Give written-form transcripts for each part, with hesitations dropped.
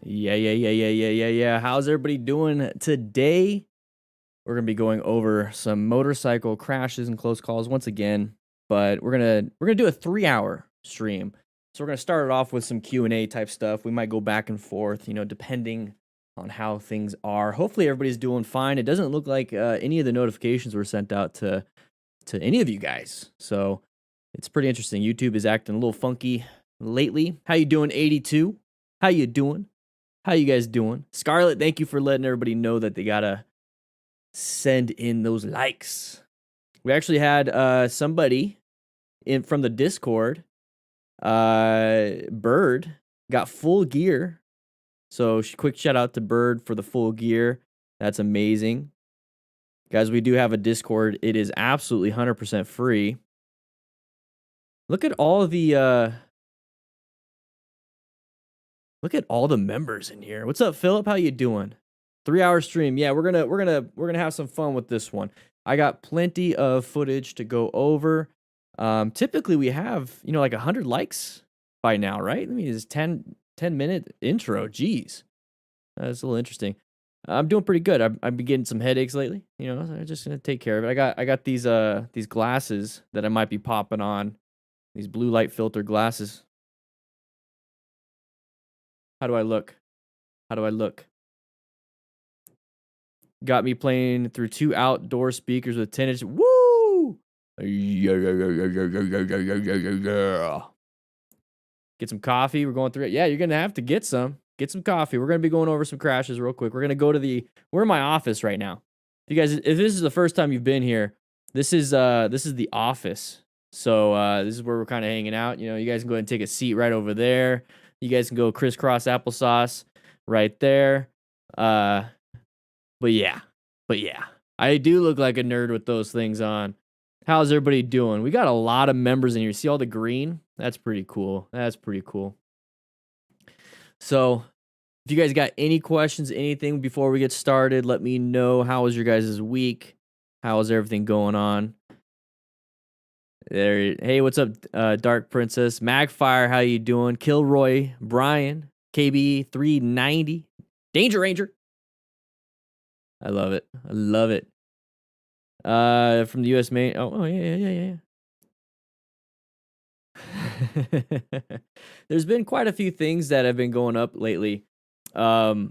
Yeah. How's everybody doing today? We're gonna be going over some motorcycle crashes and close calls once again, but we're gonna do a 3-hour stream. So we're gonna start it off with some Q&A type stuff. We might go back and forth, depending on how things are. Hopefully everybody's doing fine. It doesn't look like any of the notifications were sent out to any of you guys, so it's pretty interesting. YouTube is acting a little funky lately. How you doing, 82? How you doing? How you guys doing? Scarlett, thank you for letting everybody know that they gotta send in those likes. We actually had somebody in from the Discord. Bird got full gear. So quick shout out to Bird for the full gear. That's amazing. Guys, we do have a Discord. It is absolutely 100% free. Look at all the members in here. What's up, Philip? How you doing? 3-hour stream. Yeah, we're gonna have some fun with this one. I got plenty of footage to go over. Typically we have, like 100 likes by now, right? I mean, it's 10-minute intro. Jeez. That's a little interesting. I'm doing pretty good. I've been getting some headaches lately, so I'm just gonna take care of it. I got these glasses that I might be popping on. These blue light filter glasses. How do I look? Got me playing through 2 outdoor speakers with 10-inch. Woo! Yeah. Get some coffee. We're going through it. Yeah, you're gonna have to get some coffee. We're gonna be going over some crashes real quick. We're gonna go to we're in my office right now. If this is the first time you've been here, this is the office. So this is where we're kind of hanging out. You guys can go ahead and take a seat right over there. You guys can go crisscross applesauce right there. But yeah. I do look like a nerd with those things on. How's everybody doing? We got a lot of members in here. See all the green? That's pretty cool. So, if you guys got any questions, anything before we get started, let me know. How was your guys' week? How is everything going on? Hey, what's up, Dark Princess? Magfire, how you doing? Kilroy, Brian, KB390, Danger Ranger. I love it. From the U.S. main. Oh yeah. There's been quite a few things that have been going up lately. So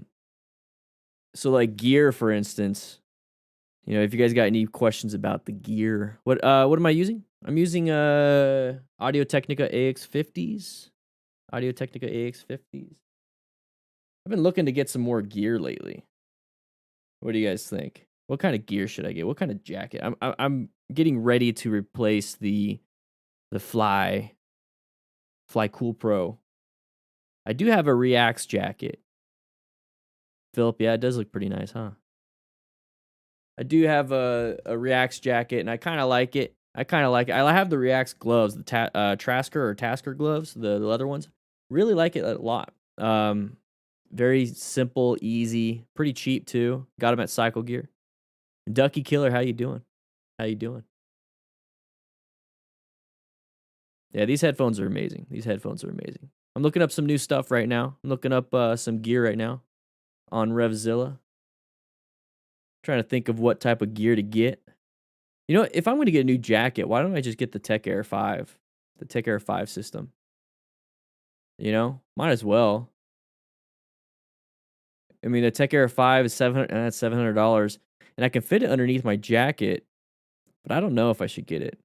like gear, for instance. If you guys got any questions about the gear, what am I using? I'm using Audio-Technica AX50s. Audio-Technica AX50s. I've been looking to get some more gear lately. What do you guys think? What kind of gear should I get? What kind of jacket? I'm getting ready to replace the Fly Cool Pro. I do have a Reacts jacket. Philip, yeah, it does look pretty nice, huh? I do have a Reacts jacket, and I kind of like it. I have the Reacts gloves, the Tasker gloves, the leather ones. Really like it a lot. Very simple, easy, pretty cheap too. Got them at Cycle Gear. Ducky Killer, how you doing? Yeah, these headphones are amazing. I'm looking up some new stuff right now. I'm looking up some gear right now on RevZilla. Trying to think of what type of gear to get. If I'm going to get a new jacket, why don't I just get the Tech Air 5? The Tech Air 5 system. Might as well. I mean, the Tech Air 5 is $700, and I can fit it underneath my jacket, but I don't know if I should get it.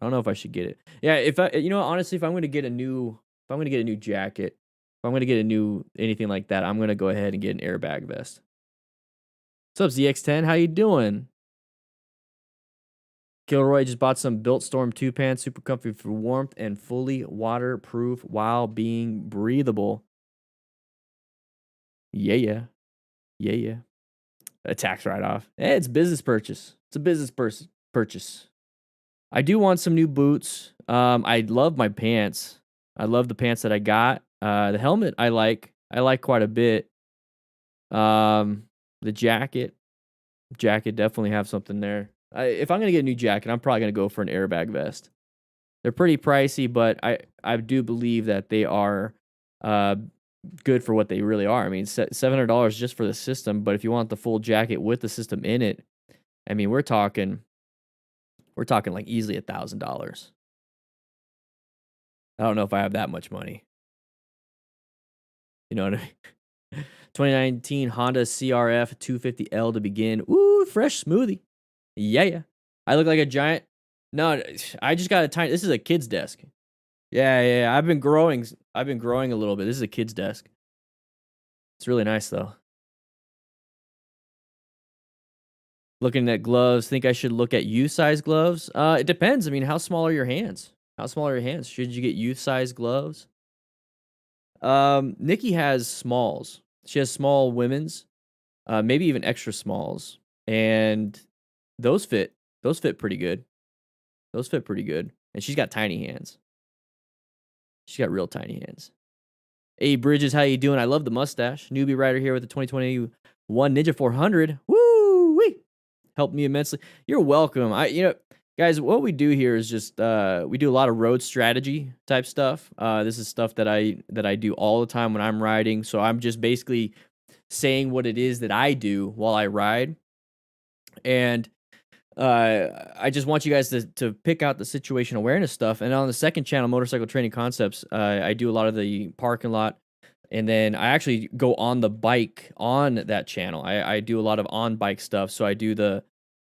Yeah, honestly, if I'm going to get a new jacket, if I'm going to get anything like that, I'm going to go ahead and get an airbag vest. What's up, ZX10? How you doing? Kilroy just bought some Built Storm 2 pants, super comfy for warmth and fully waterproof while being breathable. Yeah. A tax write-off. It's business purchase. It's a business purchase. I do want some new boots. I love my pants. I love the pants that I got. The helmet I like quite a bit. The jacket definitely have something there. If I'm gonna get a new jacket, I'm probably gonna go for an airbag vest. They're pretty pricey, but I do believe that they are good for what they really are. I mean, $700 just for the system, but if you want the full jacket with the system in it, I mean, we're talking like easily $1,000. I don't know if I have that much money. You know what I mean? 2019 Honda CRF 250L to begin. Ooh, fresh smoothie. Yeah, yeah. I look like a giant. No, I just got a tiny. This is a kid's desk. Yeah, yeah, yeah. I've been growing. I've been growing a little bit. This is a kid's desk. It's really nice though. Looking at gloves, think I should look at youth size gloves? It depends. I mean, how small are your hands? How small are your hands? Should you get youth size gloves? Nikki has smalls. She has small women's, maybe even extra smalls, and those fit. Those fit pretty good. Those fit pretty good. And she's got tiny hands. She's got real tiny hands. Hey Bridges, how you doing? I love the mustache. Newbie rider here with the 2021 Ninja 400. Woo wee! Helped me immensely. You're welcome. Guys, what we do here is just we do a lot of road strategy type stuff. This is stuff that I do all the time when I'm riding. So I'm just basically saying what it is that I do while I ride. And I just want you guys to pick out the situation awareness stuff. And on the second channel, Motorcycle Training Concepts, I do a lot of the parking lot. And then I actually go on the bike on that channel. I do a lot of on bike stuff. So I do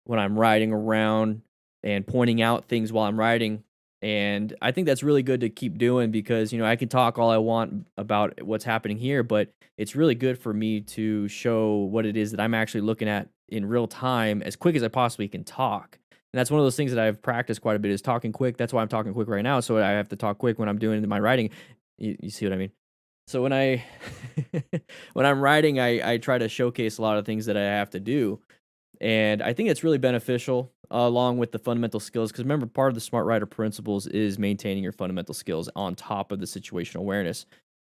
when I'm riding around and pointing out things while I'm riding. And I think that's really good to keep doing because, I can talk all I want about what's happening here, but it's really good for me to show what it is that I'm actually looking at in real time as quick as I possibly can talk. And that's one of those things that I've practiced quite a bit is talking quick. That's why I'm talking quick right now. So I have to talk quick when I'm doing my writing. You see what I mean? So when when I'm writing, I try to showcase a lot of things that I have to do. And I think it's really beneficial along with the fundamental skills. Because remember, part of the smart rider principles is maintaining your fundamental skills on top of the situational awareness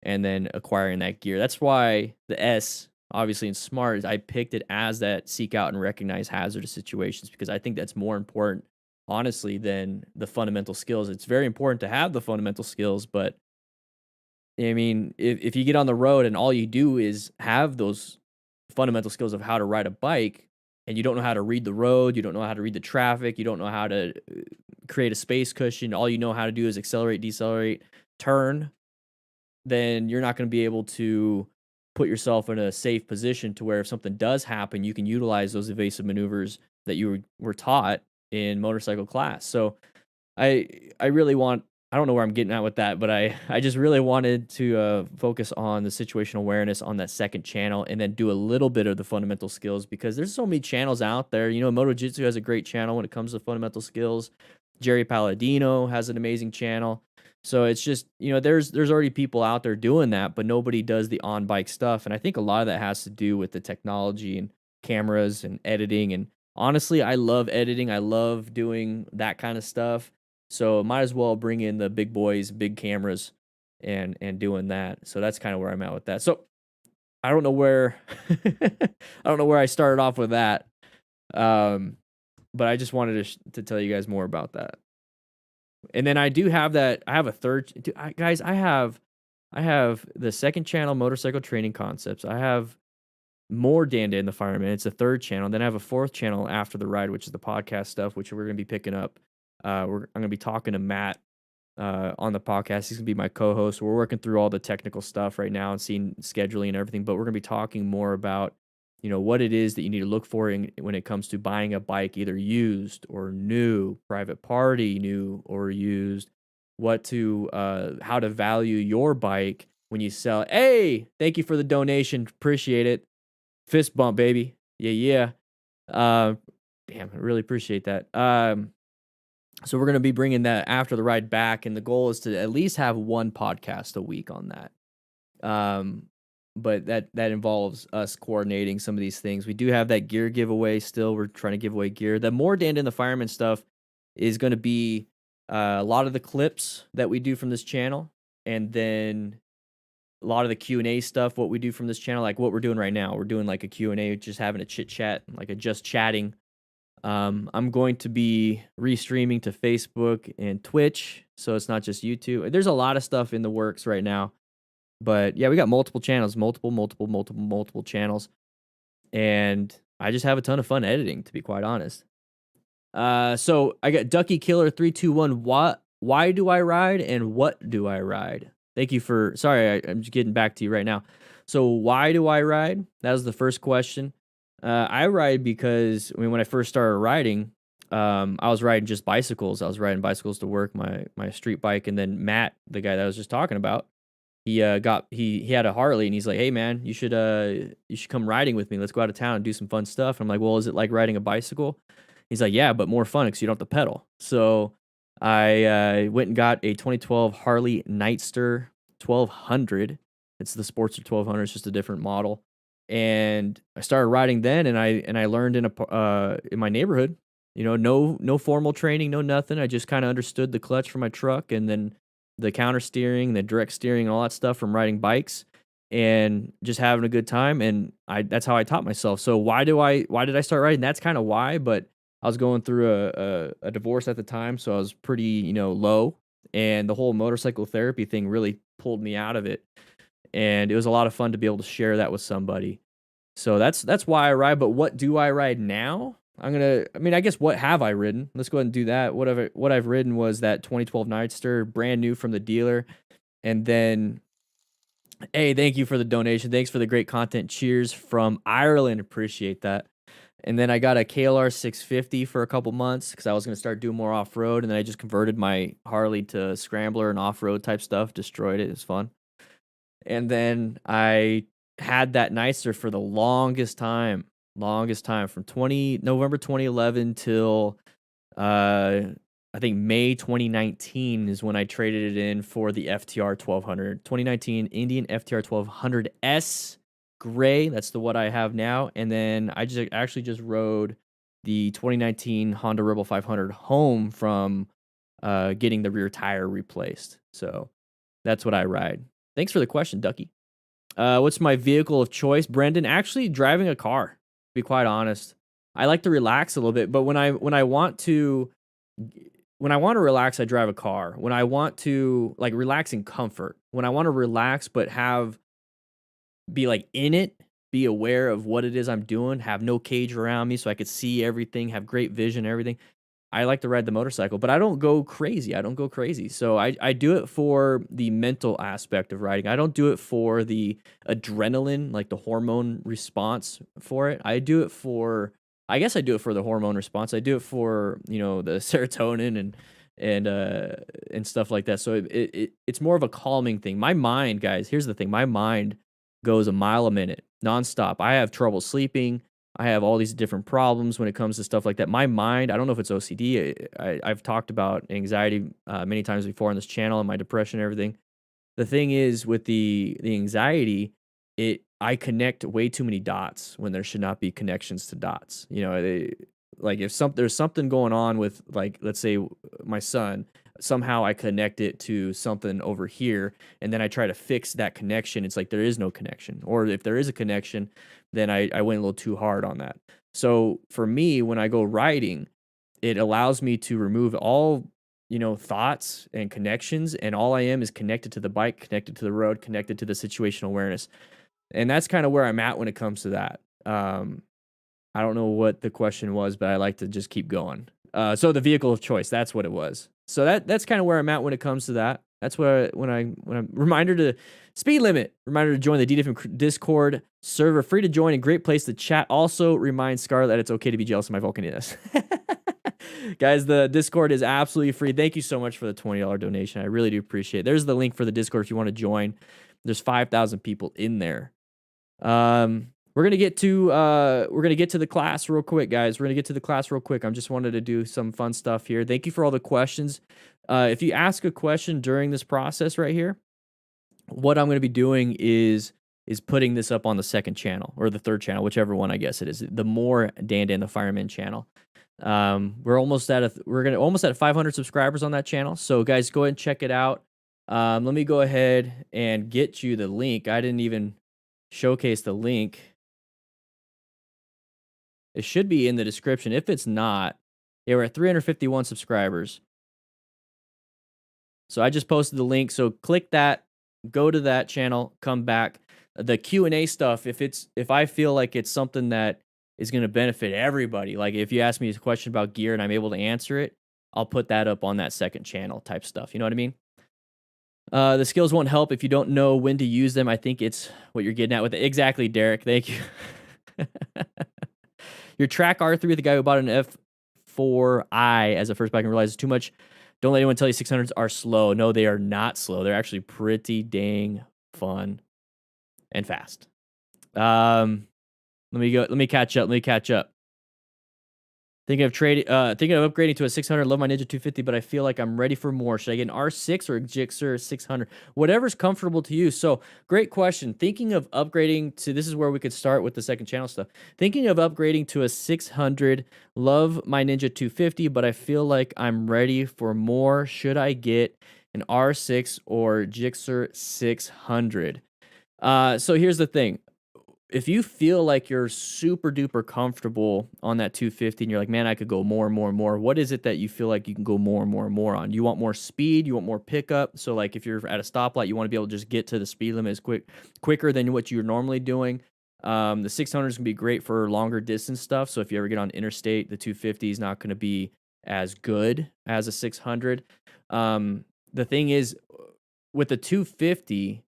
and then acquiring that gear. That's why the S, obviously in SMART, I picked it as that seek out and recognize hazardous situations because I think that's more important, honestly, than the fundamental skills. It's very important to have the fundamental skills, but I mean, if you get on the road and all you do is have those fundamental skills of how to ride a bike and you don't know how to read the road, you don't know how to read the traffic, you don't know how to create a space cushion, all you know how to do is accelerate, decelerate, turn, then you're not going to be able to put yourself in a safe position to where if something does happen, you can utilize those evasive maneuvers that you were taught in motorcycle class. So I really want I don't know where I'm getting at with that, but I just really wanted to focus on the situational awareness on that second channel and then do a little bit of the fundamental skills because there's so many channels out there. Moto Jitsu has a great channel when it comes to fundamental skills. Jerry Palladino has an amazing channel. So it's just, there's already people out there doing that, but nobody does the on-bike stuff. And I think a lot of that has to do with the technology and cameras and editing. And honestly, I love editing. I love doing that kind of stuff. So might as well bring in the big boys, big cameras, and doing that. So that's kind of where I'm at with that. So I don't know where I started off with that, but I just wanted to tell you guys more about that. And then I do have that. I have a third, guys. I have the second channel, Motorcycle Training Concepts. I have more Dan the Fireman. It's a third channel. Then I have a fourth channel after the ride, which is the podcast stuff, which we're going to be picking up. I'm going to be talking to Matt on the podcast. He's going to be my co-host. We're working through all the technical stuff right now and seeing scheduling and everything, but we're going to be talking more about, what it is that you need to look for when it comes to buying a bike, either used or new, private party, new or used, how to value your bike when you sell it. Hey, thank you for the donation. Appreciate it. Fist bump, baby. Yeah. Damn, I really appreciate that. So we're going to be bringing that after the ride back, and the goal is to at least have one podcast a week on that. But that involves us coordinating some of these things. We do have that gear giveaway still. We're trying to give away gear. The more DanDanTheFireman stuff is going to be a lot of the clips that we do from this channel, and then a lot of the Q&A stuff, what we do from this channel, like what we're doing right now. We're doing like a Q&A, just having a chit chat, like a just chatting. I'm going to be restreaming to Facebook and Twitch, so it's not just YouTube. There's a lot of stuff in the works right now. But yeah, we got multiple channels, multiple channels, and I just have a ton of fun editing, to be quite honest. So I got Ducky Killer 321. Why do I ride and what do I ride? Thank you for. Sorry, I'm just getting back to you right now. So why do I ride? That was the first question. I ride because when I first started riding, I was riding just bicycles. I was riding bicycles to work, my street bike, and then Matt, the guy that I was just talking about, he had a Harley, and he's like, "Hey man, you should come riding with me. Let's go out of town and do some fun stuff." I'm like, "Well, is it like riding a bicycle?" He's like, "Yeah, but more fun because you don't have to pedal." So I went and got a 2012 Harley Nightster 1200. It's the Sportster 1200. It's just a different model. And I started riding then, and I learned in my neighborhood. No formal training, no nothing. I just kind of understood the clutch for my truck, and then the counter steering, the direct steering, and all that stuff from riding bikes, and just having a good time. And that's how I taught myself. So why did I start riding? That's kind of why. But I was going through a divorce at the time, so I was pretty, low, and the whole motorcycle therapy thing really pulled me out of it, and it was a lot of fun to be able to share that with somebody. So that's why I ride. But what do I ride now? I guess what have I ridden? Let's go ahead and do that. What I've ridden was that 2012 Nightster, brand new from the dealer, and then, hey, thank you for the donation. Thanks for the great content. Cheers from Ireland. Appreciate that. And then I got a KLR 650 for a couple months because I was going to start doing more off road. And then I just converted my Harley to scrambler and off road type stuff. Destroyed it. It was fun. And then I had that Nightster for the longest time from November 2011 till I think May 2019 is when I traded it in for the FTR 1200. 2019 Indian FTR 1200S gray. That's what I have now. And then I just rode the 2019 Honda Rebel 500 home from getting the rear tire replaced. So that's what I ride. Thanks for the question, Ducky. What's my vehicle of choice? Brendan, actually driving a car, to be quite honest. I like to relax a little bit, but when I want to relax, I drive a car. When I want to relax in comfort, when I want to relax but be in it, be aware of what it is I'm doing, have no cage around me so I could see everything, have great vision, everything. I like to ride the motorcycle, but I don't go crazy. So I do it for the mental aspect of riding. I don't do it for the adrenaline, like the hormone response for it. I guess I do it for the hormone response. I do it for, the serotonin and stuff like that. So it's more of a calming thing. My mind, guys, here's the thing. My mind goes a mile a minute nonstop. I have trouble sleeping. I have all these different problems when it comes to stuff like that. My mind, I don't know if it's OCD. I've talked about anxiety many times before on this channel and my depression and everything. The thing is with the anxiety, I connect way too many dots when there should not be connections to dots. If there's something going on with, let's say my son, somehow I connect it to something over here, and then I try to fix that connection. It's like there is no connection, or if there is a connection, then I went a little too hard on that. So for me, when I go riding, it allows me to remove all thoughts and connections, and all I am is connected to the bike, connected to the road, connected to the situational awareness, and that's kind of where I'm at when it comes to that. I don't know what the question was, but I like to just keep going. So the vehicle of choice, that's what it was. So that's kind of where I'm at when it comes to that. That's where when I'm reminder to speed limit, reminder to join the DDF Discord server, free to join, a great place to chat. Also remind Scarlett that it's okay to be jealous of my Vulcaniness. Guys, the Discord is absolutely free. Thank you so much for the $20 donation. I really do appreciate it. There's the link for the Discord if you want to join. There's 5,000 people in there. We're gonna get to the class real quick, guys. We're gonna get to the class real quick. I just wanted to do some fun stuff here. Thank you for all the questions. If you ask a question during this process right here, what I'm gonna be doing is putting this up on the second channel or the third channel, whichever one I guess it is. The more DanDanTheFireman channel. We're almost at 500 subscribers on that channel. So guys, go ahead and check it out. Let me go ahead and get you the link. I didn't even showcase the link. It should be in the description. If it's not, yeah, we're at 351 subscribers. So I just posted the link. So click that. go to that channel, come back. The Q&A stuff, if I feel like it's something that is going to benefit everybody, like if you ask me a question about gear and I'm able to answer it, I'll put that up on that second channel type stuff. You know what I mean? The skills won't help if you don't know when to use them. I think it's what you're getting at with it. Exactly, Derek. Thank you. Your track R3, the guy who bought an F4i as a first bike and realizes too much. Don't let anyone tell you 600s are slow. No, they are not slow. They're actually pretty dang fun and fast. Let me go. Let me catch up. Let me catch up. Thinking of upgrading to a 600. Love my Ninja 250, but I feel like I'm ready for more. Should I get an R6 or a Gixxer 600? Whatever's comfortable to you. So, great question. Thinking of upgrading to, this is where we could start with the second channel stuff. Thinking of upgrading to a 600. Love my Ninja 250, but I feel like I'm ready for more. Should I get an R6 or Gixxer 600? So here's the thing. If you feel like you're super duper comfortable on that 250 and you're like, man, I could go more and more and more, what is it that you feel like you can go more and more and more on? You want more speed, you want more pickup. So like if you're at a stoplight, you want to be able to just get to the speed limit as quicker than what you're normally doing. The 600 is gonna be great for longer distance stuff. So if you ever get on interstate, the 250 is not gonna be as good as a 600. The thing is, with the 250,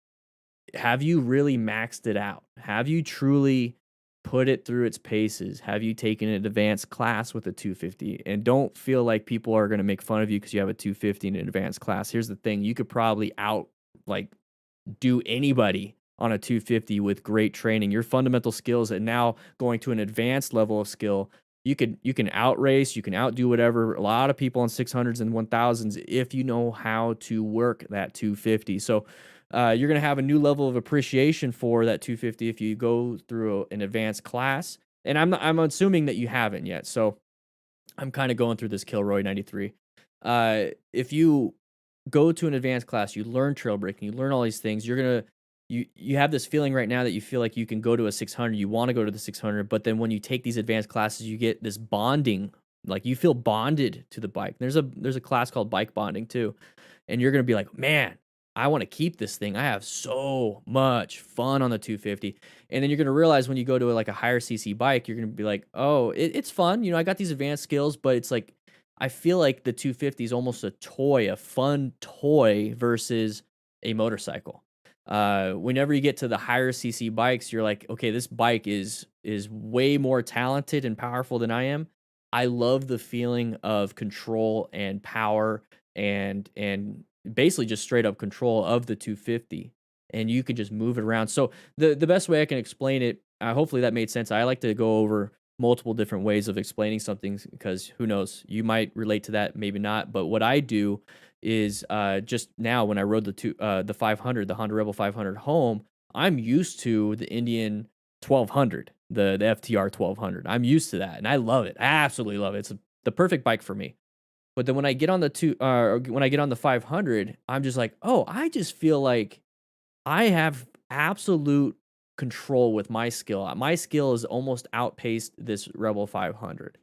have you really maxed it out? Have you truly put it through its paces? Have you taken an advanced class with a 250? And don't feel like people are going to make fun of you because you have a 250 in an advanced class. Here's the thing. You could probably like do anybody on a 250 with great training. Your fundamental skills and now going to an advanced level of skill, you can outrace, you can outdo whatever a lot of people on 600s and 1000s if you know how to work that 250. So you're going to have a new level of appreciation for that 250 if you go through an advanced class. And I'm assuming that you haven't yet. So I'm kind of going through this Kilroy 93. If you go to an advanced class, you learn trail braking, you learn all these things, you have this feeling right now that you feel like you can go to a 600, you want to go to the 600, but then when you take these advanced classes, you get this bonding, like you feel bonded to the bike. There's a class called bike bonding too. And you're going to be like, man, I want to keep this thing. I have so much fun on the 250. And then you're going to realize when you go to like a higher CC bike, you're going to be like, oh, it's fun. You know, I got these advanced skills, but it's like, I feel like the 250 is almost a toy, a fun toy versus a motorcycle. Whenever you get to the higher CC bikes, you're like, okay, this bike is way more talented and powerful than I am. I love the feeling of control and power and basically just straight up control of the 250, and you can just move it around. So the best way I can explain it, hopefully that made sense. I like to go over multiple different ways of explaining something because who knows, you might relate to that, maybe not. But what I do is just now when I rode the 500, the Honda Rebel 500 home, I'm used to the Indian 1200, the FTR 1200. I'm used to that, and I love it. I absolutely love it. It's the perfect bike for me. But then when I get on when I get on the 500, I'm just like, oh, I just feel like I have absolute control with my skill. My skill has almost outpaced this Rebel 500.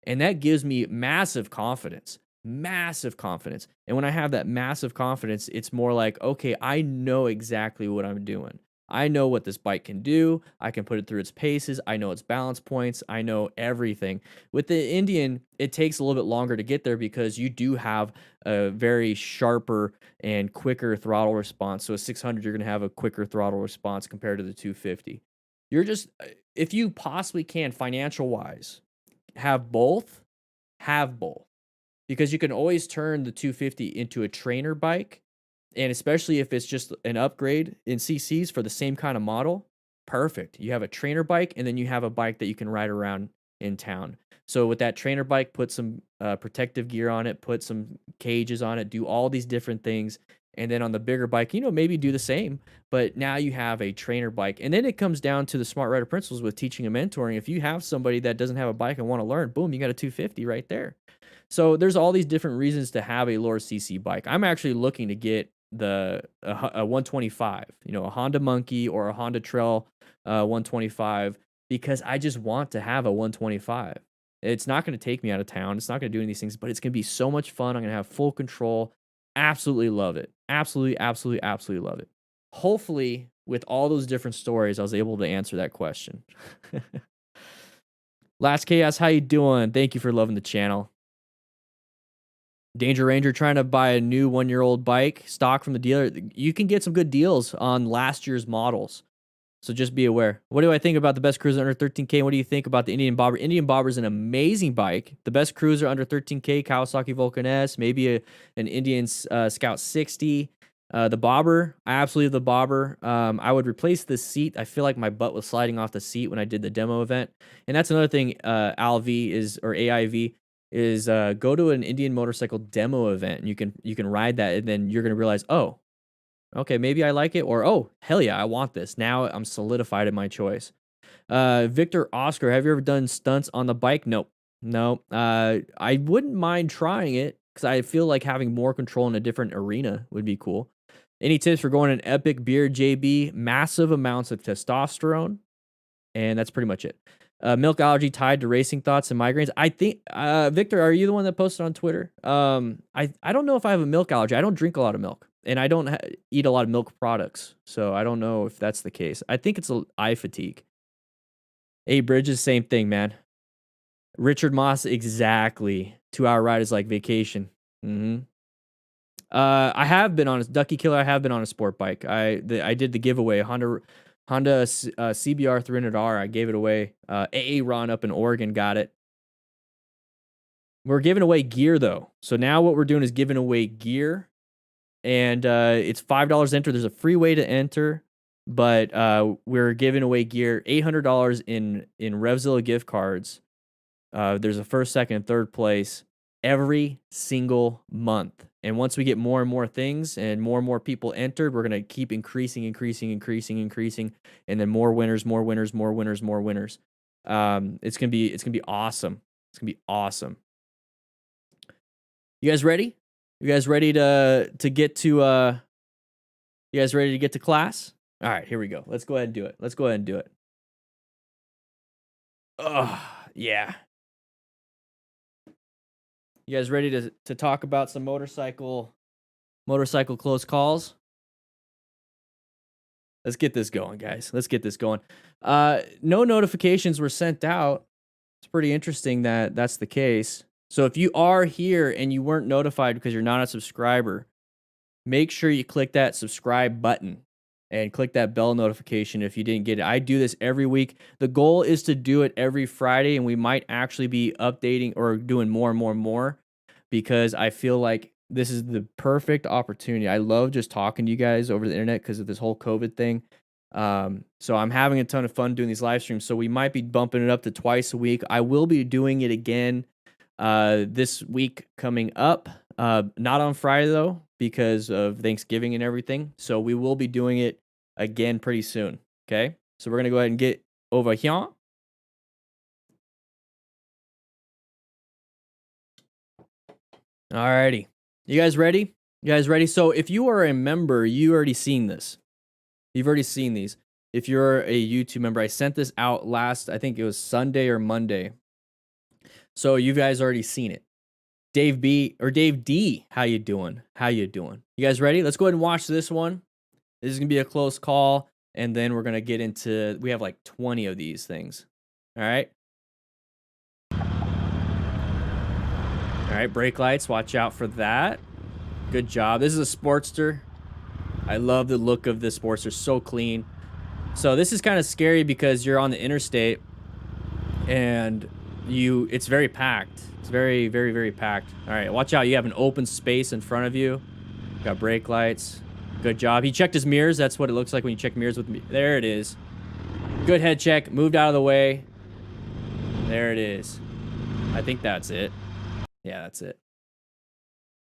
And that gives me massive confidence, massive confidence. And when I have that massive confidence, it's more like, okay, I know exactly what I'm doing. I know what this bike can do. I can put it through its paces. I know its balance points. I know everything. With the Indian, it takes a little bit longer to get there because you do have a very sharper and quicker throttle response. So a 600, you're going to have a quicker throttle response compared to the 250. You're just, if you possibly can, financial wise, have both, have both. Because you can always turn the 250 into a trainer bike, and especially if it's just an upgrade in CCs for the same kind of model, perfect. You have a trainer bike, and then you have a bike that you can ride around in town. So with that trainer bike, put some protective gear on it, put some cages on it, do all these different things. And then on the bigger bike, maybe do the same, but now you have a trainer bike. And then it comes down to the smart rider principles with teaching and mentoring. If you have somebody that doesn't have a bike and want to learn, boom, you got a 250 right there. So there's all these different reasons to have a lower CC bike. I'm actually looking to get a 125, a Honda Monkey or a Honda Trail 125 because I just want to have a 125. It's not going to take me out of town. It's not going to do any of these things, but it's going to be so much fun. I'm going to have full control. Absolutely love it. Absolutely, absolutely, absolutely love it. hopefully with all those different stories, I was able to answer that question. Last Chaos, how you doing? Thank you for loving the channel. Danger Ranger trying to buy a new 1-year-old bike stock from the dealer. You can get some good deals on last year's models. So just be aware. What do I think about the best cruiser under 13K? What do you think about the Indian Bobber? Indian Bobber is an amazing bike. The best cruiser under 13K, Kawasaki Vulcan S, maybe an Indian Scout 60. The Bobber, I absolutely love the Bobber. I would replace the seat. I feel like my butt was sliding off the seat when I did the demo event. And that's another thing AIV is go to an Indian motorcycle demo event and you can ride that, and then you're going to realize, oh, okay, maybe I like it, or oh, hell yeah, I want this. Now I'm solidified in my choice. Victor Oscar, have you ever done stunts on the bike? Nope. No. I wouldn't mind trying it because I feel like having more control in a different arena would be cool. Any tips for going an epic beard, JB? Massive amounts of testosterone, and that's pretty much it. Milk allergy tied to racing thoughts and migraines. I think, Victor, are you the one that posted on Twitter? I don't know if I have a milk allergy. I don't drink a lot of milk, and I don't eat a lot of milk products, so I don't know if that's the case. I think it's eye fatigue. A Bridges, same thing, man. Richard Moss, exactly. 2-hour ride is like vacation. I have been on a Ducky Killer. I have been on a sport bike. I did the giveaway Honda CBR 300R. I gave it away. AA Ron up in Oregon got it. We're giving away gear though. So now what we're doing is giving away gear, and it's $5 to enter. There's a free way to enter, but we're giving away gear. $800 in Revzilla gift cards. There's a first, second, and third place every single month. And once we get more and more things and more people entered, we're gonna keep increasing, and then more winners. It's gonna be awesome. It's gonna be awesome. You guys ready? You guys ready to get to you guys ready to get to class? All right, here we go. Let's go ahead and do it. Oh, yeah. You guys ready to talk about some motorcycle close calls? Let's get this going, guys. Let's get this going. No notifications were sent out. It's pretty interesting that that's the case. So if you are here and you weren't notified because you're not a subscriber, make sure you click that subscribe button and click that bell notification if you didn't get it. I do this every week. The goal is to do it every Friday, and we might actually be updating or doing more because I feel like this is the perfect opportunity. I love just talking to you guys over the internet because of this whole COVID thing. So I'm having a ton of fun doing these live streams. So we might be bumping it up to twice a week. I will be doing it again this week coming up. Not on Friday though, because of Thanksgiving and everything. So we will be doing it again pretty soon. Okay. So we're going to go ahead and get over here. Alrighty. You guys ready? So if you are a member, you already seen this. You've already seen these. If you're a YouTube member, I sent this out last, I think it was Sunday or Monday. So you guys already seen it. Dave B or Dave D, how you doing? You guys ready? Let's go ahead and watch this one. This is going to be a close call, and then we're going to get into, we have like 20 of these things. All right. All right, brake lights, watch out for that. Good job. This is a Sportster. I love the look of this Sportster, so clean. So this is kind of scary because you're on the interstate and it's very packed. It's very packed. All right, watch out. You have an open space in front of you. Got brake lights. Good job. He checked his mirrors. That's what it looks like when you check mirrors with me. There it is. Good head check. Moved out of the way. There it is. I think that's it. Yeah, that's it.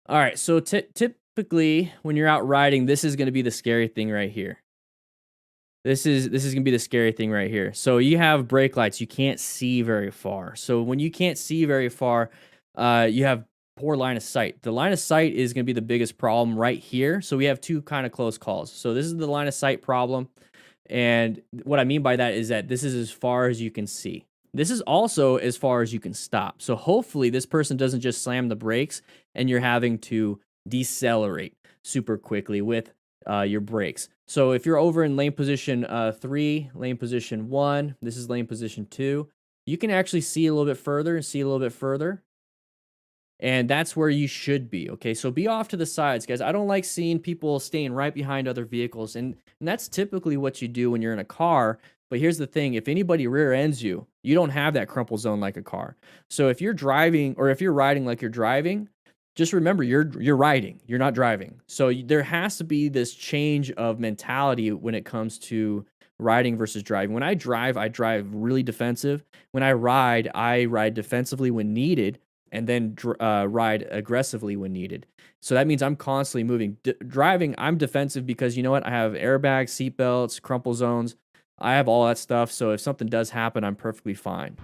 All right, so typically when you're out riding, this is going to be the scary thing right here. This is going to be the scary thing right here. So you have brake lights. You can't see very far. So when you can't see very far, you have poor line of sight. The line of sight is going to be the biggest problem right here. So we have two kind of close calls. So this is the line of sight problem. And what I mean by that is that this is as far as you can see. This is also as far as you can stop. So hopefully this person doesn't just slam the brakes and you're having to decelerate super quickly with your brakes. So if you're over in lane position 3, lane position 1, this is lane position 2, you can actually see a little bit further and see a little bit further. And that's where you should be, okay? So be off to the sides, guys. I don't like seeing people staying right behind other vehicles. And that's typically what you do when you're in a car. But here's the thing, if anybody rear ends you, you don't have that crumple zone like a car. So if you're driving or if you're riding like you're driving, just remember you're riding, you're not driving. So there has to be this change of mentality when it comes to riding versus driving. When I drive really defensive. When I ride defensively when needed and then ride aggressively when needed. So that means I'm constantly moving. Driving, I'm defensive because you know what? I have airbags, seat belts, crumple zones. I have all that stuff. So if something does happen, I'm perfectly fine.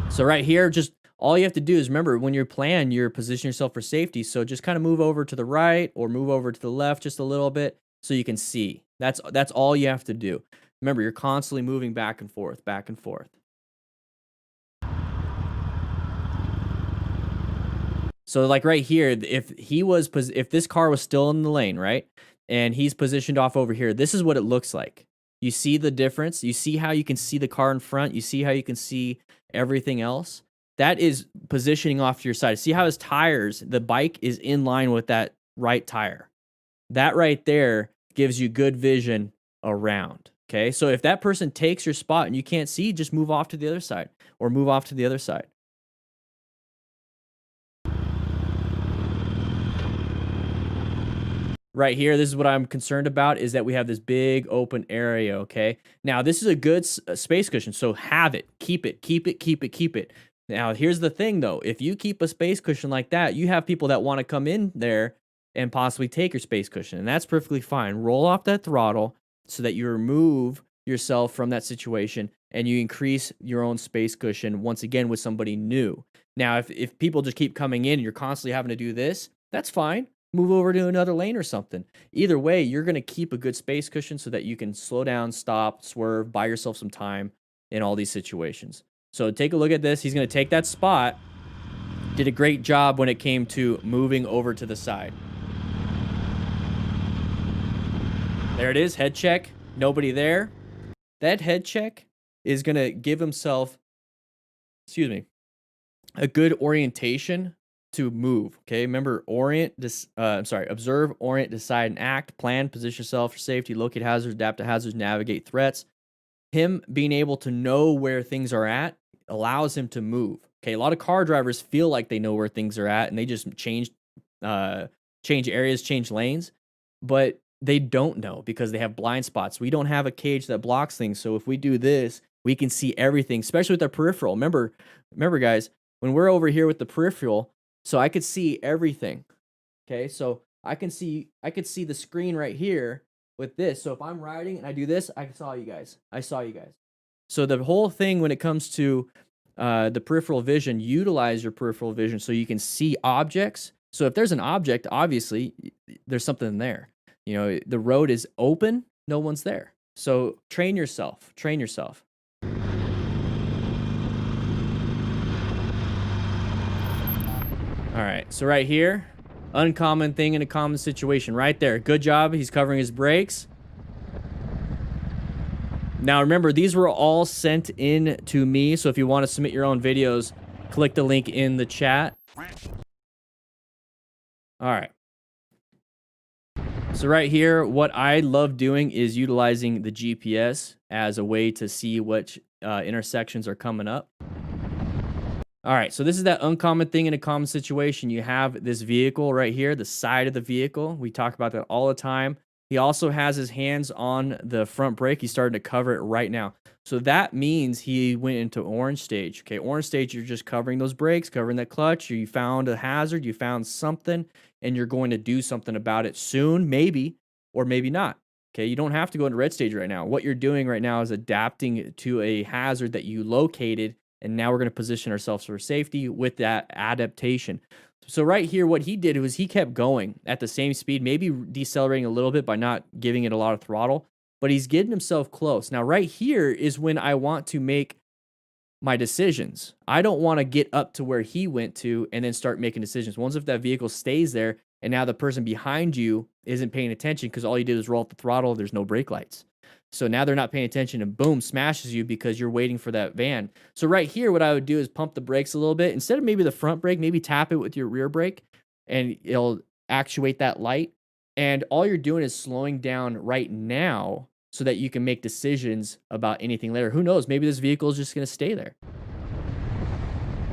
So right here, just all you have to do is remember when you're playing, you're position yourself for safety. So just kind of move over to the right or move over to the left just a little bit so you can see. That's all you have to do. Remember, you're constantly moving back and forth, back and forth. So like right here, if this car was still in the lane, right? And he's positioned off over here, this is what it looks like. You see the difference? You see how you can see the car in front? You see how you can see everything else? That is positioning off to your side. See how his tires, the bike is in line with that right tire. That right there gives you good vision around. Okay. So if that person takes your spot and you can't see, just move off to the other side or move off to the other side. Right here, this is what I'm concerned about is that we have this big open area, okay? Now, this is a good space cushion, so have it. Keep it, keep it, keep it, keep it. Now, here's the thing, though. If you keep a space cushion like that, you have people that want to come in there and possibly take your space cushion, and that's perfectly fine. Roll off that throttle so that you remove yourself from that situation and you increase your own space cushion once again with somebody new. Now, if people just keep coming in and you're constantly having to do this, that's fine. Move over to another lane or something. Either way, you're going to keep a good space cushion so that you can slow down, stop, swerve, buy yourself some time in all these situations. So take a look at this. He's going to take that spot. Did a great job when it came to moving over to the side. There it is, head check. Nobody there. That head check is going to give himself, a good orientation to move. Okay, remember observe, orient, decide, and act. Plan, position yourself for safety, locate hazards, adapt to hazards, navigate threats. Him being able to know where things are at allows him to move. Okay, a lot of car drivers feel like they know where things are at and they just change areas, change lanes, but they don't know because they have blind spots. We don't have a cage that blocks things, so if we do this, we can see everything, especially with our peripheral. Remember, guys, when we're over here with the peripheral, so I could see everything. Okay, so I could see the screen right here with this. So if I'm riding and I do this, I saw you guys. So the whole thing when it comes to the peripheral vision, utilize your peripheral vision so you can see objects. So if there's an object, obviously there's something there. You know, the road is open, no one's there. So train yourself. All right, so right here, uncommon thing in a common situation. Right there, good job. He's covering his brakes. Now remember, these were all sent in to me, so if you want to submit your own videos, click the link in the chat. All right. So right here, what I love doing is utilizing the GPS as a way to see which intersections are coming up. All right, so this is that uncommon thing in a common situation. You have this vehicle right here, the side of the vehicle. We talk about that all the time. He also has his hands on the front brake. He's starting to cover it right now. So that means he went into orange stage. Okay, orange stage, you're just covering those brakes, covering that clutch. You found a hazard, you found something, and you're going to do something about it soon, maybe, or maybe not. Okay, you don't have to go into red stage right now. What you're doing right now is adapting to a hazard that you located, and now we're going to position ourselves for safety with that adaptation. So right here, what he did was he kept going at the same speed, maybe decelerating a little bit by not giving it a lot of throttle, but he's getting himself close. Now, right here is when I want to make my decisions. I don't want to get up to where he went to and then start making decisions. Once if that vehicle stays there, And now the person behind you isn't paying attention because all you did is roll up the throttle. There's no brake lights. So now they're not paying attention and boom, smashes you because you're waiting for that van. So right here, what I would do is pump the brakes a little bit. Instead of maybe the front brake, maybe tap it with your rear brake and it'll actuate that light. And all you're doing is slowing down right now so that you can make decisions about anything later. Who knows? Maybe this vehicle is just going to stay there.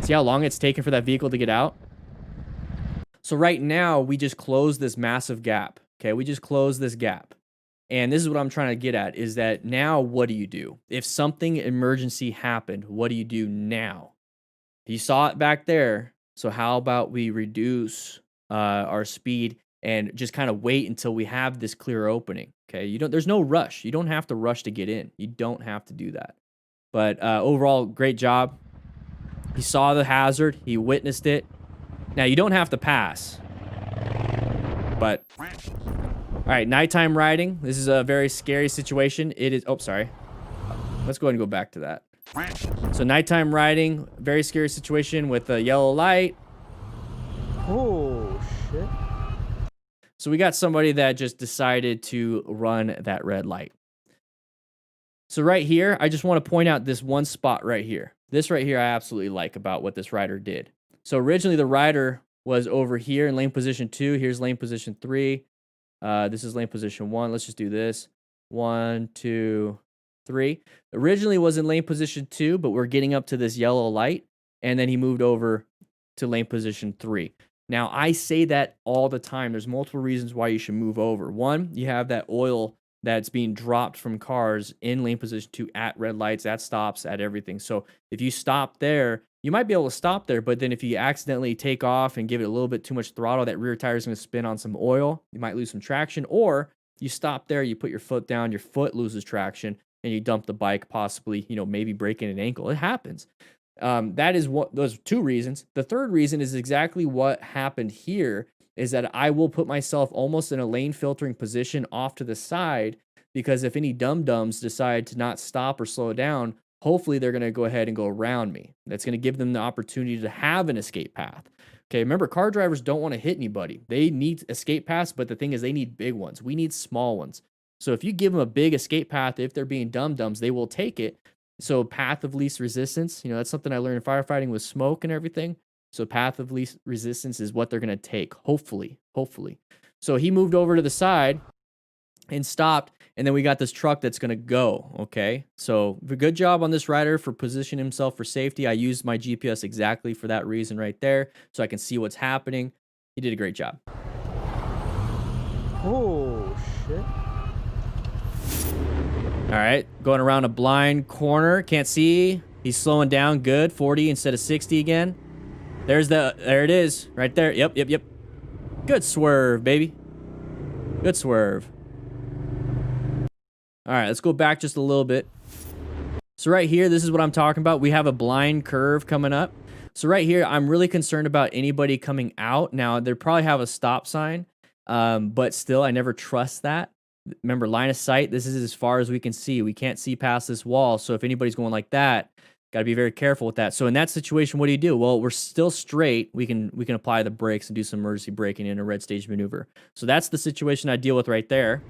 See how long it's taken for that vehicle to get out? So right now, we just closed this massive gap. Okay, we just closed this gap. And this is what I'm trying to get at is that now what do you do? If something emergency happened, what do you do now? You saw it back there. So how about we reduce our speed and just kind of wait until we have this clear opening? Okay, there's no rush. You don't have to rush to get in. You don't have to do that. But overall, great job. He saw the hazard. He witnessed it. Now, you don't have to pass. But, all right, nighttime riding. This is a very scary situation. It is, oh, sorry. Let's go ahead and go back to that. So, nighttime riding, very scary situation with a yellow light. Oh, shit. So, we got somebody that just decided to run that red light. So, right here, I just want to point out this one spot right here. This right here I absolutely like about what this rider did. So originally the rider was over here in lane position 2. Here's lane position 3. This is lane position 1. Let's just do this. 1, 2, 3. Originally was in lane position 2, but we're getting up to this yellow light. And then he moved over to lane position 3. Now, I say that all the time. There's multiple reasons why you should move over. One, you have that oil that's being dropped from cars in lane position 2 at red lights, at stops, at everything. So if you stop there, you might be able to stop there, but then if you accidentally take off and give it a little bit too much throttle, that rear tire is going to spin on some oil. You might lose some traction, or you stop there, you put your foot down, your foot loses traction, and you dump the bike, possibly, maybe breaking an ankle. It happens. That is what those 2 reasons. The third reason is exactly what happened here, is that I will put myself almost in a lane filtering position off to the side, because if any dum-dums decide to not stop or slow down, hopefully they're going to go ahead and go around me. That's going to give them the opportunity to have an escape path. Okay, remember, car drivers don't want to hit anybody. They need escape paths, but the thing is they need big ones. We need small ones. So if you give them a big escape path, if they're being dum-dums, they will take it. So path of least resistance, that's something I learned in firefighting with smoke and everything. So path of least resistance is what they're going to take, hopefully. So he moved over to the side and stopped, and then we got this truck that's going to go, okay? So good job on this rider for positioning himself for safety. I used my GPS exactly for that reason right there, so I can see what's happening. He did a great job. Oh, shit. All right, going around a blind corner. Can't see. He's slowing down. Good. 40 instead of 60 again. There it is. Right there. Yep. Good swerve, baby. Good swerve. All right, let's go back just a little bit. So right here, this is what I'm talking about. We have a blind curve coming up. So right here, I'm really concerned about anybody coming out. Now, they probably have a stop sign, but still, I never trust that. Remember, line of sight, this is as far as we can see. We can't see past this wall, so if anybody's going like that, got to be very careful with that. So in that situation, what do? Well, we're still straight. We can apply the brakes and do some emergency braking in a red stage maneuver. So that's the situation I deal with right there.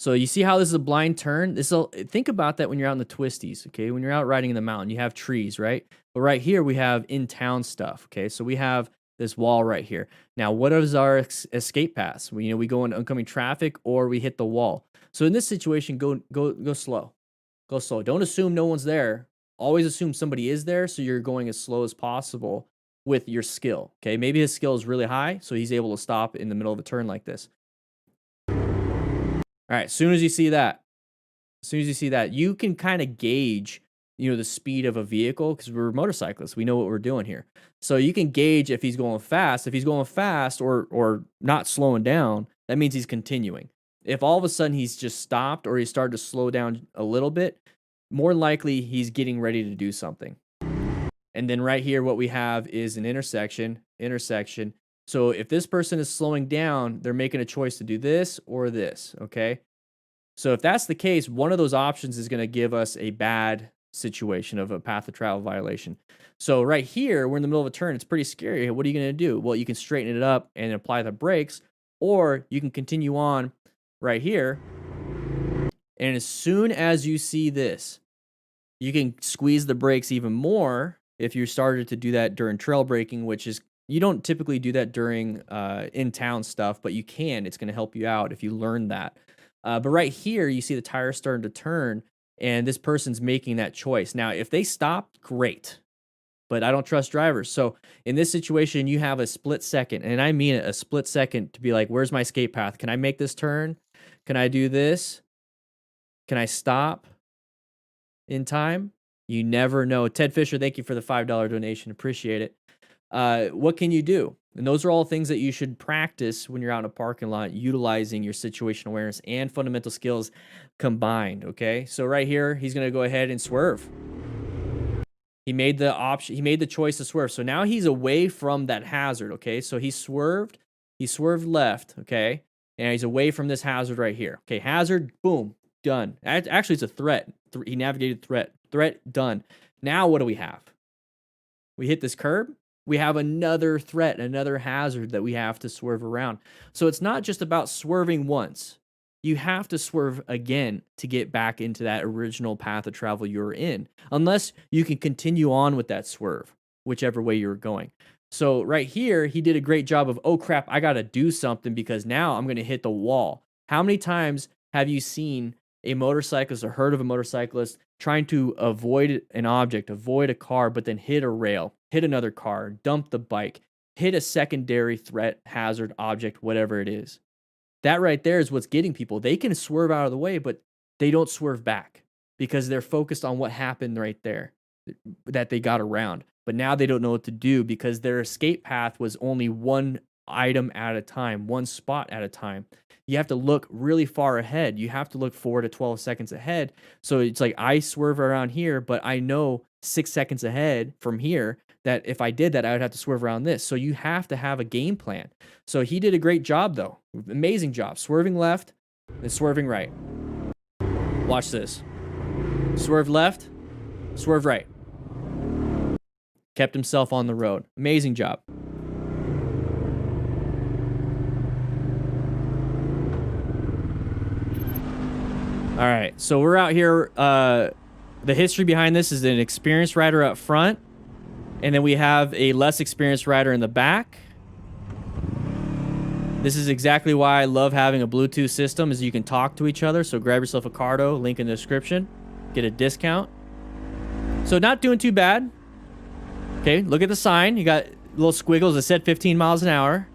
So you see how this is a blind turn? Think about that when you're out in the twisties, okay? When you're out riding in the mountain, you have trees, right? But right here, we have in-town stuff, okay? So we have this wall right here. Now, what is our escape paths? We go into oncoming traffic, or we hit the wall. So in this situation, go slow. Go slow. Don't assume no one's there. Always assume somebody is there, so you're going as slow as possible with your skill, okay? Maybe his skill is really high, so he's able to stop in the middle of a turn like this. All right, as soon as you see that, you can kind of gauge, the speed of a vehicle, because we're motorcyclists. We know what we're doing here. So you can gauge if he's going fast. If he's going fast or not slowing down, that means he's continuing. If all of a sudden he's just stopped or he started to slow down a little bit, more likely he's getting ready to do something. And then right here, what we have is an intersection. So if this person is slowing down, they're making a choice to do this or this, okay? So if that's the case, one of those options is going to give us a bad situation of a path of travel violation. So right here, we're in the middle of a turn. It's pretty scary. What are you going to do? Well, you can straighten it up and apply the brakes, or you can continue on right here. And as soon as you see this, you can squeeze the brakes even more if you started to do that during trail braking, which is, you don't typically do that during in-town stuff, but you can. It's going to help you out if you learn that. But right here, you see the tires starting to turn, and this person's making that choice. Now, if they stop, great. But I don't trust drivers. So in this situation, you have a split second, and I mean it, a split second, to be like, where's my escape path? Can I make this turn? Can I do this? Can I stop in time? You never know. Ted Fisher, thank you for the $5 donation. Appreciate it. What can you do? And those are all things that you should practice when you're out in a parking lot, utilizing your situational awareness and fundamental skills combined. Okay. So right here, he's going to go ahead and swerve. He made the option. He made the choice to swerve. So now he's away from that hazard. Okay. So he swerved left. Okay. And he's away from this hazard right here. Okay. Hazard, boom, done. Actually, it's a threat. He navigated threat, done. Now what do we have? We hit this curb. We have another threat, another hazard that we have to swerve around. So it's not just about swerving once. You have to swerve again to get back into that original path of travel you're in, unless you can continue on with that swerve, whichever way you're going. So right here, he did a great job of, oh crap, I got to do something because now I'm going to hit the wall. How many times have you seen a motorcyclist or heard of a motorcyclist trying to avoid an object, avoid a car, but then hit a rail, hit another car, dump the bike, hit a secondary threat, hazard, object, whatever it is? That right there is what's getting people. They can swerve out of the way, but they don't swerve back because they're focused on what happened right there that they got around. But now they don't know what to do because their escape path was only one item at a time, one spot at a time. You have to look really far ahead. You have to look 4 to 12 seconds ahead. So it's like I swerve around here, but I know 6 seconds ahead from here that if I did that, I would have to swerve around this. So you have to have a game plan. So he did a great job, though. Amazing job. Swerving left and swerving right. Watch this. Swerve left, swerve right. Kept himself on the road. Amazing job. All right, so we're out here. The history behind this is an experienced rider up front, and then we have a less experienced rider in the back. This is exactly why I love having a Bluetooth system, is you can talk to each other. So grab yourself a Cardo, link in the description, get a discount. So not doing too bad. Okay, look at the sign. You got little squiggles that said 15 miles an hour.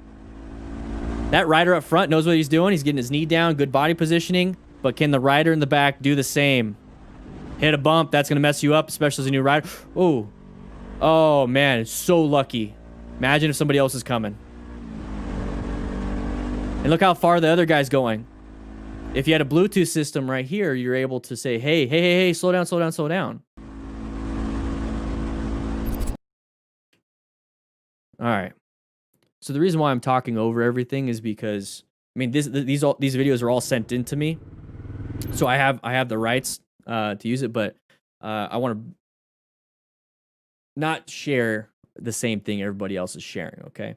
That rider up front knows what he's doing. He's getting his knee down, good body positioning. But can the rider in the back do the same? Hit a bump, that's going to mess you up, especially as a new rider. Oh man, so lucky. Imagine if somebody else is coming. And look how far the other guy's going. If you had a Bluetooth system right here, you're able to say, hey, slow down, slow down, slow down. All right. So the reason why I'm talking over everything is because, I mean, these videos are all sent in to me. So I have the rights to use it, but I want to not share the same thing everybody else is sharing, okay?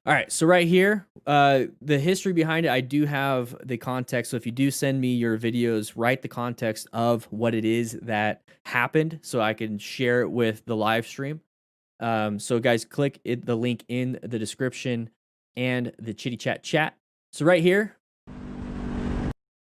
All right, so right here, the history behind it, I do have the context. So if you do send me your videos, write the context of what it is that happened so I can share it with the live stream. So guys, click the link in the description and the chitty chat. So right here,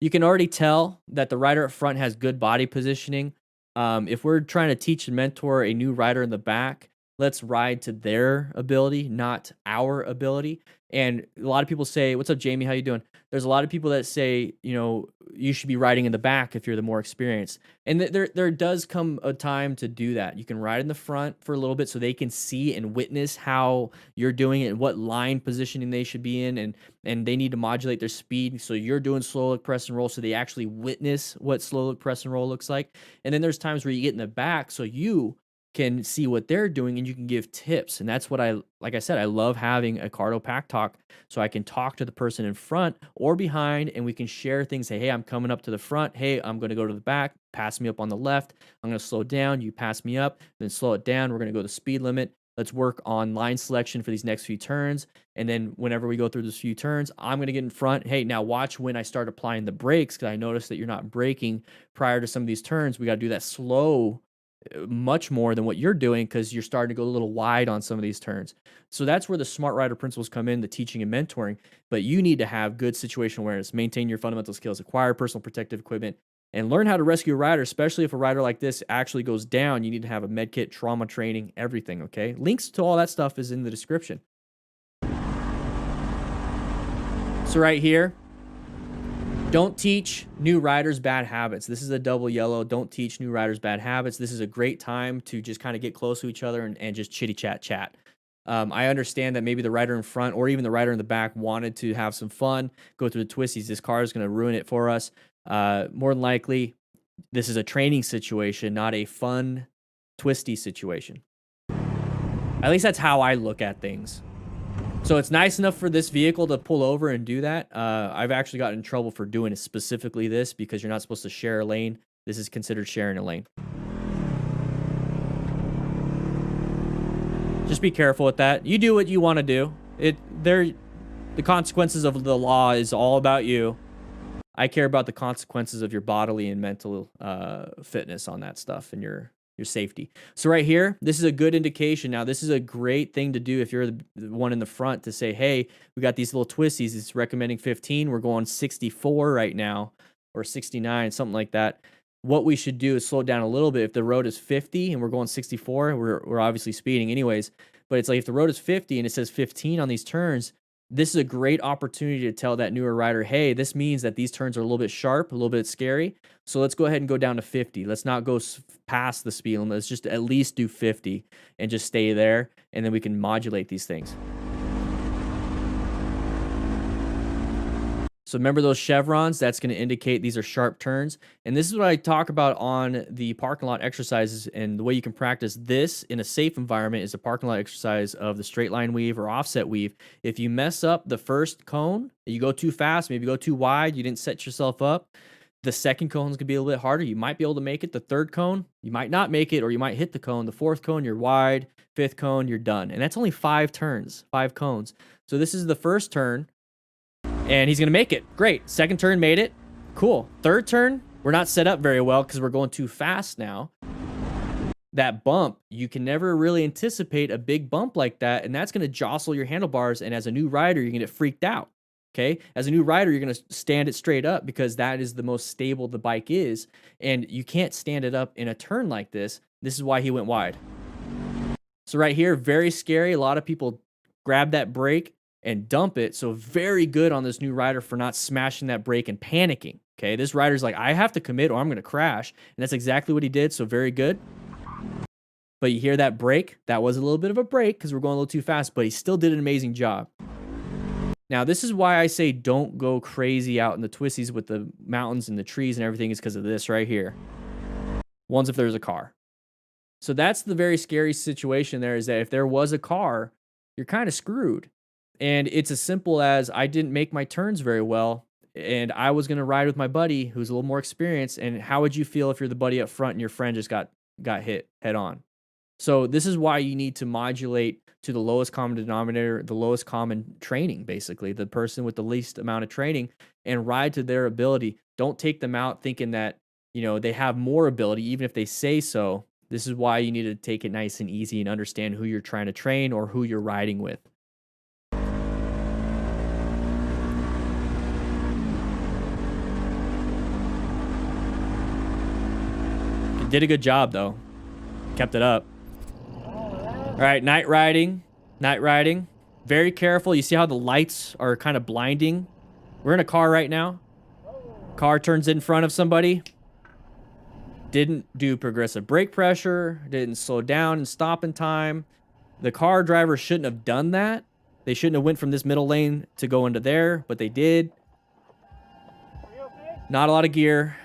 you can already tell that the rider up front has good body positioning. If we're trying to teach and mentor a new rider in the back, let's ride to their ability, not our ability. And a lot of people say, what's up, Jamie? How you doing? There's a lot of people that say, you know, you should be riding in the back if you're the more experienced. And there does come a time to do that. You can ride in the front for a little bit so they can see and witness how you're doing it and what line positioning they should be in. And they need to modulate their speed. So you're doing slow look, press, and roll so they actually witness what slow look, press, and roll looks like. And then there's times where you get in the back so you can see what they're doing and you can give tips. And that's what like I said, I love having a Cardo Pack Talk so I can talk to the person in front or behind and we can share things. Say, hey, I'm coming up to the front. Hey, I'm going to go to the back. Pass me up on the left. I'm going to slow down. You pass me up, then slow it down. We're going to go the speed limit. Let's work on line selection for these next few turns. And then whenever we go through those few turns, I'm going to get in front. Hey, now watch when I start applying the brakes because I noticed that you're not braking prior to some of these turns. We got to do that slow much more than what you're doing because you're starting to go a little wide on some of these turns. So that's where the smart rider principles come in, the teaching and mentoring. But you need to have good situational awareness, maintain your fundamental skills, acquire personal protective equipment, and learn how to rescue a rider, especially if a rider like this actually goes down. You need to have a med kit, trauma training, everything, okay? Links to all that stuff is in the description. So right here, don't teach new riders bad habits. This is a double yellow. Don't teach new riders bad habits. This is a great time to just kind of get close to each other and just chitty chat. I understand that maybe the rider in front or even the rider in the back wanted to have some fun, go through the twisties. This car is going to ruin it for us. More than likely, this is a training situation, not a fun, twisty situation. At least that's how I look at things. So it's nice enough for this vehicle to pull over and do that. I've actually gotten in trouble for doing it, specifically this, because you're not supposed to share a lane. This is considered sharing a lane. Just be careful with that. You do what you want to do. The consequences of the law is all about you. I care about the consequences of your bodily and mental fitness on that stuff and your safety. So right here, this is a good indication. Now, this is a great thing to do if you're the one in the front to say, hey, we got these little twisties. It's recommending 15. We're going 64 right now or 69, something like that. What we should do is slow it down a little bit. If the road is 50 and we're going 64, we're obviously speeding anyways. But it's like if the road is 50 and it says 15 on these turns, this is a great opportunity to tell that newer rider, hey, this means that these turns are a little bit sharp, a little bit scary. So let's go ahead and go down to 50. Let's not go past the speed limit. Let's just at least do 50 and just stay there. And then we can modulate these things. So remember those chevrons, that's going to indicate these are sharp turns. And this is what I talk about on the parking lot exercises. And the way you can practice this in a safe environment is a parking lot exercise of the straight line weave or offset weave. If you mess up the first cone, you go too fast, maybe go too wide, you didn't set yourself up, the second cone is going to be a little bit harder. You might be able to make it. The third cone, you might not make it, or you might hit the cone. The fourth cone, you're wide. Fifth cone, you're done. And that's only 5 turns, 5 cones. So this is the first turn. And he's going to make it. Great. Second turn, made it. Cool. Third turn, we're not set up very well because we're going too fast now. That bump, you can never really anticipate a big bump like that, and that's going to jostle your handlebars, and as a new rider, you're going to get freaked out, okay? As a new rider, you're going to stand it straight up because that is the most stable the bike is, and you can't stand it up in a turn like this. This is why he went wide. So right here, very scary. A lot of people grab that brake and dump it. So very good on this new rider for not smashing that brake and panicking. Okay, this rider's like, I have to commit or I'm going to crash. And that's exactly what he did. So very good. But you hear that brake? That was a little bit of a brake because we're going a little too fast, but he still did an amazing job. Now, this is why I say don't go crazy out in the twisties with the mountains and the trees and everything is because of this right here. One's if there's a car. So that's the very scary situation there is that if there was a car, you're kind of screwed. And it's as simple as I didn't make my turns very well, and I was going to ride with my buddy who's a little more experienced. And how would you feel if you're the buddy up front and your friend just got hit head on? So this is why you need to modulate to the lowest common denominator, the lowest common training, basically, the person with the least amount of training, and ride to their ability. Don't take them out thinking that, you know, they have more ability, even if they say so. This is why you need to take it nice and easy and understand who you're trying to train or who you're riding with. Did a good job though. Kept it up. All right, night riding. Night riding. Very careful. You see how the lights are kind of blinding? We're in a car right now. Car turns in front of somebody. Didn't do progressive brake pressure. Didn't slow down and stop in time. The car driver shouldn't have done that. They shouldn't have went from this middle lane to go into there, but they did. Not a lot of gear.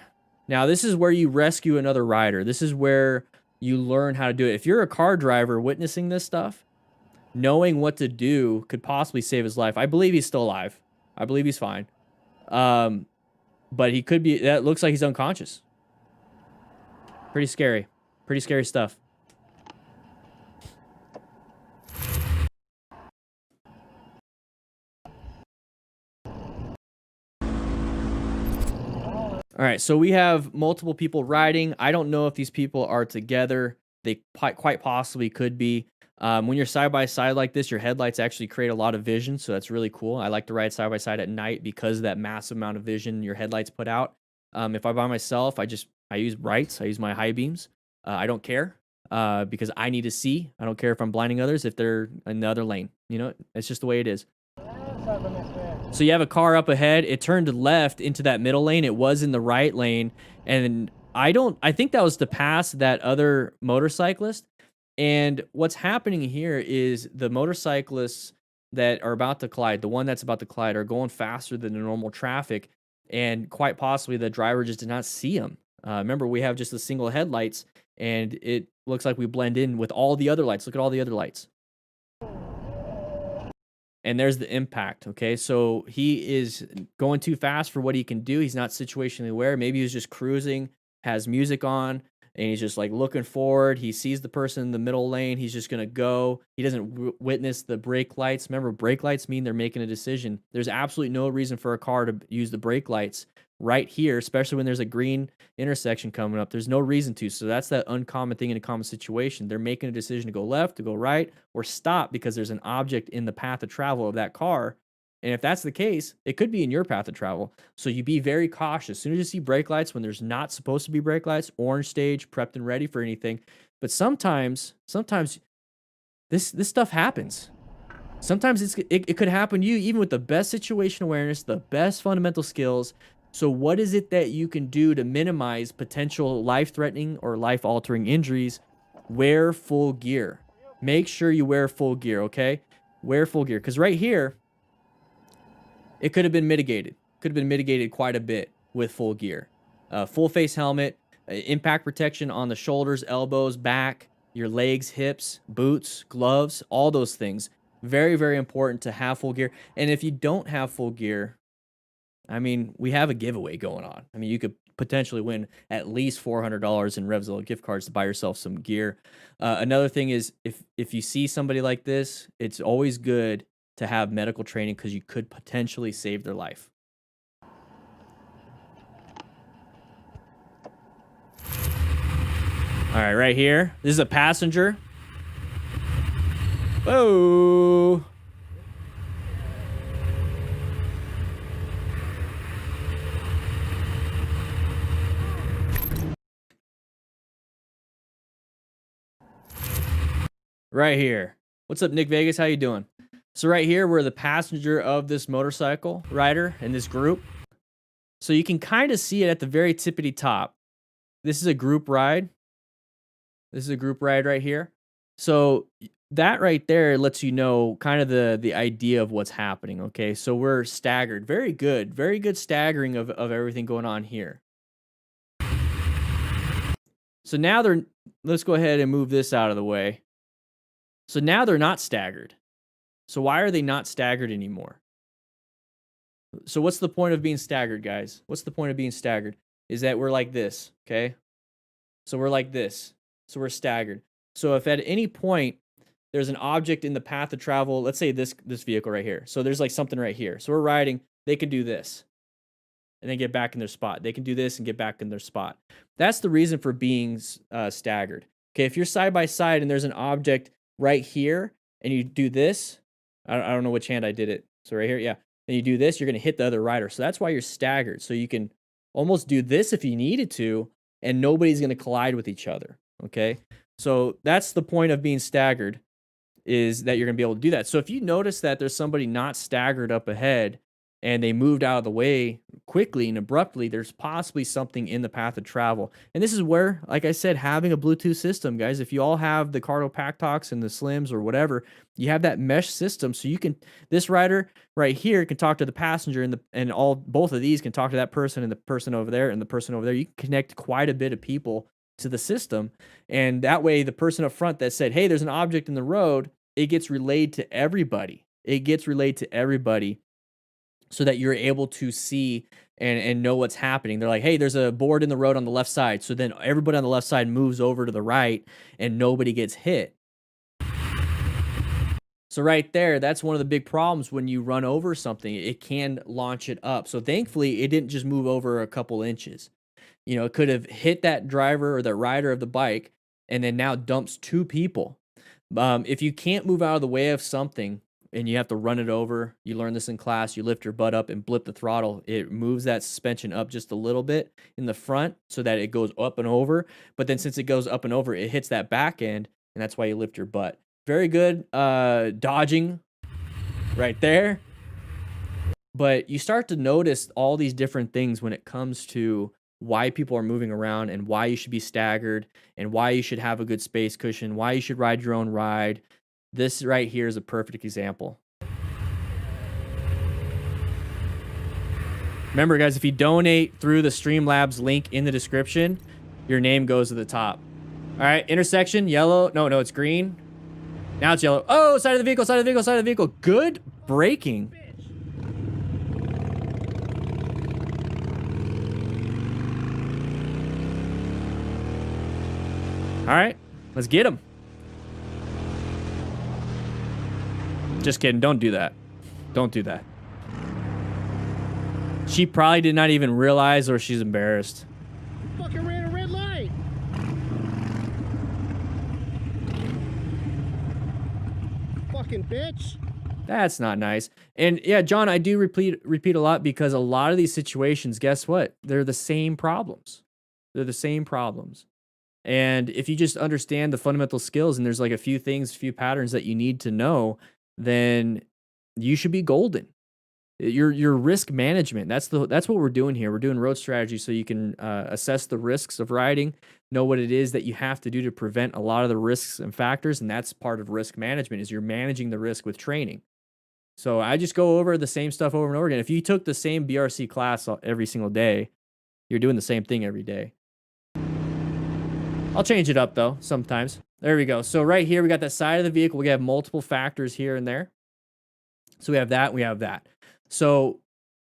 Now, this is where you rescue another rider. This is where you learn how to do it. If you're a car driver witnessing this stuff, knowing what to do could possibly save his life. I believe he's still alive. I believe he's fine. But he could be, that looks like he's unconscious. Pretty scary. Pretty scary stuff. All right, so we have multiple people riding. I don't know if these people are together. They quite possibly could be. When you're side by side like this, your headlights actually create a lot of vision, so that's really cool. I like to ride side by side at night because of that massive amount of vision your headlights put out. If I'm by myself, I use brights. I use my high beams. I don't care because I need to see. I don't care if I'm blinding others if they're in the other lane. You know, it's just the way it is. So you have a car up ahead. It turned left into that middle lane. It was in the right lane, and I think that was to pass that other motorcyclist. And what's happening here is the motorcyclists that are about to collide, the one that's about to collide, are going faster than the normal traffic, and quite possibly the driver just did not see him. Remember, we have just the single headlights, and it looks like we blend in with all the other lights. Look at all the other lights. And there's the impact, okay? So he is going too fast for what he can do. He's not situationally aware. Maybe he's just cruising, has music on, and he's just like looking forward. He sees the person in the middle lane. He's just going to go. He doesn't witness the brake lights. Remember, brake lights mean they're making a decision. There's absolutely no reason for a car to use the brake lights right here, especially when there's a green intersection coming up. There's no reason to. So that's that uncommon thing in a common situation. They're making a decision to go left, to go right, or stop because there's an object in the path of travel of that car. And if that's the case, it could be in your path of travel. So you be very cautious. As soon as you see brake lights, when there's not supposed to be brake lights, orange stage, prepped and ready for anything. But sometimes this stuff happens. Sometimes it could happen to you, even with the best situation awareness, the best fundamental skills. So what is it that you can do to minimize potential life-threatening or life-altering injuries? Wear full gear. Make sure you wear full gear, okay? Wear full gear. Because right here, it could have been mitigated. Could have been mitigated quite a bit with full gear. Full face helmet, impact protection on the shoulders, elbows, back, your legs, hips, boots, gloves, all those things. Very, very important to have full gear. And if you don't have full gear, I mean, we have a giveaway going on. I mean, you could potentially win at least $400 in Revzilla gift cards to buy yourself some gear. Another thing is if you see somebody like this, it's always good to have medical training because you could potentially save their life. All right, right here. This is a passenger. Whoa. Right here. What's up, Nick Vegas? How you doing? So right here, we're the passenger of this motorcycle rider in this group. So you can kind of see it at the very tippity top. This is a group ride. This is a group ride right here. So that right there lets you know kind of the idea of what's happening, okay? So we're staggered. Very good staggering of everything going on here. So now let's go ahead and move this out of the way. So now they're not staggered. So why are they not staggered anymore? So what's the point of being staggered, guys? What's the point of being staggered? Is that we're like this, okay? So we're like this. So we're staggered. So if at any point there's an object in the path of travel, let's say this vehicle right here. So there's like something right here. So we're riding, they can do this and then get back in their spot. They can do this and get back in their spot. That's the reason for being staggered. Okay, if you're side by side and there's an object right here and you do this, I don't know which hand I did it. So right here, yeah. And you do this, you're going to hit the other rider. So that's why you're staggered. So you can almost do this if you needed to, and nobody's going to collide with each other. Okay. So that's the point of being staggered, is that you're going to be able to do that. So if you notice that there's somebody not staggered up ahead and they moved out of the way quickly and abruptly, there's possibly something in the path of travel. And this is where, like I said, having a Bluetooth system, guys, if you all have the Cardo Pack Talks and the Slims or whatever, you have that mesh system. So you can, this rider right here can talk to the passenger, and both of these can talk to that person and the person over there and the person over there. You can connect quite a bit of people to the system. And that way, the person up front that said, hey, there's an object in the road, it gets relayed to everybody. It gets relayed to everybody so that you're able to see and know what's happening. They're like, hey, there's a board in the road on the left side. So then everybody on the left side moves over to the right and nobody gets hit. So right there, that's one of the big problems when you run over something. It can launch it up. So thankfully, it didn't just move over a couple inches. You know, it could have hit that driver or that rider of the bike and then now dumps two people. If you can't move out of the way of something and you have to run it over, you learn this in class, you lift your butt up and blip the throttle. It moves that suspension up just a little bit in the front so that it goes up and over. But then since it goes up and over, it hits that back end, and that's why you lift your butt. Very good dodging right there. But you start to notice all these different things when it comes to why people are moving around and why you should be staggered and why you should have a good space cushion, why you should ride your own ride. This right here is a perfect example. Remember, guys, if you donate through the Streamlabs link in the description, your name goes to the top. All right, intersection, yellow. No, it's green. Now it's yellow. Oh, side of the vehicle, side of the vehicle, side of the vehicle. Good braking. All right, let's get him. Just kidding. Don't do that. Don't do that. She probably did not even realize, or she's embarrassed. Fucking ran a red light. Fucking bitch. That's not nice. And yeah, John, I do repeat a lot because a lot of these situations, guess what? They're the same problems. They're the same problems. And if you just understand the fundamental skills and there's like a few things, few patterns that you need to know, then you should be golden. Your risk management, that's what we're doing here. We're doing road strategy so you can assess the risks of riding, know what it is that you have to do to prevent a lot of the risks and factors, and that's part of risk management is you're managing the risk with training. So I just go over the same stuff over and over again. If you took the same BRC class every single day, you're doing the same thing every day. I'll change it up though sometimes. There we go. So right here, we got that side of the vehicle. We have multiple factors here and there. So we have that, we have that. So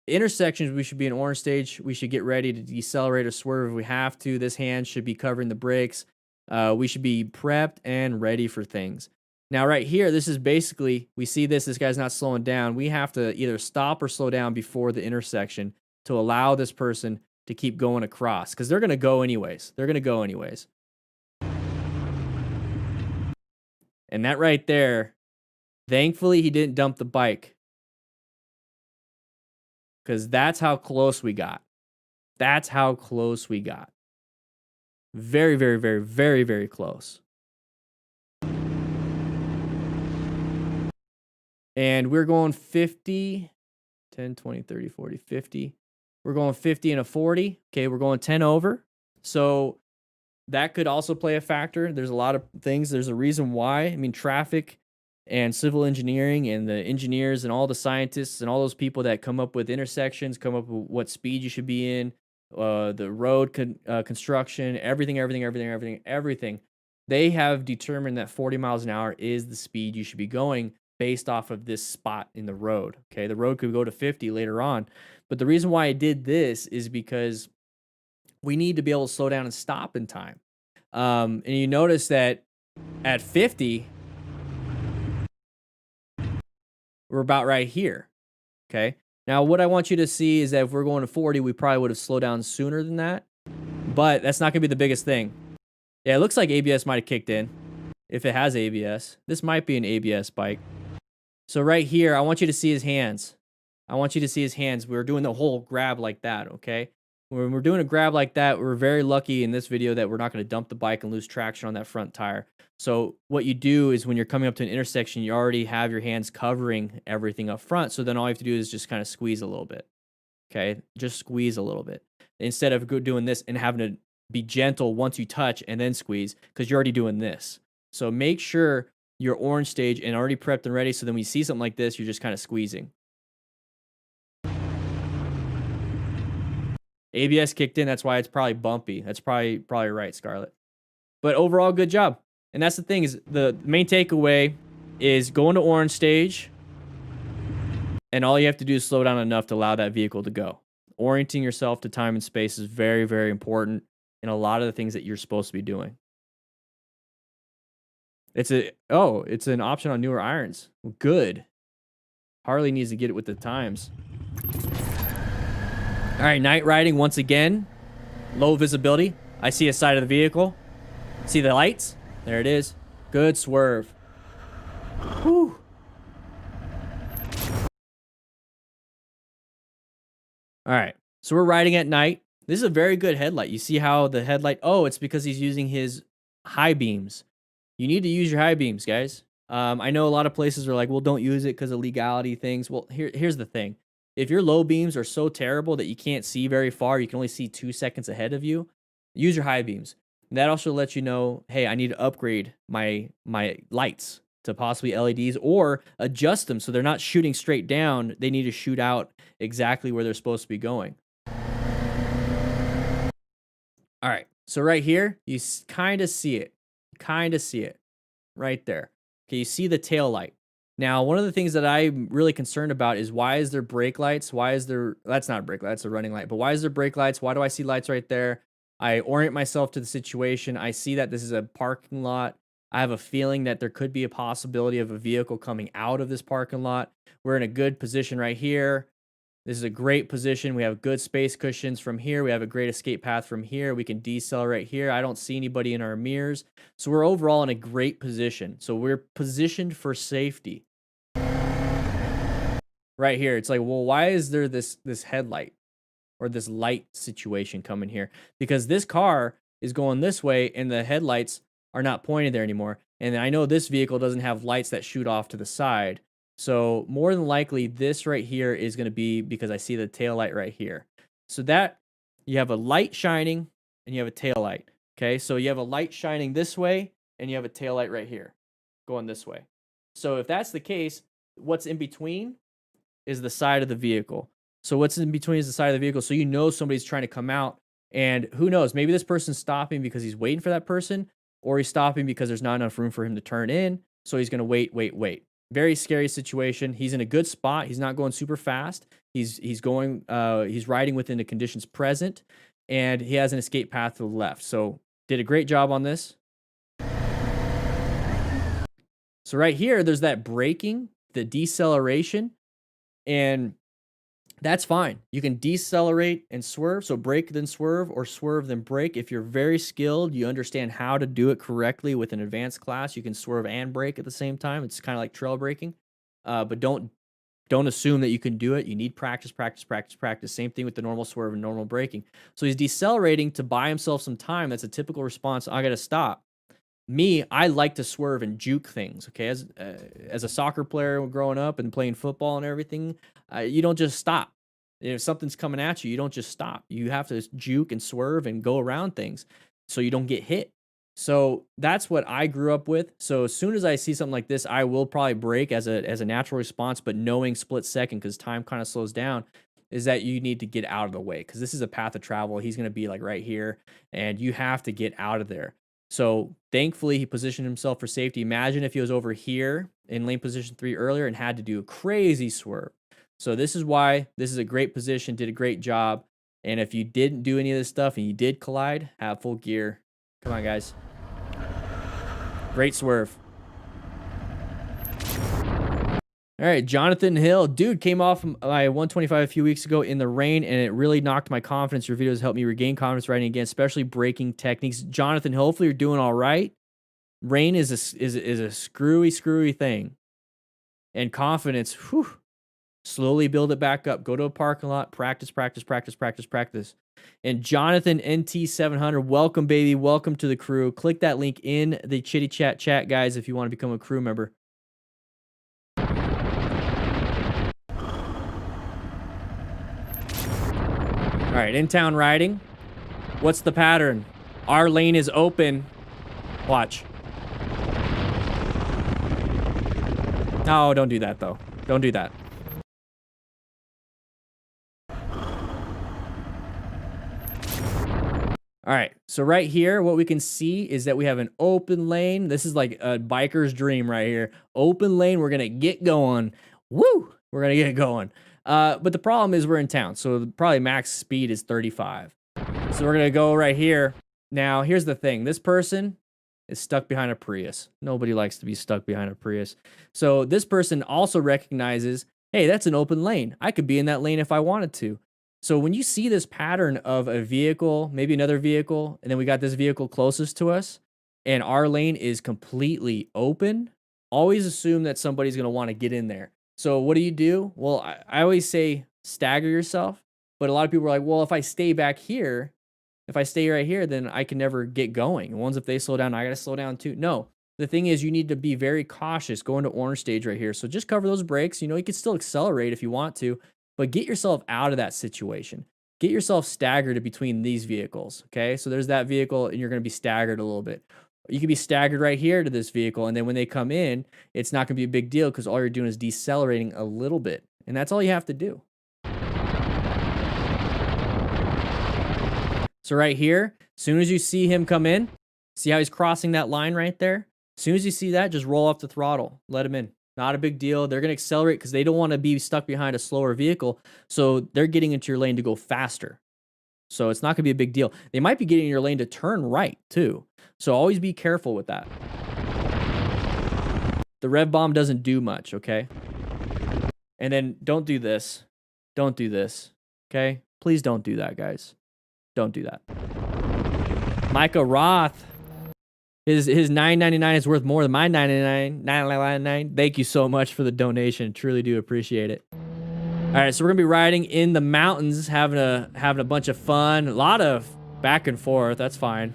intersections, we should be in orange stage. We should get ready to decelerate or swerve if we have to. This hand should be covering the brakes. We should be prepped and ready for things. Now right here, this is basically, we see this guy's not slowing down. We have to either stop or slow down before the intersection to allow this person to keep going across because they're going to go anyways. They're going to go anyways. And that right there, thankfully he didn't dump the bike. Because that's how close we got. That's how close we got. Very, very, very, very, very close. And we're going 50, 10, 20, 30, 40, 50. We're going 50 and a 40. Okay, we're going 10 over. So that could also play a factor. There's a lot of things. There's a reason why. I mean, traffic and civil engineering and the engineers and all the scientists and all those people that come up with intersections, come up with what speed you should be in, the road construction, everything. They have determined that 40 miles an hour is the speed you should be going based off of this spot in the road. Okay, the road could go to 50 later on. But the reason why I did this is because we need to be able to slow down and stop in time. And you notice that at 50, we're about right here. Okay. Now, what I want you to see is that if we're going to 40, we probably would have slowed down sooner than that. But that's not going to be the biggest thing. Yeah, it looks like ABS might have kicked in. If it has ABS. This might be an ABS bike. So right here, I want you to see his hands. I want you to see his hands. We're doing the whole grab like that, okay? When we're doing a grab like that, we're very lucky in this video that we're not going to dump the bike and lose traction on that front tire. So what you do is when you're coming up to an intersection, you already have your hands covering everything up front. So then all you have to do is just kind of squeeze a little bit. Okay, just squeeze a little bit. Instead of doing this and having to be gentle once you touch and then squeeze, because you're already doing this. So make sure you're orange stage and already prepped and ready. So then when you see something like this, you're just kind of squeezing. ABS kicked in. That's why it's probably bumpy. That's probably right, Scarlett. But overall, good job. And that's the thing is the main takeaway is going to orange stage, and all you have to do is slow down enough to allow that vehicle to go. Orienting yourself to time and space is very, very important in a lot of the things that you're supposed to be doing. It's an option on newer irons. Well, good. Harley needs to get it with the times. All right, night riding once again. Low visibility. I see a side of the vehicle. See the lights? There it is. Good swerve. Whew. All right, so we're riding at night. This is a very good headlight. You see how the headlight, it's because he's using his high beams. You need to use your high beams, guys. I know a lot of places are like, well, don't use it because of legality things. Well, here's the thing. If your low beams are so terrible that you can't see very far, you can only see 2 seconds ahead of you, use your high beams. And that also lets you know, hey, I need to upgrade my lights to possibly LEDs or adjust them so they're not shooting straight down. They need to shoot out exactly where they're supposed to be going. All right, so right here, you kind of see it. Right there. Okay, you see the tail light. Now, one of the things that I'm really concerned about is why is there brake lights? That's not a brake light, that's a running light. But why is there brake lights? Why do I see lights right there? I orient myself to the situation. I see that this is a parking lot. I have a feeling that there could be a possibility of a vehicle coming out of this parking lot. We're in a good position right here. This is a great position. We have good space cushions from here. We have a great escape path from here. We can decelerate here. I don't see anybody in our mirrors. So we're overall in a great position. So we're positioned for safety. Right here, it's like, well, why is there this headlight or this light situation coming here? Because this car is going this way and the headlights are not pointed there anymore. And I know this vehicle doesn't have lights that shoot off to the side. So more than likely, this right here is going to be because I see the tail light right here. So that you have a light shining and you have a tail light. Okay, so you have a light shining this way and you have a tail light right here going this way. So if that's the case, what's in between is the side of the vehicle. So what's in between is the side of the vehicle. So you know somebody's trying to come out, and who knows, maybe this person's stopping because he's waiting for that person, or he's stopping because there's not enough room for him to turn in. So he's going to wait. Very scary situation. He's in a good spot. He's not going super fast. He's riding within the conditions present, and he has an escape path to the left. So did a great job on this. So right here, there's that braking, the deceleration, and that's fine. You can decelerate and swerve. So brake, then swerve, or swerve, then brake. If you're very skilled, you understand how to do it correctly with an advanced class, you can swerve and brake at the same time. It's kind of like trail braking. But don't assume that you can do it. You need practice. Same thing with the normal swerve and normal braking. So he's decelerating to buy himself some time. That's a typical response. I got to stop. Me, I like to swerve and juke things, okay? As a soccer player growing up and playing football and everything, you don't just stop. If something's coming at you, you don't just stop. You have to juke and swerve and go around things so you don't get hit. So that's what I grew up with. So as soon as I see something like this, I will probably brake as a natural response, but knowing split second, because time kind of slows down, is that you need to get out of the way, because this is a path of travel. He's going to be like right here, and you have to get out of there. So thankfully, he positioned himself for safety. Imagine if he was over here in lane position 3 earlier and had to do a crazy swerve. So this is why this is a great position, did a great job. And if you didn't do any of this stuff and you did collide, have full gear. Come on, guys. Great swerve. All right, Jonathan Hill. Dude, came off my 125 a few weeks ago in the rain, and it really knocked my confidence. Your videos helped me regain confidence riding again, especially braking techniques. Jonathan, hopefully you're doing all right. Rain is a screwy thing. And confidence, whew, slowly build it back up. Go to a parking lot, practice. And Jonathan NT700, welcome, baby. Welcome to the crew. Click that link in the Chitty Chat, guys, if you want to become a crew member. All right, in-town riding. What's the pattern? Our lane is open. Watch. No, don't do that, though. Don't do that. All right, so right here, what we can see is that we have an open lane. This is like a biker's dream right here. Open lane, we're gonna get going. Woo! We're gonna get going. But the problem is we're in town, so probably max speed is 35. So we're gonna go right here. Now, here's the thing. This person is stuck behind a Prius. Nobody likes to be stuck behind a Prius. So this person also recognizes, hey, that's an open lane. I could be in that lane if I wanted to. So when you see this pattern of a vehicle, maybe another vehicle, and then we got this vehicle closest to us, and our lane is completely open, always assume that somebody's going to want to get in there. So what do? Well, I always say stagger yourself, but a lot of people are like, well, if I stay back here, if I stay right here, then I can never get going. Once if they slow down, I got to slow down too. No, the thing is you need to be very cautious going to orange stage right here. So just cover those brakes. You know, you can still accelerate if you want to, but get yourself out of that situation. Get yourself staggered between these vehicles, okay? So there's that vehicle, and you're gonna be staggered a little bit. You can be staggered right here to this vehicle, and then when they come in, it's not gonna be a big deal because all you're doing is decelerating a little bit, and that's all you have to do. So right here, as soon as you see him come in, see how he's crossing that line right there? As soon as you see that, just roll off the throttle, let him in. Not a big deal. They're going to accelerate because they don't want to be stuck behind a slower vehicle. So they're getting into your lane to go faster. So it's not going to be a big deal. They might be getting in your lane to turn right too. So always be careful with that. The rev bomb doesn't do much, okay? And then don't do this. Don't do this, okay? Please don't do that, guys. Don't do that. Micah Roth. His $9.99 is worth more than my $9.99. Thank you so much for the donation. Truly do appreciate it. All right, so we're gonna be riding in the mountains, having a bunch of fun, a lot of back and forth. That's fine.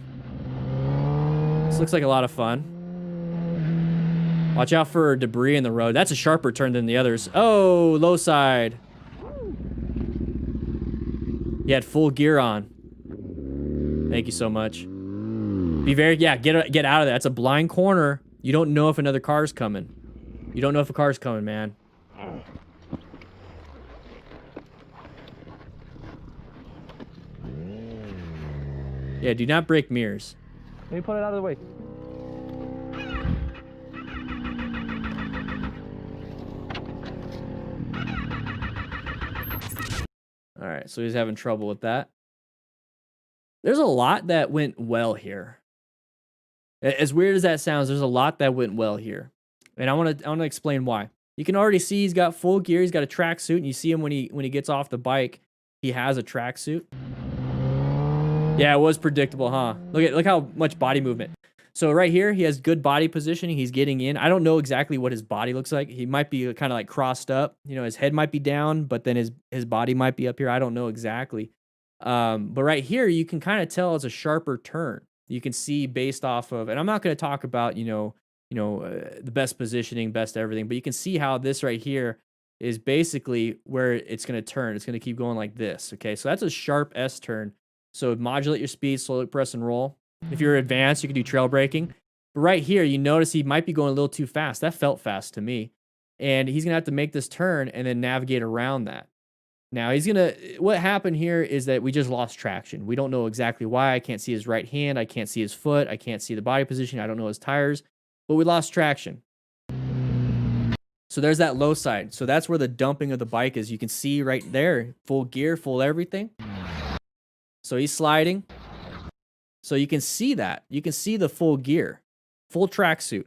This looks like a lot of fun. Watch out for debris in the road. That's a sharper turn than the others. Oh, low side. He had full gear on. Thank you so much. Be very, yeah, get out of there. That's a blind corner. You don't know if another car's coming. You don't know if a car's coming, man. Yeah, do not break mirrors. Let me put it out of the way. All right, so he's having trouble with that. There's a lot that went well here. As weird as that sounds, there's a lot that went well here. And I want to explain why. You can already see he's got full gear, he's got a tracksuit, and you see him when he gets off the bike, he has a tracksuit. Yeah, it was predictable, huh? Look how much body movement. So right here, he has good body positioning. He's getting in. I don't know exactly what his body looks like. He might be kind of like crossed up. You know, his head might be down, but then his body might be up here. I don't know exactly. But right here, you can kind of tell it's a sharper turn. You can see based off of, and I'm not going to talk about, the best positioning, best everything, but you can see how this right here is basically where it's going to turn. It's going to keep going like this. Okay. So that's a sharp S turn. So modulate your speed, slowly press and roll. If you're advanced, you can do trail braking. But right here, you notice he might be going a little too fast. That felt fast to me. And he's going to have to make this turn and then navigate around that. Now what happened here is that we just lost traction. We don't know exactly why. I can't see his right hand. I can't see his foot. I can't see the body position. I don't know his tires, but we lost traction. So there's that low side. So that's where the dumping of the bike is. You can see right there, full gear, full everything. So he's sliding. So you can see that. You can see the full gear, full tracksuit.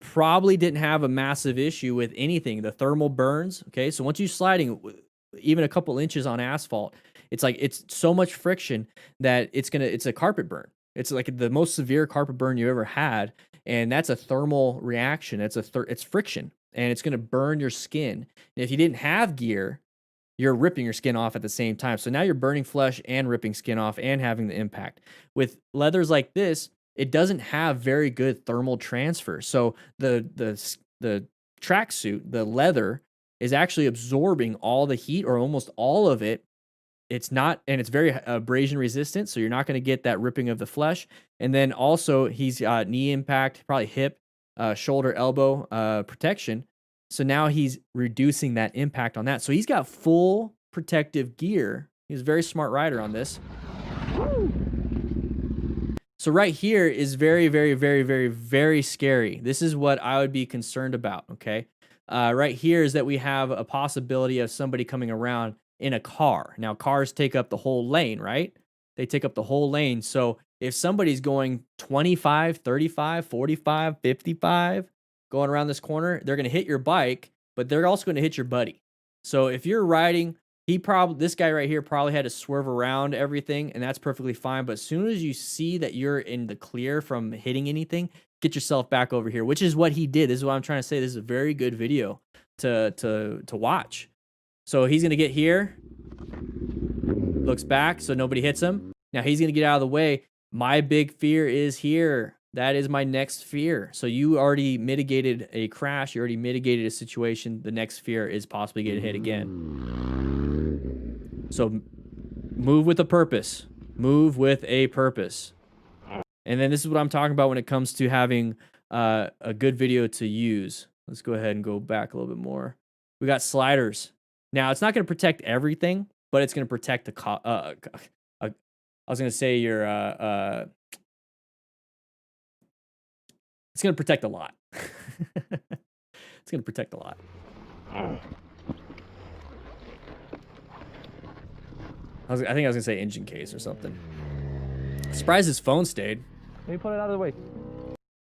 Probably didn't have a massive issue with anything. The thermal burns. Okay. So once you're sliding even a couple inches on asphalt, it's so much friction that it's a carpet burn. It's like the most severe carpet burn you ever had. And that's a thermal reaction. It's friction, and it's going to burn your skin. And if you didn't have gear, you're ripping your skin off at the same time. So now you're burning flesh and ripping skin off and having the impact. With leathers like this, it doesn't have very good thermal transfer. So the tracksuit, the leather, is actually absorbing all the heat or almost all of it. It's very abrasion resistant, so you're not going to get that ripping of the flesh. And then also he's got knee impact, probably hip, shoulder, elbow protection. So now he's reducing that impact on that. So he's got full protective gear. He's a very smart rider on this. So right here is very, very, very, very, very scary. This is what I would be concerned about, okay? Right here is that we have a possibility of somebody coming around in a car. Now, cars take up the whole lane, right? They take up the whole lane. So if somebody's going 25, 35, 45, 55, going around this corner, they're going to hit your bike, but they're also going to hit your buddy. So if you're riding, this guy right here probably had to swerve around everything, and that's perfectly fine. But as soon as you see that you're in the clear from hitting anything, get yourself back over here, which is what he did. This is what I'm trying to say. This is a very good video to watch. So he's gonna get here, looks back so nobody hits him. Now he's gonna get out of the way. My big fear is here. That is my next fear. So you already mitigated a crash. You already mitigated a situation. The next fear is possibly getting hit again. So move with a purpose. Move with a purpose. And then this is what I'm talking about when it comes to having a good video to use. Let's go ahead and go back a little bit more. We got sliders. Now, it's not going to protect everything, but it's going to protect the I was going to say your it's going to protect a lot. It's going to protect a lot. I think I was going to say engine case or something. Surprised his phone stayed. Let me put it out of the way.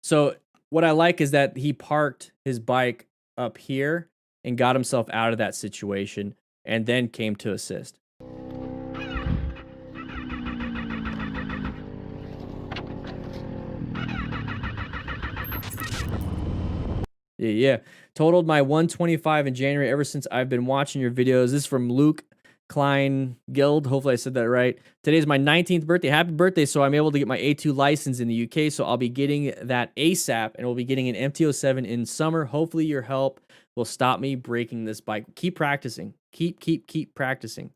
So what I like is that he parked his bike up here and got himself out of that situation and then came to assist. Yeah. Totaled my 125 in January ever since I've been watching your videos. This is from Luke Klein Guild. Hopefully I said that right. Today's my 19th birthday. Happy birthday. So I'm able to get my A2 license in the UK. So I'll be getting that ASAP and we'll be getting an MT-07 in summer. Hopefully your help will stop me breaking this bike. Keep practicing. Keep practicing.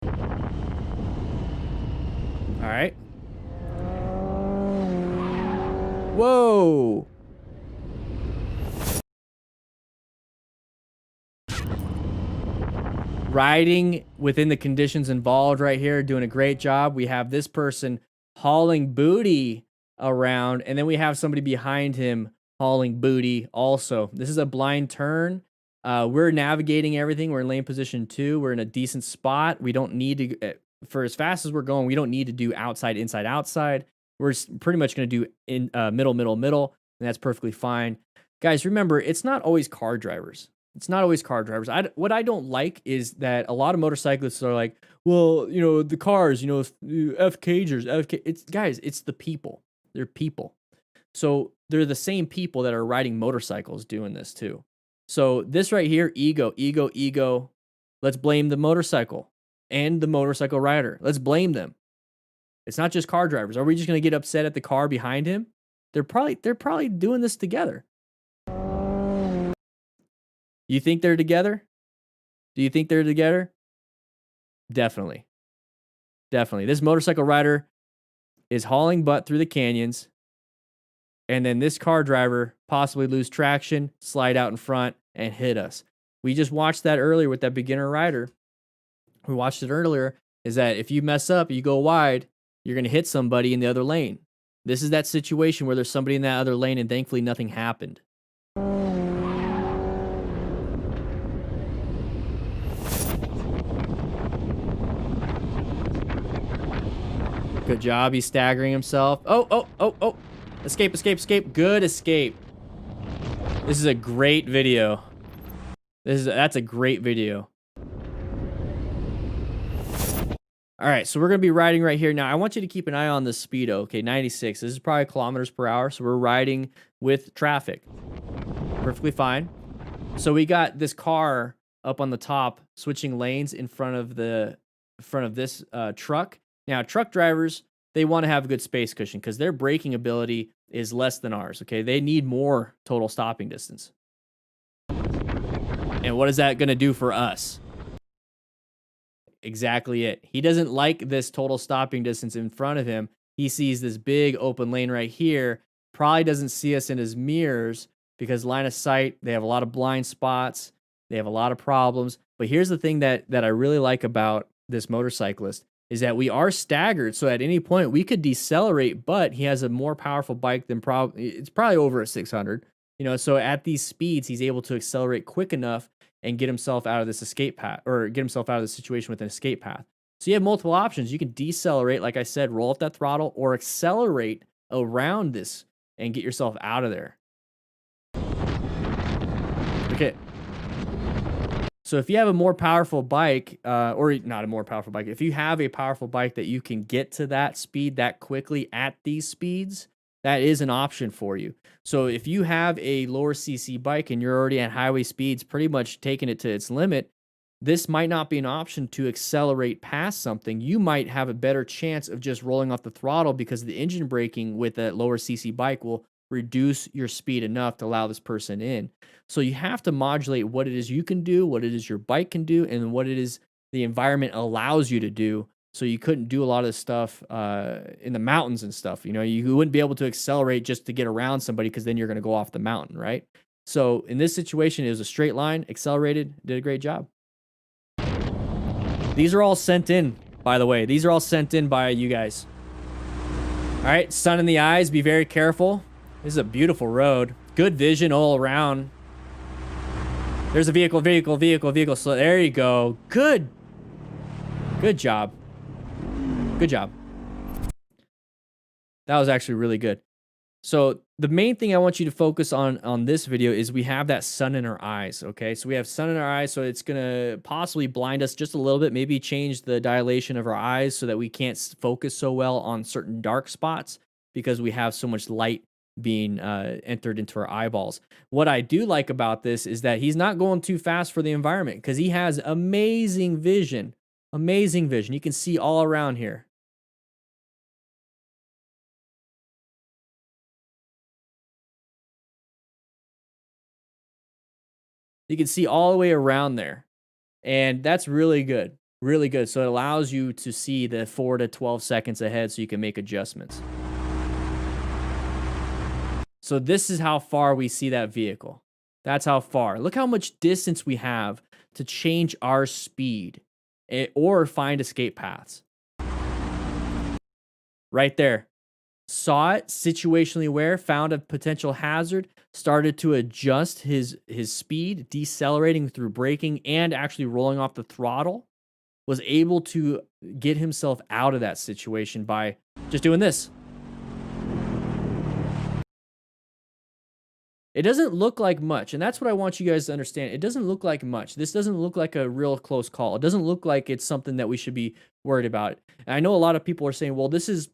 All right. Whoa. Riding within the conditions involved right here, doing a great job. We have this person hauling booty around, and then we have somebody behind him hauling booty also. This is a blind turn. We're navigating everything. We're in lane position 2. We're in a decent spot. We don't need to, for as fast as we're going, we don't need to do outside, inside, outside. We're pretty much going to do in middle, and that's perfectly fine. Guys, remember, it's not always car drivers. It's not always car drivers. What I don't like is that a lot of motorcyclists are like, well, you know, the cars, you know, FKers, guys, it's the people. They're people. So they're the same people that are riding motorcycles doing this too. So this right here, ego. Let's blame the motorcycle and the motorcycle rider. Let's blame them. It's not just car drivers. Are we just going to get upset at the car behind him? They're probably doing this together. You think they're together? Do you think they're together? Definitely. This motorcycle rider is hauling butt through the canyons, and then this car driver possibly lose traction, slide out in front, and hit us. We just watched that earlier with that beginner rider. We watched it earlier, is that if you mess up, you go wide, you're going to hit somebody in the other lane. This is that situation where there's somebody in that other lane, and thankfully nothing happened. Good job. He's staggering himself. Oh. Escape. Good escape. This is a great video. That's a great video. All right, so we're going to be riding right here. Now, I want you to keep an eye on the speedo. Okay, 96. This is probably kilometers per hour, so we're riding with traffic. Perfectly fine. So we got this car up on the top switching lanes in front of this truck. Now, truck drivers, they want to have a good space cushion because their braking ability is less than ours, okay? They need more total stopping distance. And what is that going to do for us? Exactly it. He doesn't like this total stopping distance in front of him. He sees this big open lane right here. Probably doesn't see us in his mirrors because line of sight, they have a lot of blind spots. They have a lot of problems. But here's the thing that I really like about this motorcyclist is that we are staggered. So at any point we could decelerate, but he has a more powerful bike than it's probably over a 600. So at these speeds, he's able to accelerate quick enough and get himself out of this escape path, or get himself out of the situation with an escape path. So you have multiple options. You can decelerate, like I said, roll up that throttle, or accelerate around this and get yourself out of there. Okay. So if you have a more powerful bike, or not a more powerful bike, if you have a powerful bike that you can get to that speed that quickly at these speeds, that is an option for you. So if you have a lower CC bike and you're already at highway speeds, pretty much taking it to its limit, this might not be an option to accelerate past something. You might have a better chance of just rolling off the throttle because the engine braking with a lower CC bike will reduce your speed enough to allow this person in. So you have to modulate what it is you can do, what it is your bike can do, and what it is the environment allows you to do. So you couldn't do a lot of this stuff in the mountains and stuff. You wouldn't be able to accelerate just to get around somebody because then you're going to go off the mountain, right? So in this situation, it was a straight line, accelerated, did a great job. These are all sent in, by the way. These are all sent in by you guys. All right, sun in the eyes, be very careful. This is a beautiful road. Good vision all around. There's a vehicle. So there you go. Good job. Good job. That was actually really good. So the main thing I want you to focus on this video is we have that sun in our eyes, okay? So we have sun in our eyes, so it's going to possibly blind us just a little bit, maybe change the dilation of our eyes so that we can't focus so well on certain dark spots because we have so much light being entered into our eyeballs. What I do like about this is that he's not going too fast for the environment because he has amazing vision. Amazing vision. You can see all around here. You can see all the way around there. And that's really good. Really good. So it allows you to see the 4 to 12 seconds ahead so you can make adjustments. So this is how far we see that vehicle. That's how far. Look how much distance we have to change our speed or find escape paths. Right there. Saw it, situationally aware, found a potential hazard, started to adjust his speed, decelerating through braking and actually rolling off the throttle, was able to get himself out of that situation by just doing this. It doesn't look like much, and that's what I want you guys to understand. It doesn't look like much. This doesn't look like a real close call. It doesn't look like it's something that we should be worried about. And I know a lot of people are saying, well, this is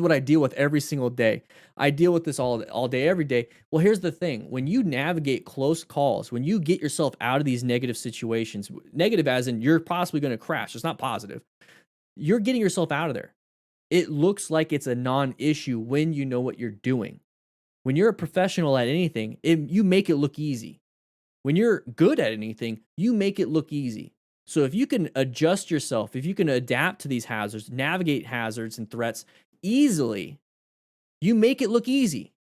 what I deal with every single day. I deal with this all day, every day. Well, here's the thing. When you navigate close calls, when you get yourself out of these negative situations, negative as in you're possibly going to crash. It's not positive. You're getting yourself out of there. It looks like it's a non-issue when you know what you're doing. When you're a professional at anything, you make it look easy. When you're good at anything, you make it look easy. So if you can adjust yourself, if you can adapt to these hazards, navigate hazards and threats easily, you make it look easy.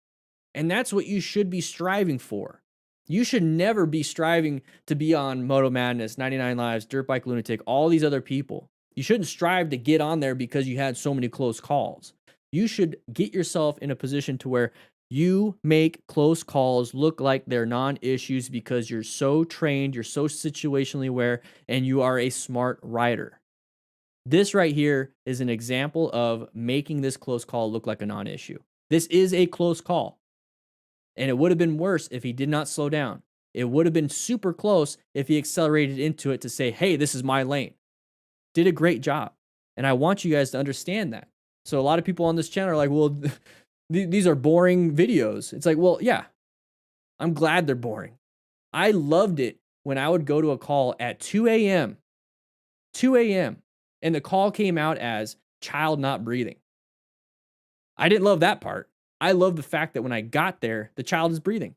And that's what you should be striving for. You should never be striving to be on Moto Madness, 99 Lives, Dirt Bike Lunatic, all these other people. You shouldn't strive to get on there because you had so many close calls. You should get yourself in a position to where you make close calls look like they're non-issues because you're so trained, you're so situationally aware, and you are a smart rider. This right here is an example of making this close call look like a non-issue. This is a close call. And it would have been worse if he did not slow down. It would have been super close if he accelerated into it to say, hey, this is my lane. Did a great job. And I want you guys to understand that. So a lot of people on this channel are like, well, these are boring videos. It's like, well, yeah, I'm glad they're boring. I loved it when I would go to a call at 2 a.m., and the call came out as child not breathing. I didn't love that part. I love the fact that when I got there, the child is breathing.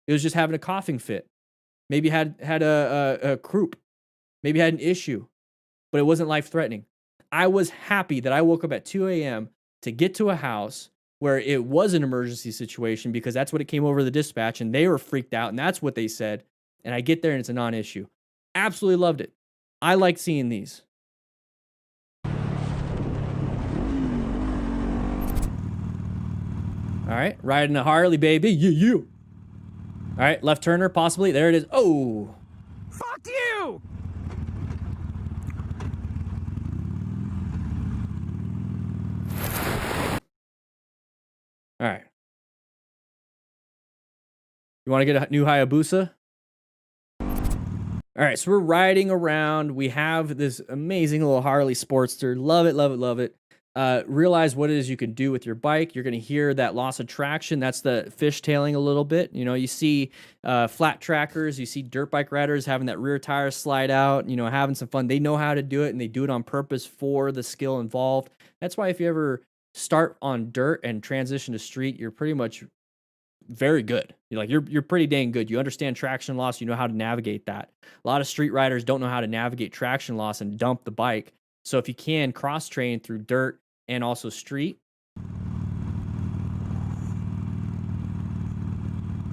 It was just having a coughing fit. Maybe had a croup. Maybe had an issue, but it wasn't life-threatening. I was happy that I woke up at 2 a.m. to get to a house where it was an emergency situation because that's what it came over the dispatch and they were freaked out and that's what they said. And I get there and it's a non-issue. Absolutely loved it. I like seeing these. All right, riding a Harley, baby. Yeah. All right, left turner, possibly. There it is. Oh. Fuck you! All right. You want to get a new Hayabusa? All right, so we're riding around. We have this amazing little Harley Sportster. Love it, love it, love it. Realize what it is you can do with your bike. You're going to hear that loss of traction. That's the fishtailing a little bit. You know, you see flat trackers, you see dirt bike riders having that rear tire slide out, you know, having some fun. They know how to do it, and they do it on purpose for the skill involved. That's why if you ever start on dirt and transition to street, you're pretty much very good. You're pretty dang good. You understand traction loss. You know how to navigate that. A lot of street riders don't know how to navigate traction loss and dump the bike. So if you can cross train through dirt and also street.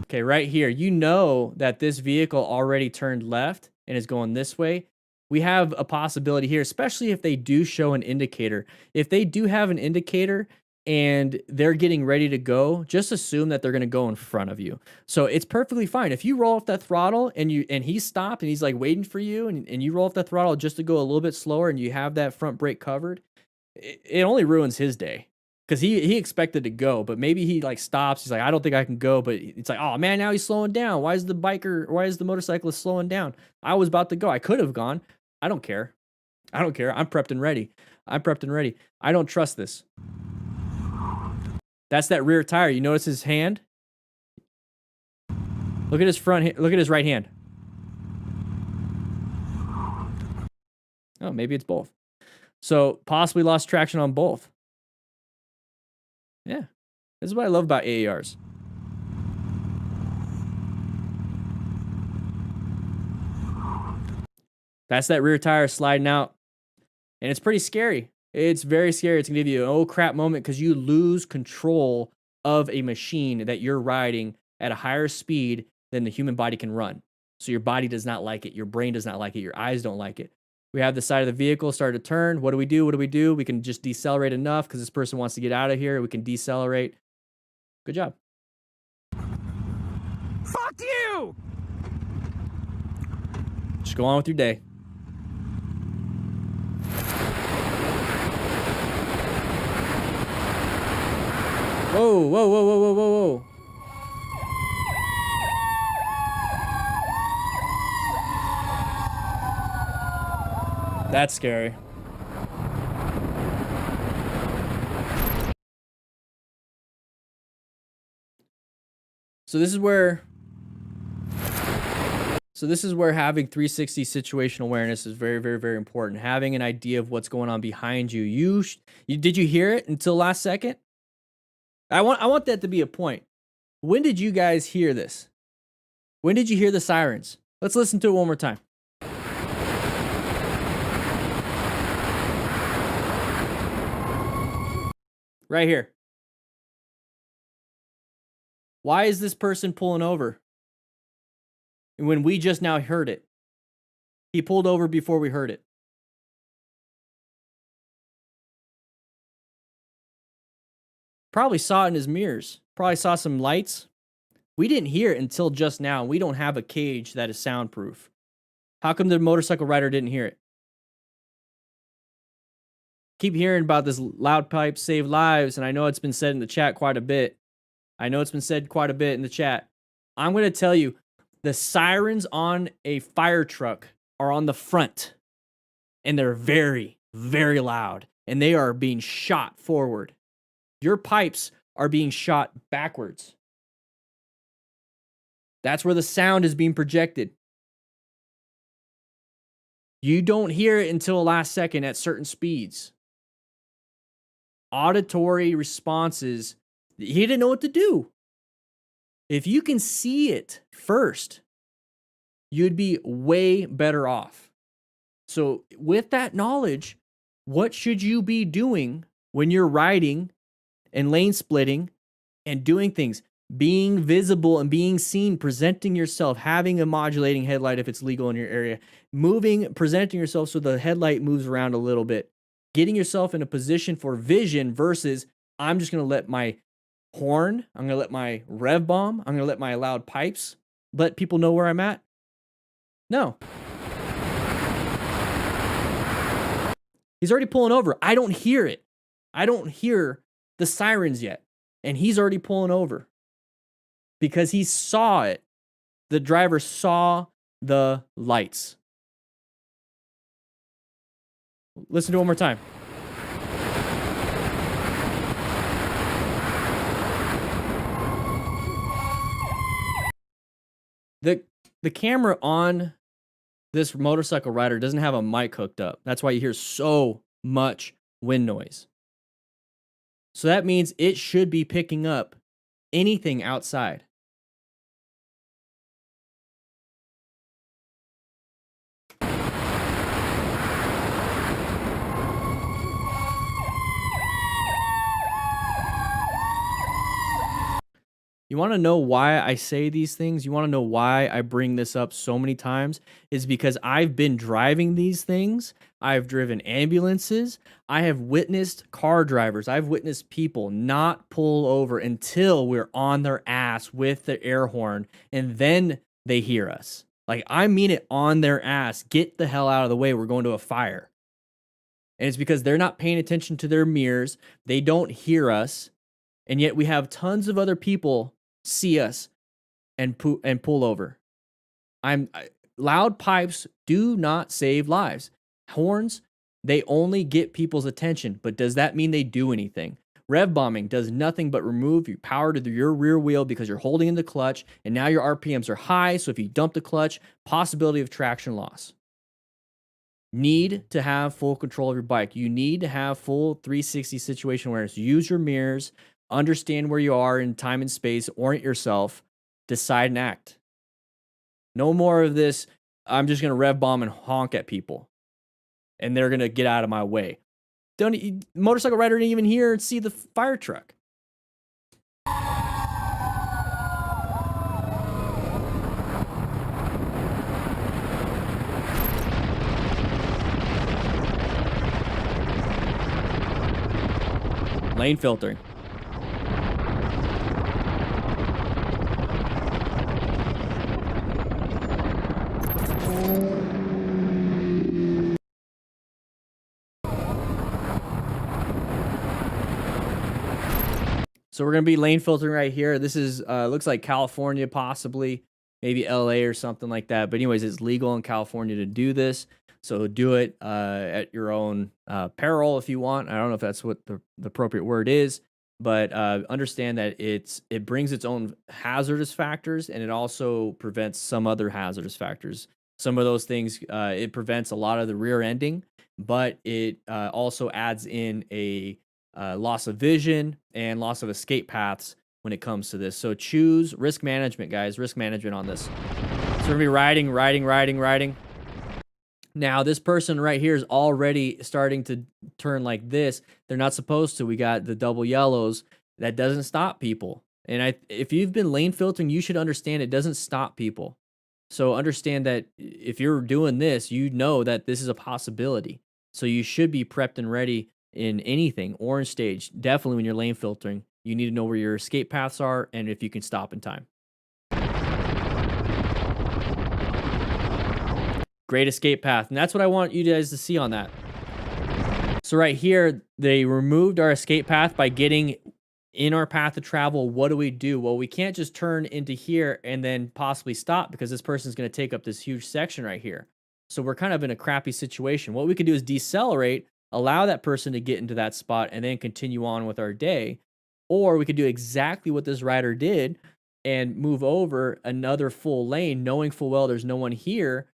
Okay, right here, you know that this vehicle already turned left and is going this way. We have a possibility here, especially if they do show an indicator. If they do have an indicator and they're getting ready to go, just assume that they're going to go in front of you. So it's perfectly fine. If you roll off that throttle and he stopped and he's like waiting for you, and you roll off the throttle just to go a little bit slower and you have that front brake covered, it only ruins his day. Because he expected to go, but maybe he like stops. He's like, I don't think I can go. But it's like, oh man, now he's slowing down. Why is the motorcyclist slowing down? I was about to go. I could have gone. I don't care. I don't care. I'm prepped and ready. I don't trust this. That's that rear tire. You notice his hand? Look at his look at his right hand. Oh, maybe it's both. So possibly lost traction on both. Yeah. This is what I love about AARs. That's that rear tire sliding out. And it's pretty scary. It's very scary. It's going to give you an oh crap moment because you lose control of a machine that you're riding at a higher speed than the human body can run. So your body does not like it. Your brain does not like it. Your eyes don't like it. We have the side of the vehicle start to turn. What do we do? We can just decelerate enough because this person wants to get out of here. We can decelerate. Good job. Fuck you! Just go on with your day. Whoa, whoa, whoa, whoa, whoa, whoa, whoa. That's scary. So this is where having 360 situational awareness is very, very, very important. Having an idea of what's going on behind you. Did you hear it until last second? I want that to be a point. When did you guys hear this? When did you hear the sirens? Let's listen to it one more time. Right here. Why is this person pulling over? When we just now heard it. He pulled over before we heard it. Probably saw it in his mirrors. Probably saw some lights. We didn't hear it until just now. We don't have a cage that is soundproof. How come the motorcycle rider didn't hear it? Keep hearing about this loud pipe save lives, and I know it's been said in the chat quite a bit. I'm going to tell you, the sirens on a fire truck are on the front, and they're very, very loud, and they are being shot forward. Your pipes are being shot backwards. That's where the sound is being projected. You don't hear it until the last second at certain speeds. Auditory responses, he didn't know what to do. If you can see it first, you'd be way better off. So with that knowledge, what should you be doing when you're riding and lane splitting and doing things? Being visible and being seen, presenting yourself, having a modulating headlight if it's legal in your area, presenting yourself so the headlight moves around a little bit, getting yourself in a position for vision versus I'm just going to let my horn. I'm gonna let my rev bomb. I'm gonna let my loud pipes let people know where I'm at. No. He's already pulling over. I don't hear it. I don't hear the sirens yet. And he's already pulling over because he saw it. The driver saw the lights. Listen to it one more time. The camera on this motorcycle rider doesn't have a mic hooked up. That's why you hear so much wind noise. So that means it should be picking up anything outside. You want to know why I say these things? You want to know why I bring this up so many times? Is because I've been driving these things. I've driven ambulances. I have witnessed car drivers. I've witnessed people not pull over until we're on their ass with the air horn, and then they hear us. Like, I mean it, on their ass. Get the hell out of the way. We're going to a fire. And it's because they're not paying attention to their mirrors. They don't hear us. And yet we have tons of other people see us and pull over. Loud pipes do not save lives. Horns, they only get people's attention, but does that mean they do anything? Rev bombing does nothing but remove your power to your rear wheel because you're holding in the clutch, and now your RPMs are high, so if you dump the clutch, possibility of traction loss. Need to have full control of your bike. You need to have full 360 situation awareness. Use your mirrors. Understand where you are in time and space, orient yourself, decide and act. No more of this, I'm just going to rev bomb and honk at people, and they're going to get out of my way. Motorcycle rider didn't even hear and see the fire truck. Lane filtering. So we're going to be lane filtering right here. This is, looks like California, possibly, maybe LA or something like that. But anyways, it's legal in California to do this. So do it at your own peril if you want. I don't know if that's what the appropriate word is, but understand that it brings its own hazardous factors, and it also prevents some other hazardous factors. Some of those things, it prevents a lot of the rear ending, but it also adds in a loss of vision and loss of escape paths when it comes to this. So choose risk management, guys. Risk management on this. So we're gonna be riding. Now this person right here is already starting to turn like this. They're not supposed to. We got the double yellows. That doesn't stop people. And if you've been lane filtering, you should understand it doesn't stop people. So understand that if you're doing this, you know that this is a possibility. So you should be prepped and ready in anything. Orange stage, definitely when you're lane filtering, you need to know where your escape paths are and if you can stop in time. Great escape path. And that's what I want you guys to see on that. So right here, they removed our escape path by getting in our path of travel. What do we do? Well, we can't just turn into here and then possibly stop because this person's going to take up this huge section right here. So we're kind of in a crappy situation. What we could do is decelerate, allow that person to get into that spot, and then continue on with our day. Or we could do exactly what this rider did and move over another full lane, knowing full well there's no one here,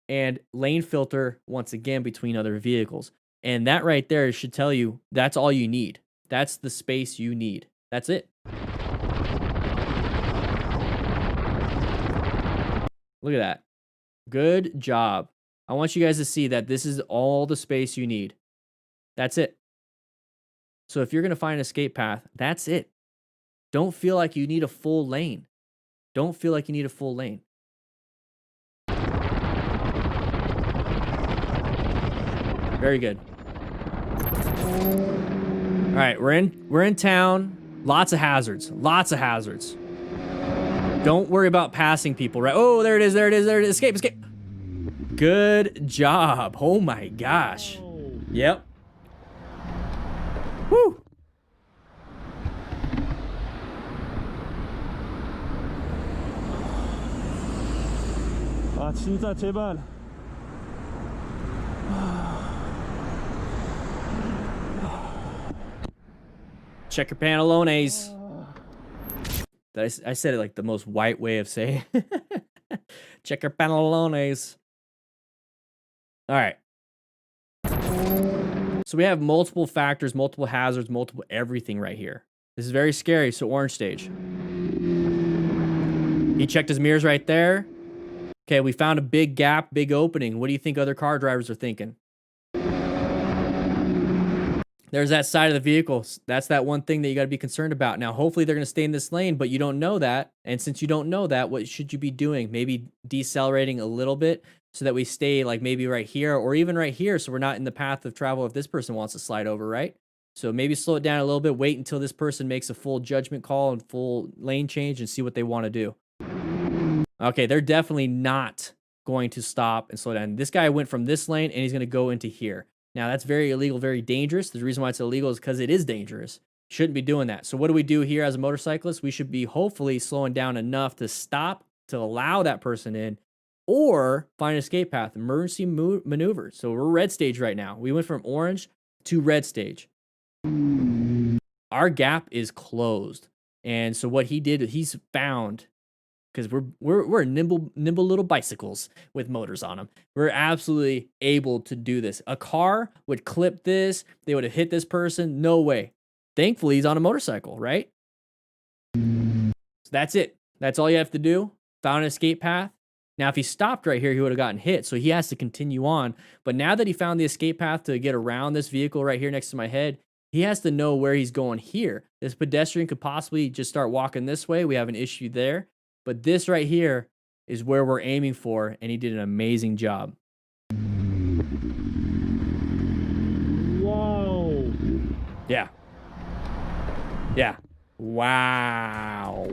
and lane filter once again between other vehicles. And that right there should tell you that's all you need. That's the space you need. That's it. Look at that. Good job. I want you guys to see that this is all the space you need. That's it. So if you're going to find an escape path, that's it. Don't feel like you need a full lane. Don't feel like you need a full lane. Very good. All right, we're in town. Lots of hazards. Lots of hazards. Don't worry about passing people, right? Oh, there it is. There it is. There it is. Escape, escape. Good job. Oh my gosh. Yep. Woo. 아 진짜 제발. Check your pantalones. I said it like the most white way of saying. Check your pantalones. All right. So we have multiple factors, multiple hazards, multiple everything right here. This is very scary. So orange stage. He checked his mirrors right there. Okay, we found a big gap, big opening. What do you think other car drivers are thinking? There's that side of the vehicle. That's that one thing that you got to be concerned about. Now, hopefully they're going to stay in this lane, but you don't know that. And since you don't know that, what should you be doing? Maybe decelerating a little bit so that we stay like maybe right here or even right here so we're not in the path of travel if this person wants to slide over, right? So maybe slow it down a little bit, wait until this person makes a full judgment call and full lane change and see what they want to do. Okay, they're definitely not going to stop and slow down. This guy went from this lane and he's going to go into here. Now, that's very illegal, very dangerous. The reason why it's illegal is because it is dangerous. Shouldn't be doing that. So what do we do here as a motorcyclist? We should be hopefully slowing down enough to stop, to allow that person in, or find an escape path, emergency maneuver. So we're red stage right now. We went from orange to red stage. Our gap is closed. And so what he did, he's found, because we're nimble little bicycles with motors on them. We're absolutely able to do this. A car would clip this. They would have hit this person. No way. Thankfully, he's on a motorcycle, right? So that's it. That's all you have to do. Found an escape path. Now, if he stopped right here, he would have gotten hit. So he has to continue on. But now that he found the escape path to get around this vehicle right here next to my head, he has to know where he's going here. This pedestrian could possibly just start walking this way. We have an issue there. But this right here is where we're aiming for, and he did an amazing job. Whoa. Yeah. Yeah. Wow.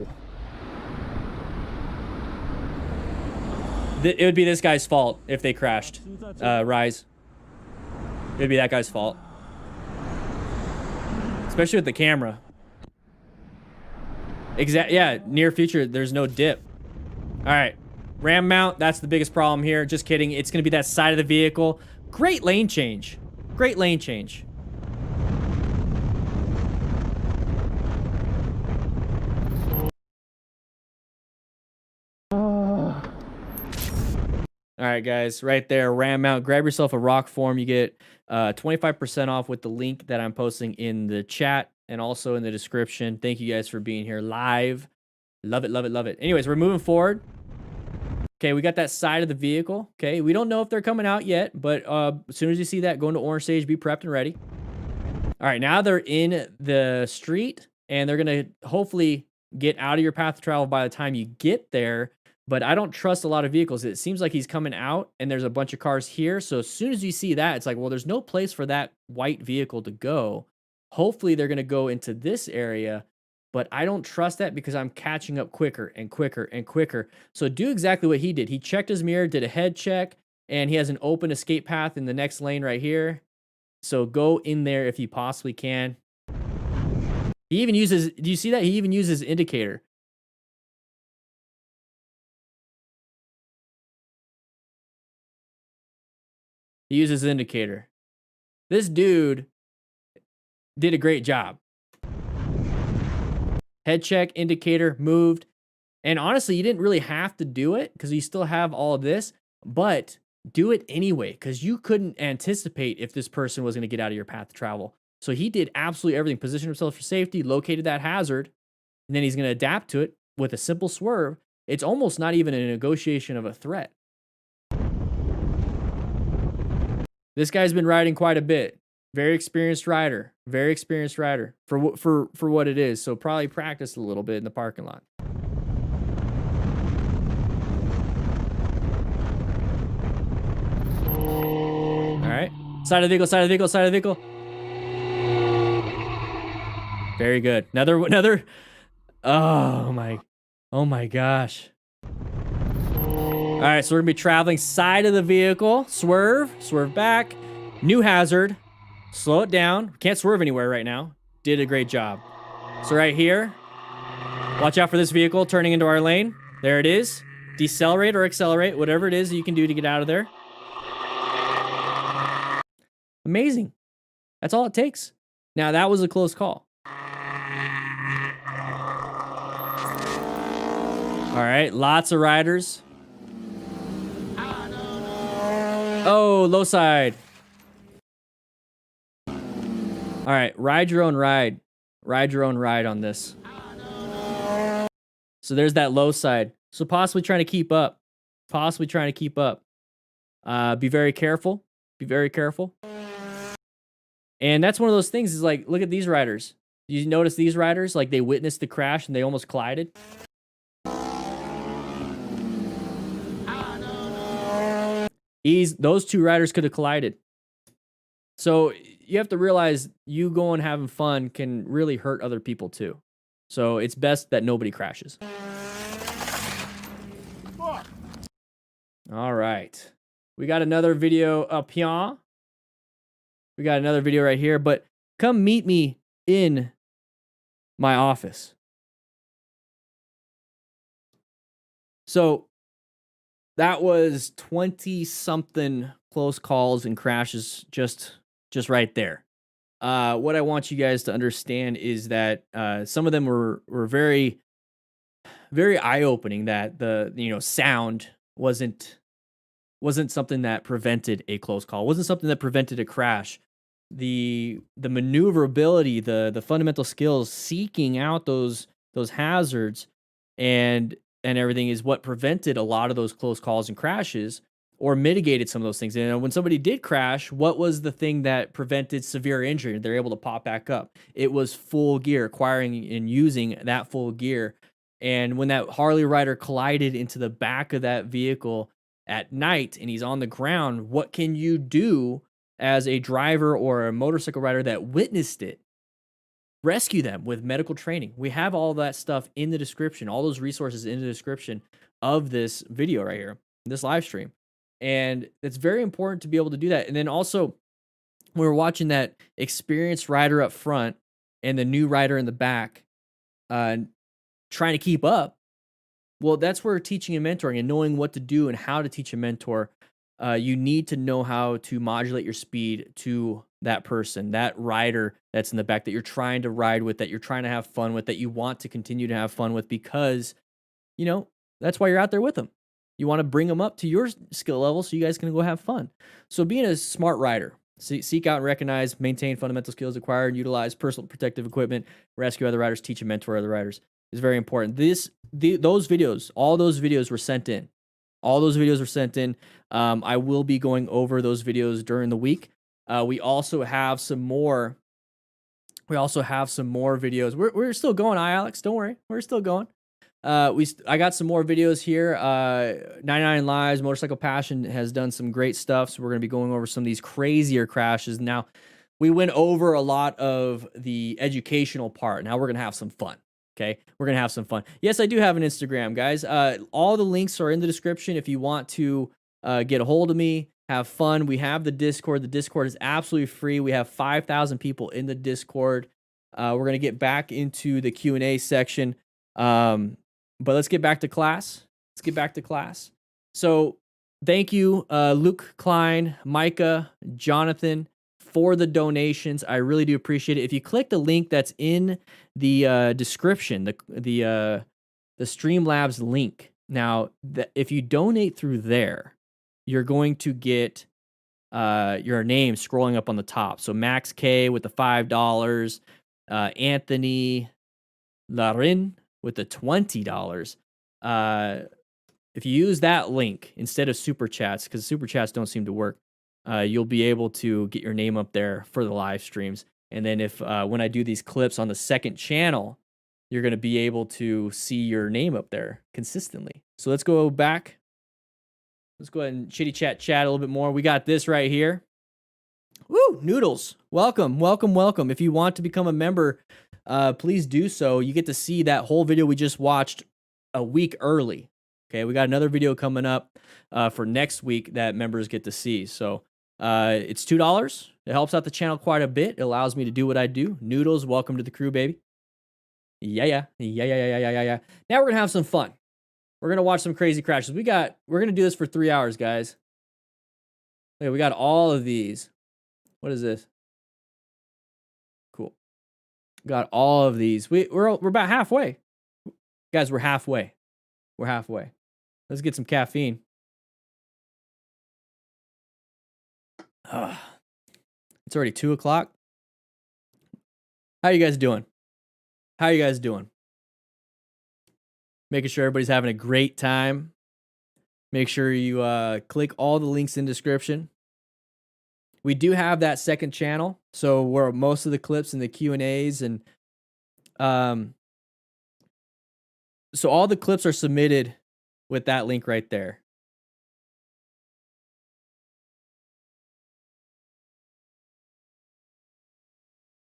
It would be this guy's fault if they crashed. Rise. It would be that guy's fault. Especially with the camera. Yeah, near future, there's no dip. All right, ram mount, that's the biggest problem here. Just kidding, it's gonna be that side of the vehicle. Great lane change. Great lane change. All right, guys, right there, ram mount. Grab yourself a rock form. You get 25% off with the link that I'm posting in the chat and also in the description. Thank you guys for being here live. Love it, love it, love it. Anyways, we're moving forward. Okay, we got that side of the vehicle. Okay, we don't know if they're coming out yet, but as soon as you see that, go into orange stage, be prepped and ready. All right, now they're in the street, and they're going to hopefully get out of your path of travel by the time you get there. But I don't trust a lot of vehicles. It seems like he's coming out, and there's a bunch of cars here. So as soon as you see that, it's like, well, there's no place for that white vehicle to go. Hopefully, they're going to go into this area, but I don't trust that because I'm catching up quicker and quicker and quicker. So do exactly what he did. He checked his mirror, did a head check, and he has an open escape path in the next lane right here. So go in there if you possibly can. He even uses, do you see that? He even uses indicator. He uses indicator. This dude did a great job. Head check, indicator, moved. And honestly, you didn't really have to do it because you still have all of this, but do it anyway because you couldn't anticipate if this person was going to get out of your path of travel. So he did absolutely everything, positioned himself for safety, located that hazard, and then he's going to adapt to it with a simple swerve. It's almost not even a negotiation of a threat. This guy's been riding quite a bit. Very experienced rider for what it is. So probably practice a little bit in the parking lot. All right, side of the vehicle, side of the vehicle, side of the vehicle. Very good. Another. Oh my gosh. All right, so we're gonna be traveling side of the vehicle. Swerve back. New hazard. Slow it down. Can't swerve anywhere right now. Did a great job. So right here, watch out for this vehicle turning into our lane. There it is. Decelerate or accelerate, whatever it is that you can do to get out of there. Amazing. That's all it takes. Now, that was a close call. All right, lots of riders. Oh, low side. All right, ride your own ride. Ride your own ride on this. So there's that low side. So possibly trying to keep up. Possibly trying to keep up. Be very careful. Be very careful. And that's one of those things is like, look at these riders. You notice these riders, like they witnessed the crash and they almost collided. Those two riders could have collided. So you have to realize you going having fun can really hurt other people too. So it's best that nobody crashes. All right. We got another video up here. We got another video right here, but come meet me in my office. So that was 20-something close calls and crashes just right there. What I want you guys to understand is that some of them were very, very eye-opening. That the sound wasn't something that prevented a close call. Wasn't something that prevented a crash. The maneuverability, the fundamental skills, seeking out those hazards, and everything is what prevented a lot of those close calls and crashes, or mitigated some of those things. And when somebody did crash, what was the thing that prevented severe injury? They're able to pop back up. It was full gear, acquiring and using that full gear. And when that Harley rider collided into the back of that vehicle at night and he's on the ground, what can you do as a driver or a motorcycle rider that witnessed it? Rescue them with medical training. We have all that stuff in the description, all those resources in the description of this video right here, this live stream. And it's very important to be able to do that. And then also, when we're watching that experienced rider up front and the new rider in the back trying to keep up, well, that's where teaching and mentoring and knowing what to do and how to teach and mentor. You need to know how to modulate your speed to that person, that rider that's in the back that you're trying to ride with, that you're trying to have fun with, that you want to continue to have fun with, because, that's why you're out there with them. You want to bring them up to your skill level so you guys can go have fun. So being a smart rider, seek out and recognize, maintain fundamental skills, acquire and utilize personal protective equipment, rescue other riders, teach and mentor other riders is very important. Those videos, all those videos were sent in. All those videos were sent in. I will be going over those videos during the week. We also have some more. We also have some more videos. We're still going, Alex. Don't worry, we're still going. I got some more videos here. 99 Lives, Motorcycle Passion has done some great stuff. So we're going to be going over some of these crazier crashes. Now, we went over a lot of the educational part. Now we're going to have some fun. Okay, we're going to have some fun. Yes, I do have an Instagram, guys. All the links are in the description if you want to get a hold of me, have fun. We have the Discord. The Discord is absolutely free. We have 5,000 people in the Discord. We're going to get back into the Q&A section. But let's get back to class. So thank you, Luke Klein, Micah, Jonathan, for the donations. I really do appreciate it. If you click the link that's in the description, the Streamlabs link. Now, if you donate through there, you're going to get your name scrolling up on the top. So Max K with the $5, Anthony Larin with the $20. If you use that link instead of super chats, because super chats don't seem to work, you'll be able to get your name up there for the live streams. And then if when I do these clips on the second channel, you're going to be able to see your name up there consistently. So let's go back. Let's go ahead and chat a little bit more. We got this right here. Woo! Noodles. Welcome, welcome, welcome. If you want to become a member, please do so. You get to see that whole video we just watched a week early. Okay, we got another video coming up for next week that members get to see. So it's $2. It helps out the channel quite a bit. It allows me to do what I do. Noodles, welcome to the crew, baby. Yeah. Now we're gonna have some fun. We're gonna watch some crazy crashes. We're gonna do this for 3 hours, guys. Okay, we got all of these. What is this? Cool. Got all of these. We're about halfway. Guys, we're halfway. We're halfway. Let's get some caffeine. It's already 2 o'clock. How you guys doing? How you guys doing? Making sure everybody's having a great time. Make sure you click all the links in the description. We do have that second channel, so where most of the clips and the Q&As and so all the clips are submitted with that link right there.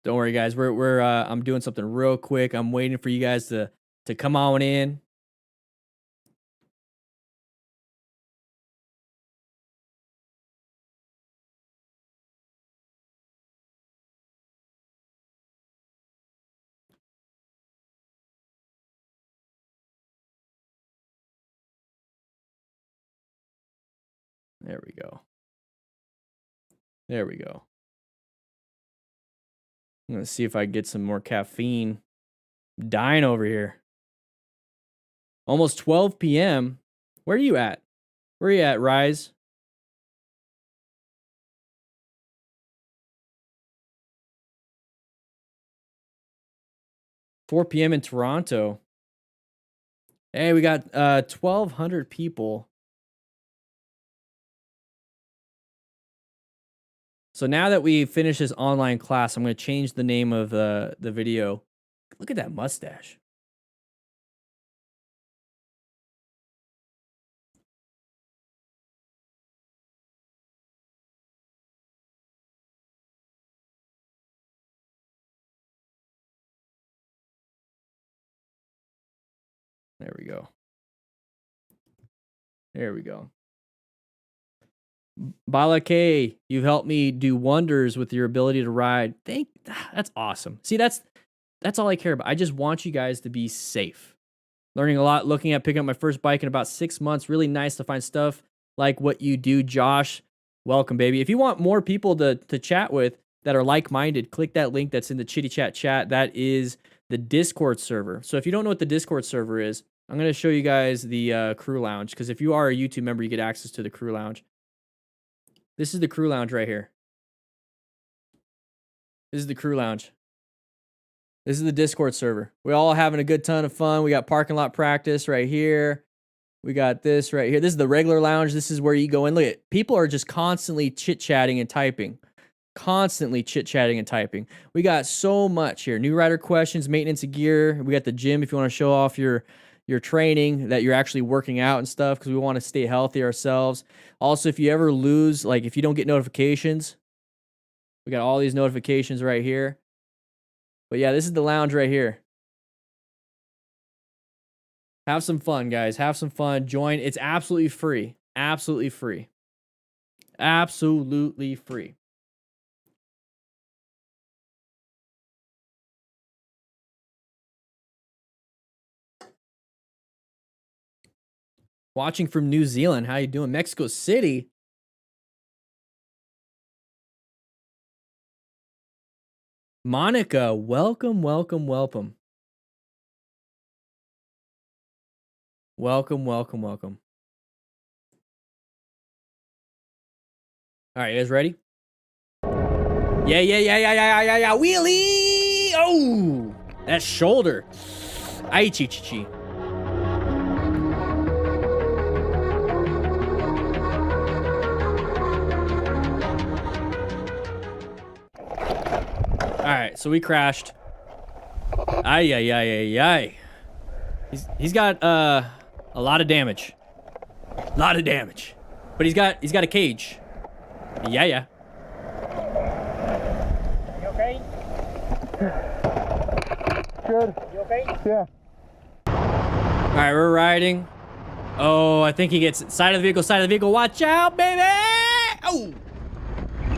Don't worry, guys. I'm doing something real quick. I'm waiting for you guys to come on in. There we go. There we go. I'm gonna see if I can get some more caffeine. I'm dying over here. Almost 12 p.m. Where are you at? Where are you at, Rise? $4 p.m. in Toronto. Hey, we got 1,200 people. So now that we finish this online class, I'm going to change the name of the video. Look at that mustache. There we go. There we go. Bala K, you've helped me do wonders with your ability to ride. That's awesome. See, that's all I care about. I just want you guys to be safe. Learning a lot, looking at picking up my first bike in about 6 months. Really nice to find stuff like what you do, Josh. Welcome, baby. If you want more people to chat with that are like-minded, click that link that's in the Chitty Chat chat. That is the Discord server. So if you don't know what the Discord server is, I'm going to show you guys the crew lounge, because if you are a YouTube member, you get access to the crew lounge. This is the crew lounge right here. This is the crew lounge. This is the Discord server. We're all having a good ton of fun. We got parking lot practice right here. We got this right here. This is the regular lounge. This is where you go in. Look at people are just constantly chit-chatting and typing. Constantly chit-chatting and typing. We got so much here. New rider questions, maintenance of gear. We got the gym if you want to show off your training, that you're actually working out and stuff, because we want to stay healthy ourselves. Also, if you ever lose, like if you don't get notifications, we got all these notifications right here. But yeah, this is the lounge right here. Have some fun, guys. Have some fun. Join. It's absolutely free. Absolutely free. Absolutely free. Watching from New Zealand. How you doing? Mexico City. Monica, welcome, welcome, welcome. Welcome, welcome, welcome. All right, you guys ready? Yeah. Wheelie! Oh, that shoulder. Ay, chi. All right, so we crashed. Ay. He's got a lot of damage. But he's got a cage. Yeah. Good. You okay? Yeah. All right, we're riding. Oh, I think he gets side of the vehicle, side of the vehicle. Watch out, baby! Oh!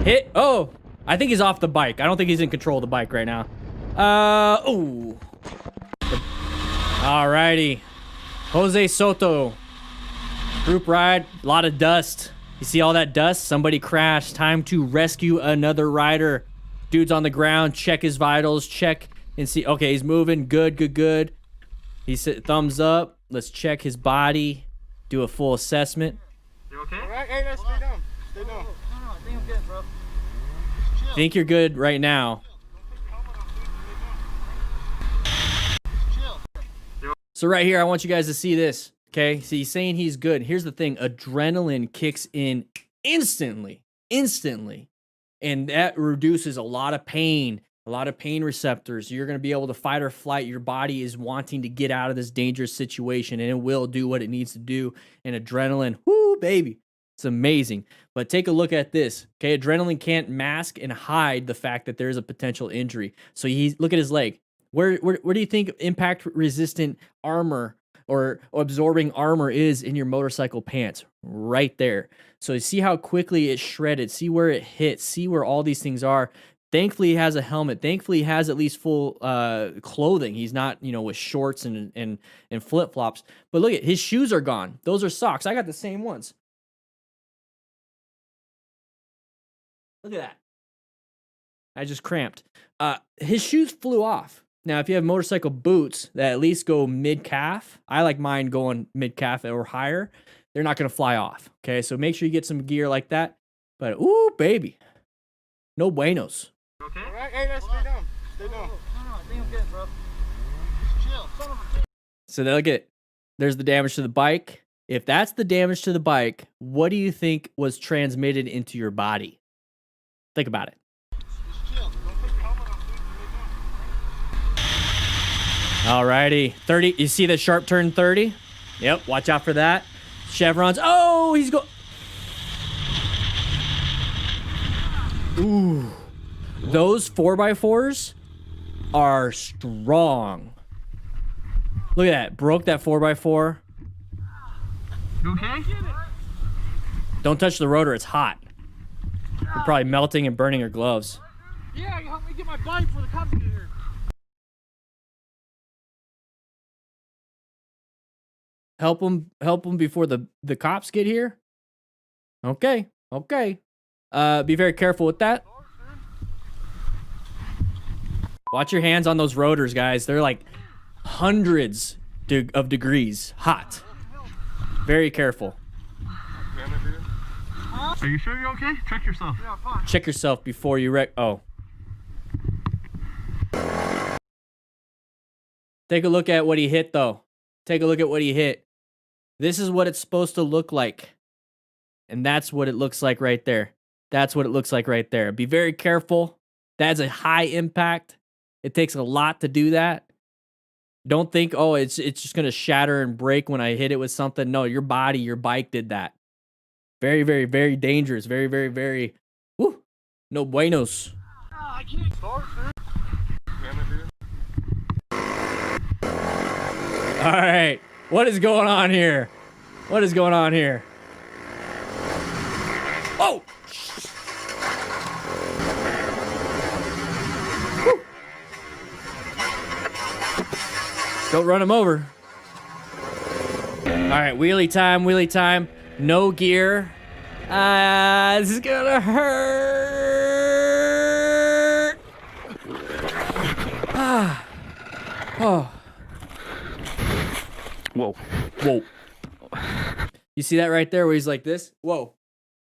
Hit. Oh, I think he's off the bike. I don't think he's in control of the bike right now. Oh. Alrighty. Jose Soto. Group ride. A lot of dust. You see all that dust? Somebody crashed. Time to rescue another rider. Dude's on the ground. Check his vitals. Check and see. Okay, he's moving. Good, good, good. He said thumbs up. Let's check his body. Do a full assessment. You okay? All right, hey, let's stay down. Stay down. No, I think I'm good, bro. Think you're good right now. So right here, I want you guys to see this. Okay, so he's saying he's good. Here's the thing. Adrenaline kicks in instantly. And that reduces a lot of pain receptors. You're going to be able to fight or flight. Your body is wanting to get out of this dangerous situation, and it will do what it needs to do. And adrenaline, whoo, baby. It's amazing. But take a look at this. Okay, adrenaline can't mask and hide the fact that there's a potential injury. So look at his leg. Where do you think impact-resistant armor or absorbing armor is in your motorcycle pants? Right there. So you see how quickly it shredded. See where it hit. See where all these things are. Thankfully, he has a helmet. Thankfully, he has at least full clothing. He's not, with shorts and flip-flops. But look at his shoes are gone. Those are socks. I got the same ones. Look at that. I just cramped. His shoes flew off. Now, if you have motorcycle boots that at least go mid-calf, I like mine going mid-calf or higher, they're not going to fly off. Okay, so make sure you get some gear like that. But, ooh, baby. No buenos. Okay? All right, hey, let's stay down. Stay down. No, I think I'm good, bro. Chill. Son of a... So look at, there's the damage to the bike. If that's the damage to the bike, what do you think was transmitted into your body? Think about it. Alrighty, 30. You see the sharp turn 30? Yep, watch out for that. Chevrons. Oh, he's go. Ooh, those 4x4s are strong. Look at that, broke that 4x4. You okay? Don't touch the rotor, it's hot. You're probably melting and burning your gloves. Yeah, you help me get my bike for the cops get here. Help them before the cops get here. Okay. Be very careful with that. Watch your hands on those rotors, guys. They're like hundreds of degrees hot. Very careful. Are you sure you're okay? Check yourself. Yeah, fine. Check yourself before you wreck. Oh. Take a look at what he hit, though. Take a look at what he hit. This is what it's supposed to look like. And that's what it looks like right there. That's what it looks like right there. Be very careful. That's a high impact. It takes a lot to do that. Don't think, oh, it's just going to shatter and break when I hit it with something. No, your bike did that. Very, very, very dangerous. Very, very, very, whoo, no buenos. I can't start, sir. All right. What is going on here? What is going on here? Oh! Woo. Don't run him over. All right, wheelie time. No gear. This is gonna hurt. Oh. Whoa. You see that right there where he's like this? Whoa.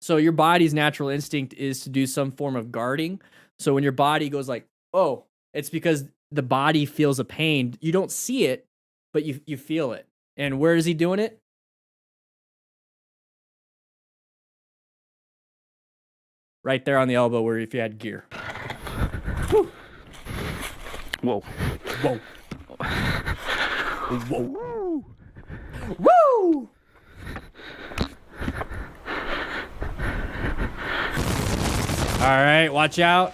So your body's natural instinct is to do some form of guarding. So when your body goes like, oh, it's because the body feels a pain. You don't see it, but you feel it. And where is he doing it? Right there on the elbow where if you had gear. Whew. Whoa. Woo! All right, watch out.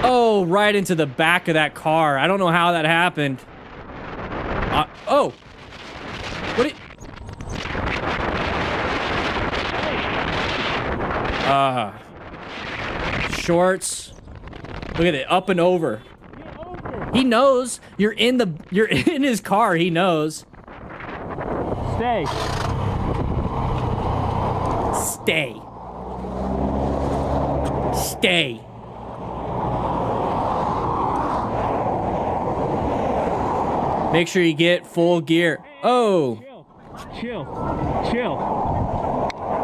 Oh, right into the back of that car. I don't know how that happened. Oh. What it? Shorts. Look at it, up and over. He knows you're in his car. He knows. Stay. Stay. Stay. Make sure you get full gear. Oh. Chill.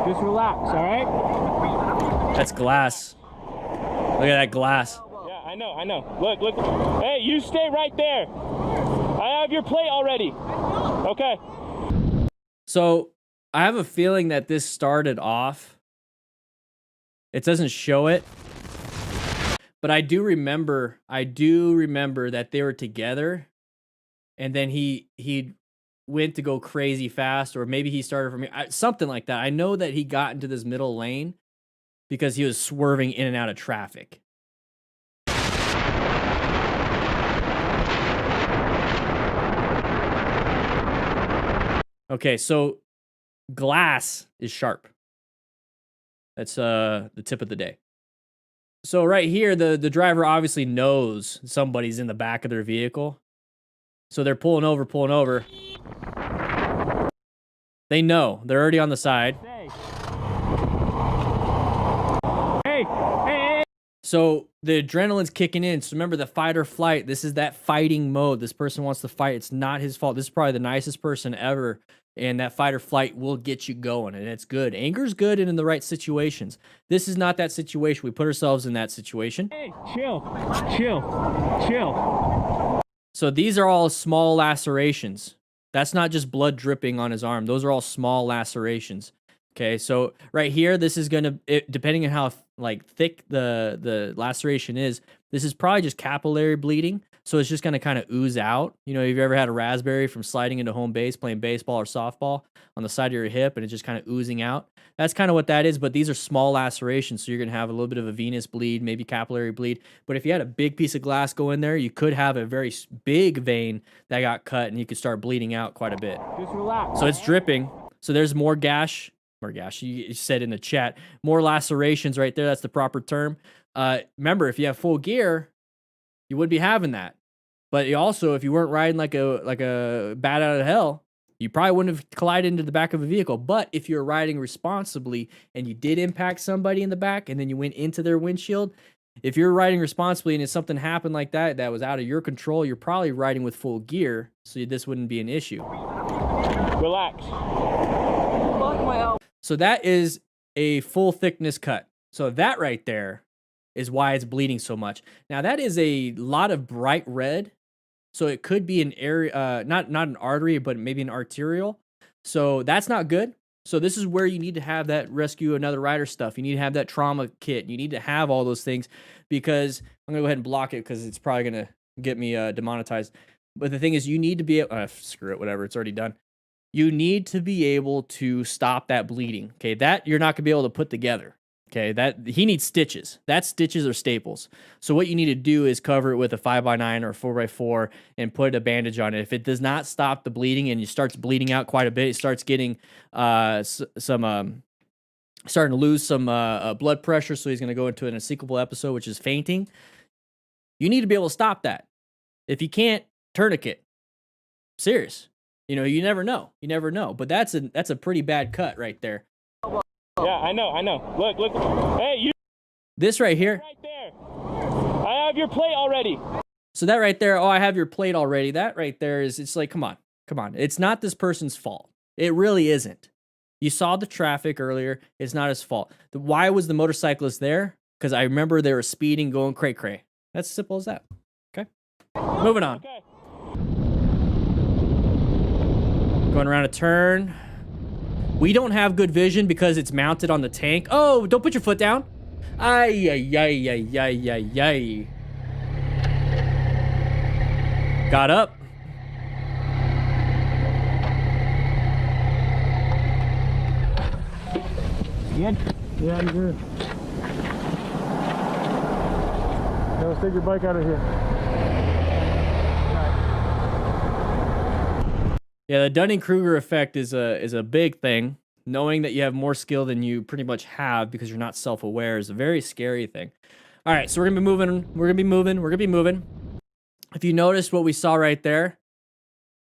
Just relax, all right? That's glass. Look at that glass. Yeah, I know. Look. Hey, you stay right there. I have your plate already. Okay. So I have a feeling that this started off. It doesn't show it. But I do remember that they were together. And then he went to go crazy fast, or maybe he started from something like that. I know that he got into this middle lane because he was swerving in and out of traffic. Okay, so glass is sharp. That's the tip of the day. So right here, the driver obviously knows somebody's in the back of their vehicle. So they're pulling over. They know. They're already on the side. Hey. So the adrenaline's kicking in. So remember the fight or flight. This is that fighting mode. This person wants to fight. It's not his fault. This is probably the nicest person ever. And that fight or flight will get you going. And it's good. Anger's good and in the right situations. This is not that situation. We put ourselves in that situation. Hey, chill. So these are all small lacerations. That's not just blood dripping on his arm. Those are all small lacerations. Okay, so right here, this is gonna, depending on how thick the laceration is, this is probably just capillary bleeding. So it's just gonna kind of ooze out. You know, have you ever had a raspberry from sliding into home base, playing baseball or softball on the side of your hip, and it's just kind of oozing out? That's kind of what that is, but these are small lacerations, so you're gonna have a little bit of a venous bleed, maybe capillary bleed. But if you had a big piece of glass go in there, you could have a very big vein that got cut, and you could start bleeding out quite a bit. Just relax. So it's dripping. So there's more gash. You said in the chat, more lacerations right there. That's the proper term. Remember, if you have full gear, you would be having that. But also, if you weren't riding like a bat out of hell, you probably wouldn't have collided into the back of a vehicle. But if you're riding responsibly and you did impact somebody in the back and then you went into their windshield, if you're riding responsibly and if something happened like that was out of your control, you're probably riding with full gear, so this wouldn't be an issue. Relax. So that is a full thickness cut. So that right there is why it's bleeding so much. Now that is a lot of bright red. So it could be an area, not an artery, but maybe an arterial. So that's not good. So this is where you need to have that rescue another rider stuff. You need to have that trauma kit. You need to have all those things, because I'm gonna go ahead and block it because it's probably gonna get me demonetized. But the thing is, you need to be able, screw it, whatever, it's already done. You need to be able to stop that bleeding. Okay, that you're not gonna be able to put together. Okay, that he needs stitches. That's stitches or staples. So what you need to do is cover it with a 5x9 or 4x4 and put a bandage on it. If it does not stop the bleeding and it starts bleeding out quite a bit, it starts getting starting to lose some blood pressure. So he's going to go into an encyclical episode, which is fainting. You need to be able to stop that. If you can't, tourniquet. Serious. You know, you never know. You never know. But that's a pretty bad cut right there. Yeah, I know. Look. Hey, you. This right here. Right there. I have your plate already. So that right there, oh, I have your plate already. That right there is, it's like, come on. It's not this person's fault. It really isn't. You saw the traffic earlier. It's not his fault. Why was the motorcyclist there? Because I remember they were speeding, going cray-cray. That's as simple as that. Okay? Moving on. Okay. Going around a turn. We don't have good vision because it's mounted on the tank. Oh, don't put your foot down. Ay. Got up. Good? Yeah, I'm good. take your bike out of here. Yeah, the Dunning-Kruger effect is a big thing. Knowing that you have more skill than you pretty much have because you're not self-aware is a very scary thing. All right, so we're gonna be moving. We're gonna be moving. If you noticed what we saw right there,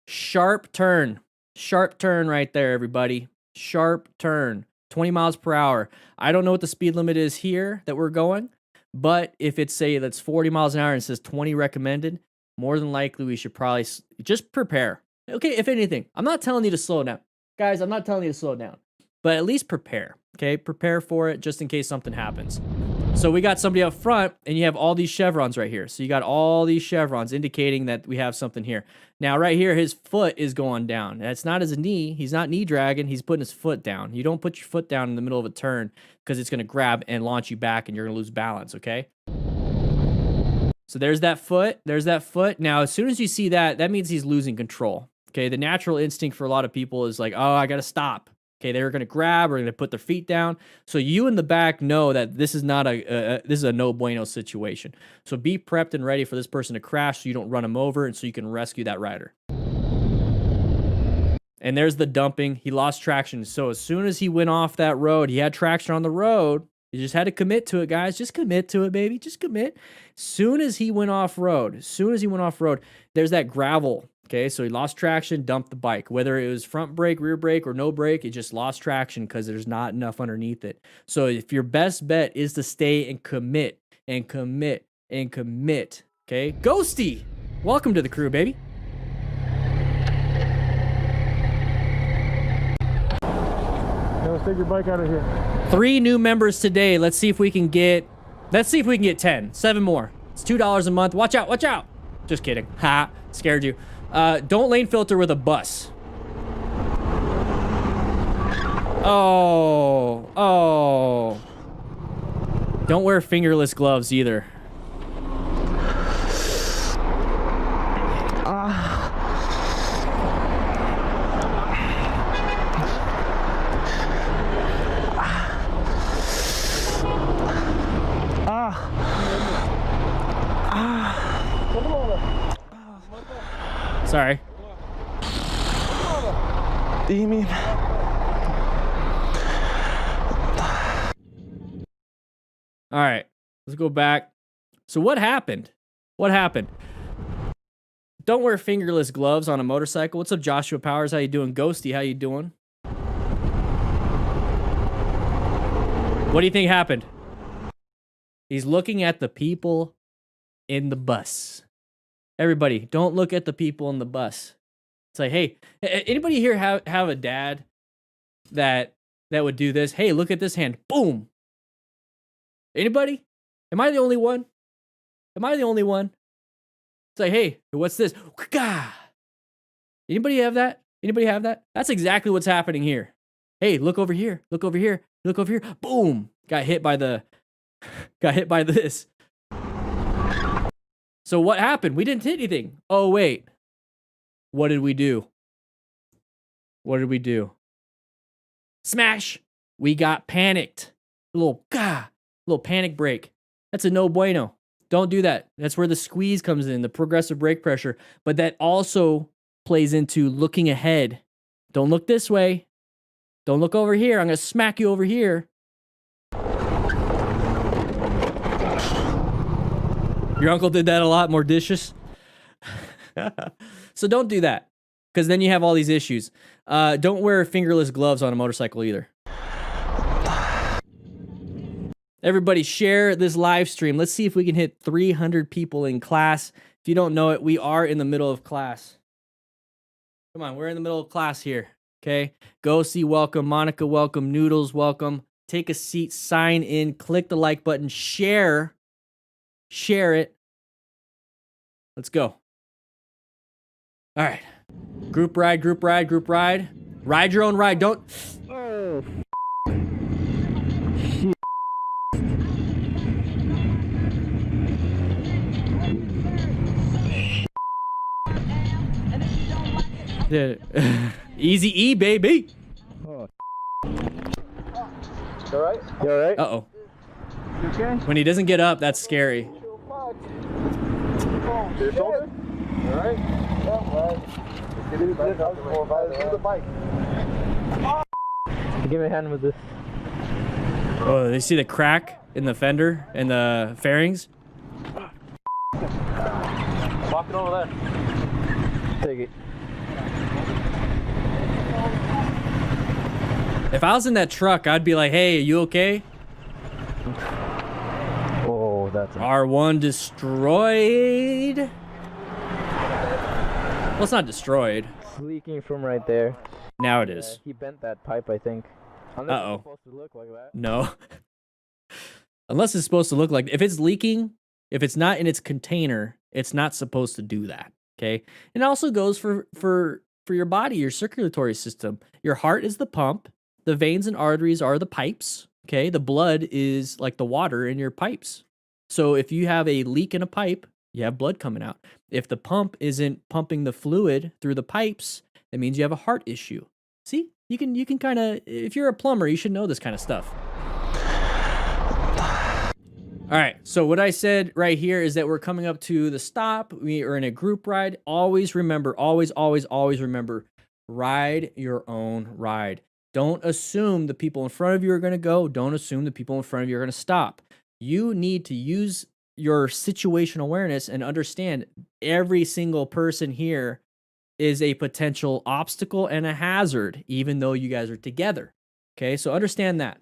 sharp turn right there, everybody. Sharp turn, 20 miles per hour. I don't know what the speed limit is here that we're going, but if it's say that's 40 miles an hour and it says 20 recommended, more than likely we should probably just prepare. Okay, if anything, I'm not telling you to slow down. Guys, I'm not telling you to slow down, but at least prepare, okay? Prepare for it just in case something happens. So we got somebody up front, and you have all these chevrons right here. So you got all these chevrons indicating that we have something here. Now, right here, his foot is going down. That's not his knee. He's not knee dragging. He's putting his foot down. You don't put your foot down in the middle of a turn because it's going to grab and launch you back, and you're going to lose balance, okay? So there's that foot. There's that foot. Now, as soon as you see that, that means he's losing control, okay? The natural instinct for a lot of people is like, oh, I got to stop. Okay, they're going to grab or going to put their feet down. So you in the back know that this is not this is a no bueno situation. So be prepped and ready for this person to crash so you don't run them over and so you can rescue that rider. And there's the dumping. He lost traction. So as soon as he went off that road, he had traction on the road. You just had to commit to it, guys. Just commit to it, baby. Just commit. Soon as he went off road, there's that gravel. Okay, so he lost traction, dumped the bike. Whether it was front brake, rear brake, or no brake, it just lost traction because there's not enough underneath it. So if your best bet is to stay and commit, and commit, and commit. Okay, Ghosty, welcome to the crew, baby. Let's take your bike out of here. 3 new members today. Let's see if we can get 10. 7 more. It's $2 a month. Watch out, watch out. Just kidding. Ha, scared you. Don't lane filter with a bus. Oh. Don't wear fingerless gloves either. Sorry. You mean? All right, let's go back. So what happened? What happened? Don't wear fingerless gloves on a motorcycle. What's up, Joshua Powers? How you doing? Ghosty, how you doing? What do you think happened? He's looking at the people in the bus. Everybody, don't look at the people in the bus. It's like, hey, anybody here have a dad that would do this? Hey, look at this hand. Boom. Anybody? Am I the only one? Am I the only one? It's like, hey, what's this? Anybody have that? Anybody have that? That's exactly what's happening here. Hey, look over here. Look over here. Look over here. Boom. Got hit by this. So what happened? We didn't hit anything. Oh, wait. What did we do? What did we do? Smash. We got panicked. A little panic brake. That's a no bueno. Don't do that. That's where the squeeze comes in, the progressive brake pressure. But that also plays into looking ahead. Don't look this way. Don't look over here. I'm going to smack you over here. Your uncle did that a lot, Morticious. So don't do that, because then you have all these issues. Don't wear fingerless gloves on a motorcycle either. Everybody share this live stream. Let's see if we can hit 300 people in class. If you don't know it, we are in the middle of class. Come on, we're in the middle of class here, okay? Ghosty, welcome. Monica, welcome. Noodles, welcome. Take a seat, sign in, click the like button, share it. Let's go. All right. Group ride. Ride your own ride. Don't. Oh. Easy E, baby. You alright? You alright? Uh-oh. You okay? When he doesn't get up, that's scary. To your shoulder? Alright. Yeah, right. Let's get into the bike. Give me a hand with this. Oh, they see the crack in the fender and the fairings? Walk it over there. Take it. If I was in that truck, I'd be like, hey, are you okay? Oh, that's R1 destroyed. Well, it's not destroyed. It's leaking from right there. Now it is. He bent that pipe, I think. Unless Uh-oh. it's supposed to look like that. No. Unless it's supposed to look like, if it's leaking, if it's not in its container, it's not supposed to do that. Okay. And it also goes for your body, your circulatory system. Your heart is the pump. The veins and arteries are the pipes. Okay. The blood is like the water in your pipes. So if you have a leak in a pipe, you have blood coming out. If the pump isn't pumping the fluid through the pipes, that means you have a heart issue. See, you can kind of, if you're a plumber, you should know this kind of stuff. All right, so what I said right here is that we're coming up to the stop. We are in a group ride. Always remember, always remember, ride your own ride. Don't assume the people in front of you are going to go. Don't assume the people in front of you are going to stop. You need to use your situational awareness and understand every single person here is a potential obstacle and a hazard, even though you guys are together. Okay, so understand that.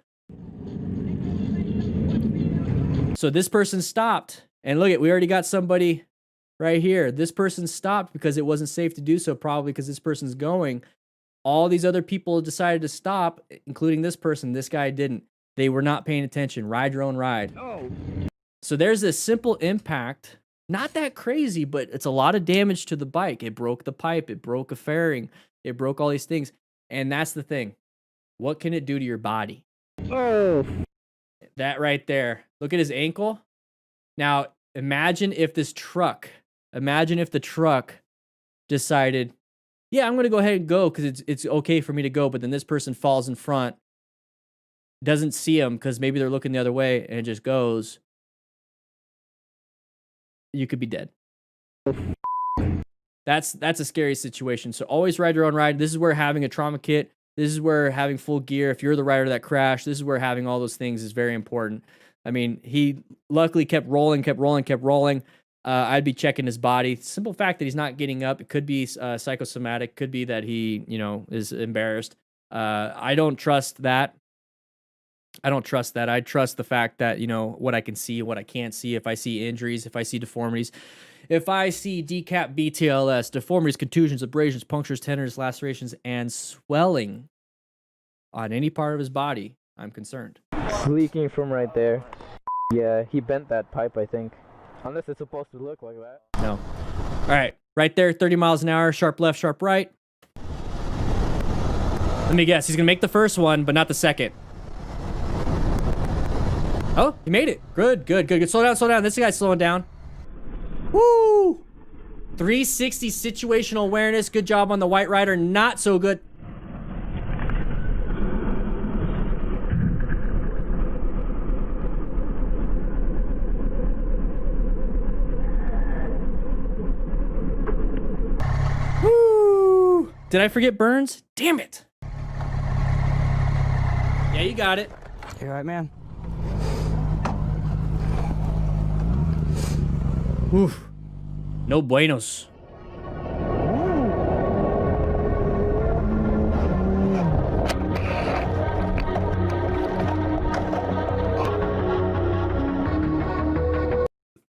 So this person stopped, and look, we already got somebody right here. This person stopped because it wasn't safe to do so, probably because this person's going. All these other people decided to stop, including this person. This guy didn't. They were not paying attention. Ride your own ride. No. So there's this simple impact. Not that crazy, but it's a lot of damage to the bike. It broke the pipe. It broke a fairing. It broke all these things. And that's the thing. What can it do to your body? Oh. That right there. Look at his ankle. Now, imagine if the truck decided, yeah, I'm going to go ahead and go because it's okay for me to go. But then this person falls in front, doesn't see him because maybe they're looking the other way, and it just goes. You could be dead. That's a scary situation. So always ride your own ride. This is where having a trauma kit, this is where having full gear, if you're the rider that crashed, this is where having all those things is very important. I mean, he luckily kept rolling. I'd be checking his body. Simple fact that he's not getting up. It could be psychosomatic. Could be that he, is embarrassed. I don't trust that. I trust the fact that, what I can see, what I can't see. If I see injuries, if I see deformities, if I see decap BTLS, deformities, contusions, abrasions, punctures, tenders, lacerations, and swelling on any part of his body, I'm concerned. It's leaking from right there. Yeah, he bent that pipe, I think. Unless it's supposed to look like that. No. All right. Right there, 30 miles an hour, sharp left, sharp right. Let me guess. He's going to make the first one, but not the second. Oh, he made it. Good. Slow down. This guy's slowing down. Woo! 360 situational awareness. Good job on the white rider. Not so good. Woo! Did I forget Burns? Damn it. Yeah, you got it. You all right, man? Oof. No buenos.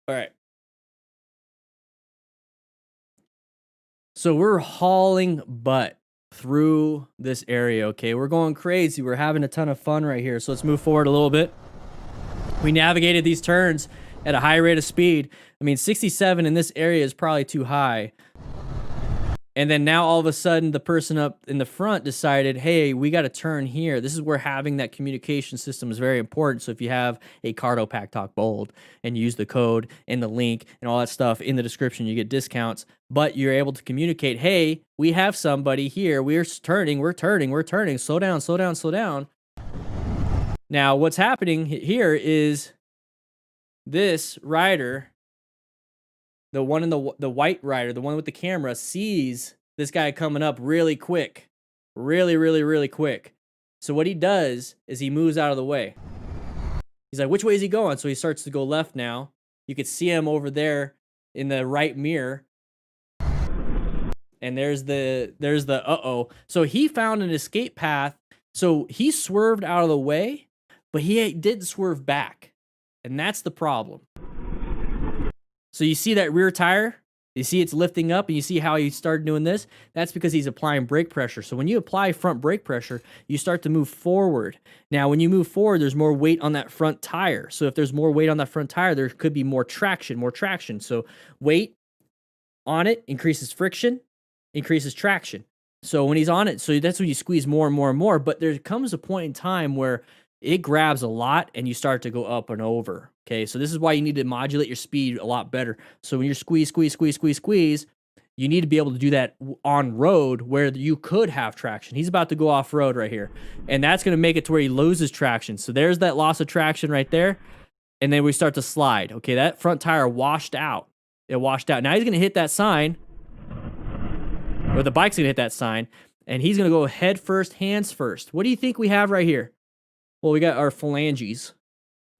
All right. So we're hauling butt through this area, okay? We're going crazy. We're having a ton of fun right here. So let's move forward a little bit. We navigated these turns at a high rate of speed. I mean, 67 in this area is probably too high. And then now all of a sudden, the person up in the front decided, hey, we got to turn here. This is where having that communication system is very important. So if you have a Cardo Pack Talk Bold and use the code and the link and all that stuff in the description, you get discounts. But you're able to communicate, hey, we have somebody here. We're turning. Slow down. Now, what's happening here is this rider the one in the white rider, the one with the camera, sees this guy coming up really quick, really quick. So what he does is he moves out of the way. He's like, which way is he going? So he starts to go left now. You could see him over there in the right mirror. And there's the uh-oh. So he found an escape path. So he swerved out of the way, but he didn't swerve back. And that's the problem. So you see that rear tire? You see it's lifting up, and you see how he started doing this? That's because he's applying brake pressure. So when you apply front brake pressure, you start to move forward. Now, when you move forward, there's more weight on that front tire. So if there's more weight on that front tire, there could be more traction. So weight on it increases friction, increases traction. So when he's on it, so that's when you squeeze more and more and more. But there comes a point in time where it grabs a lot and you start to go up and over. Okay, so this is why you need to modulate your speed a lot better. So when you're squeeze, you need to be able to do that on road where you could have traction. He's about to go off road right here, and that's going to make it to where he loses traction. So there's that loss of traction right there, and then we start to slide. Okay, that front tire washed out. It washed out. Now he's going to hit that sign, or the bike's going to hit that sign, and he's going to go head first, hands first. What do you think we have right here? Well, we got our phalanges.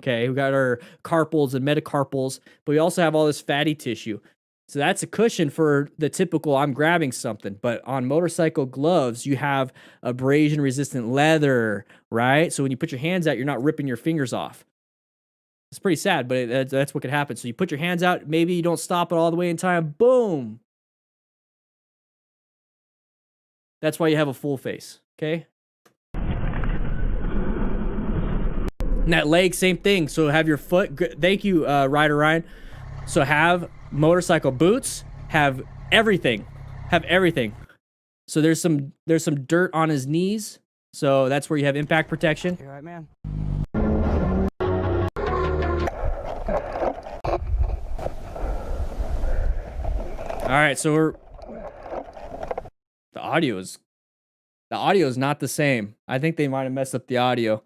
Okay, we got our carpals and metacarpals, but we also have all this fatty tissue. So that's a cushion for the typical I'm grabbing something. But on motorcycle gloves, you have abrasion-resistant leather, right? So when you put your hands out, you're not ripping your fingers off. It's pretty sad, but that's what could happen. So you put your hands out, maybe you don't stop it all the way in time, boom! That's why you have a full face, okay? And that leg, same thing. So have your foot. Thank you, Ryder Ryan. So have motorcycle boots. Have everything. Have everything. So there's some dirt on his knees. So that's where you have impact protection. You all right, man? All right. So the audio is not the same. I think they might have messed up the audio.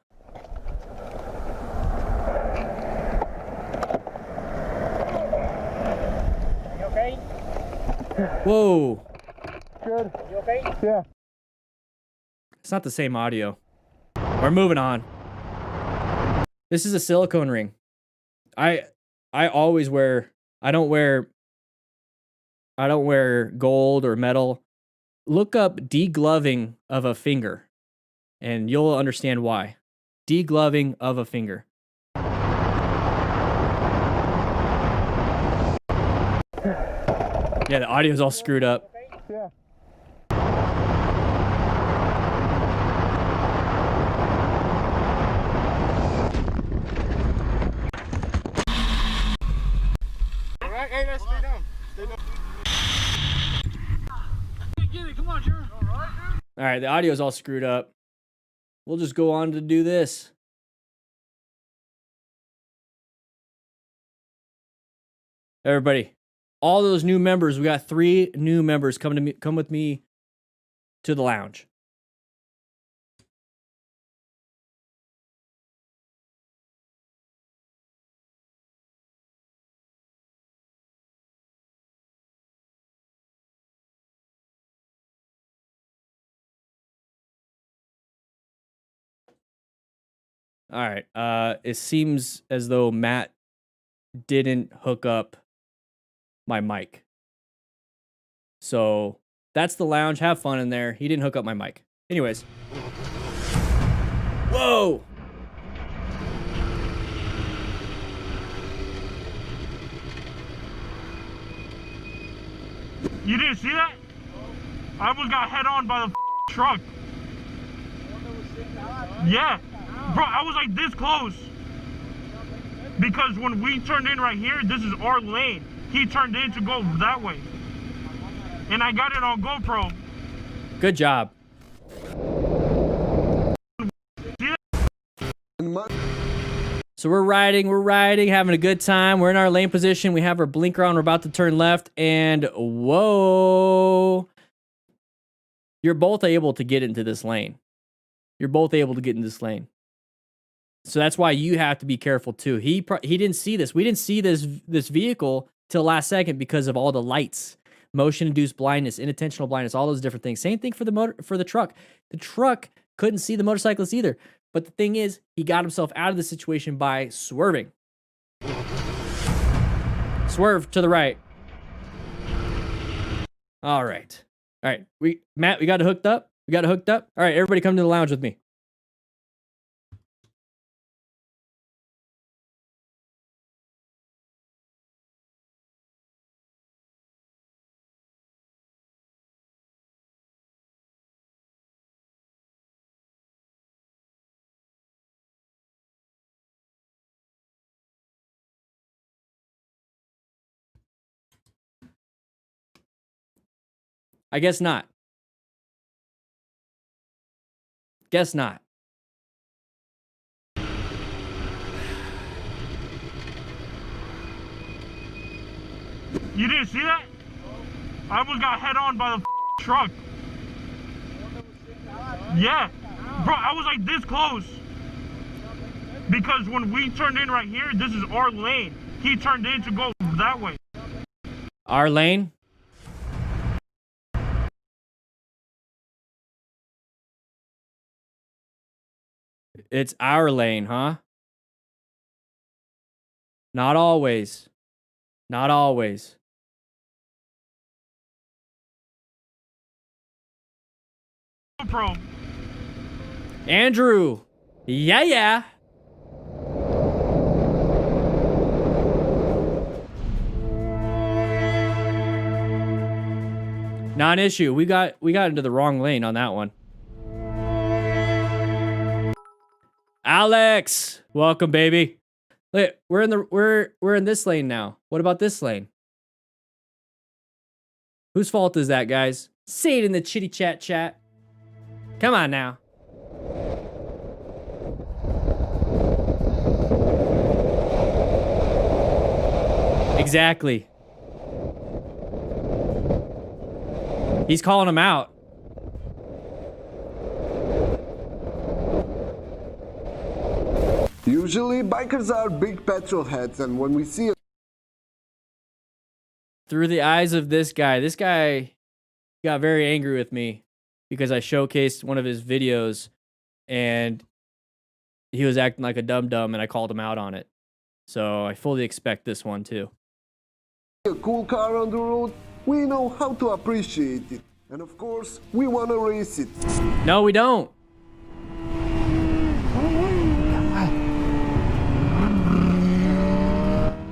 Whoa. Good. You okay? Yeah. It's not the same audio. We're moving on. This is a silicone ring. I always wear, I don't wear gold or metal. Look up degloving of a finger and you'll understand why. Degloving of a finger. Yeah, the audio's all screwed up. Yeah. All right, hey, let's stay down. Stay down. Get it, come on, Jerry. All right, dude. All right, the audio's all screwed up. We'll just go on to do this. Everybody. All those new members, we got 3 new members come with me to the lounge. All right. It seems as though Matt didn't hook up my mic. So that's the lounge. Have fun in there. He didn't hook up my mic. Anyways. Whoa! You didn't see that? I almost got head on by the truck. Yeah. Bro, I was like this close. Because when we turned in right here, this is our lane. He turned in to go that way. And I got it on GoPro. Good job. So we're riding, having a good time. We're in our lane position. We have our blinker on. We're about to turn left. And whoa. You're both able to get into this lane. You're both able to get in this lane. So that's why you have to be careful too. He didn't see this. We didn't see this vehicle till the last second because of all the lights, motion-induced blindness, inattentional blindness, all those different things. Same thing for the truck. The truck couldn't see the motorcyclist either. But the thing is, he got himself out of the situation by swerving. Swerve to the right. All right. All right. Matt, we got it hooked up? We got it hooked up? All right, everybody come to the lounge with me. I guess not. Guess not. You didn't see that? I almost got head on by the truck. Yeah. Bro, I was like this close. Because when we turned in right here, this is our lane. He turned in to go that way. Our lane? It's our lane, huh? Not always. Not always. Bro. Andrew. Yeah. Non-issue. We got into the wrong lane on that one. Alex, welcome, baby. Look, we're in this lane now. What about this lane? Whose fault is that, guys? Say it in the chitty chat. Come on now. Exactly. He's calling him out. Usually, bikers are big petrol heads, and when we see Through the eyes of this guy got very angry with me because I showcased one of his videos and he was acting like a dum-dum and I called him out on it. So I fully expect this one too. a cool car on the road, we know how to appreciate it. And of course, we want to race it. No, we don't.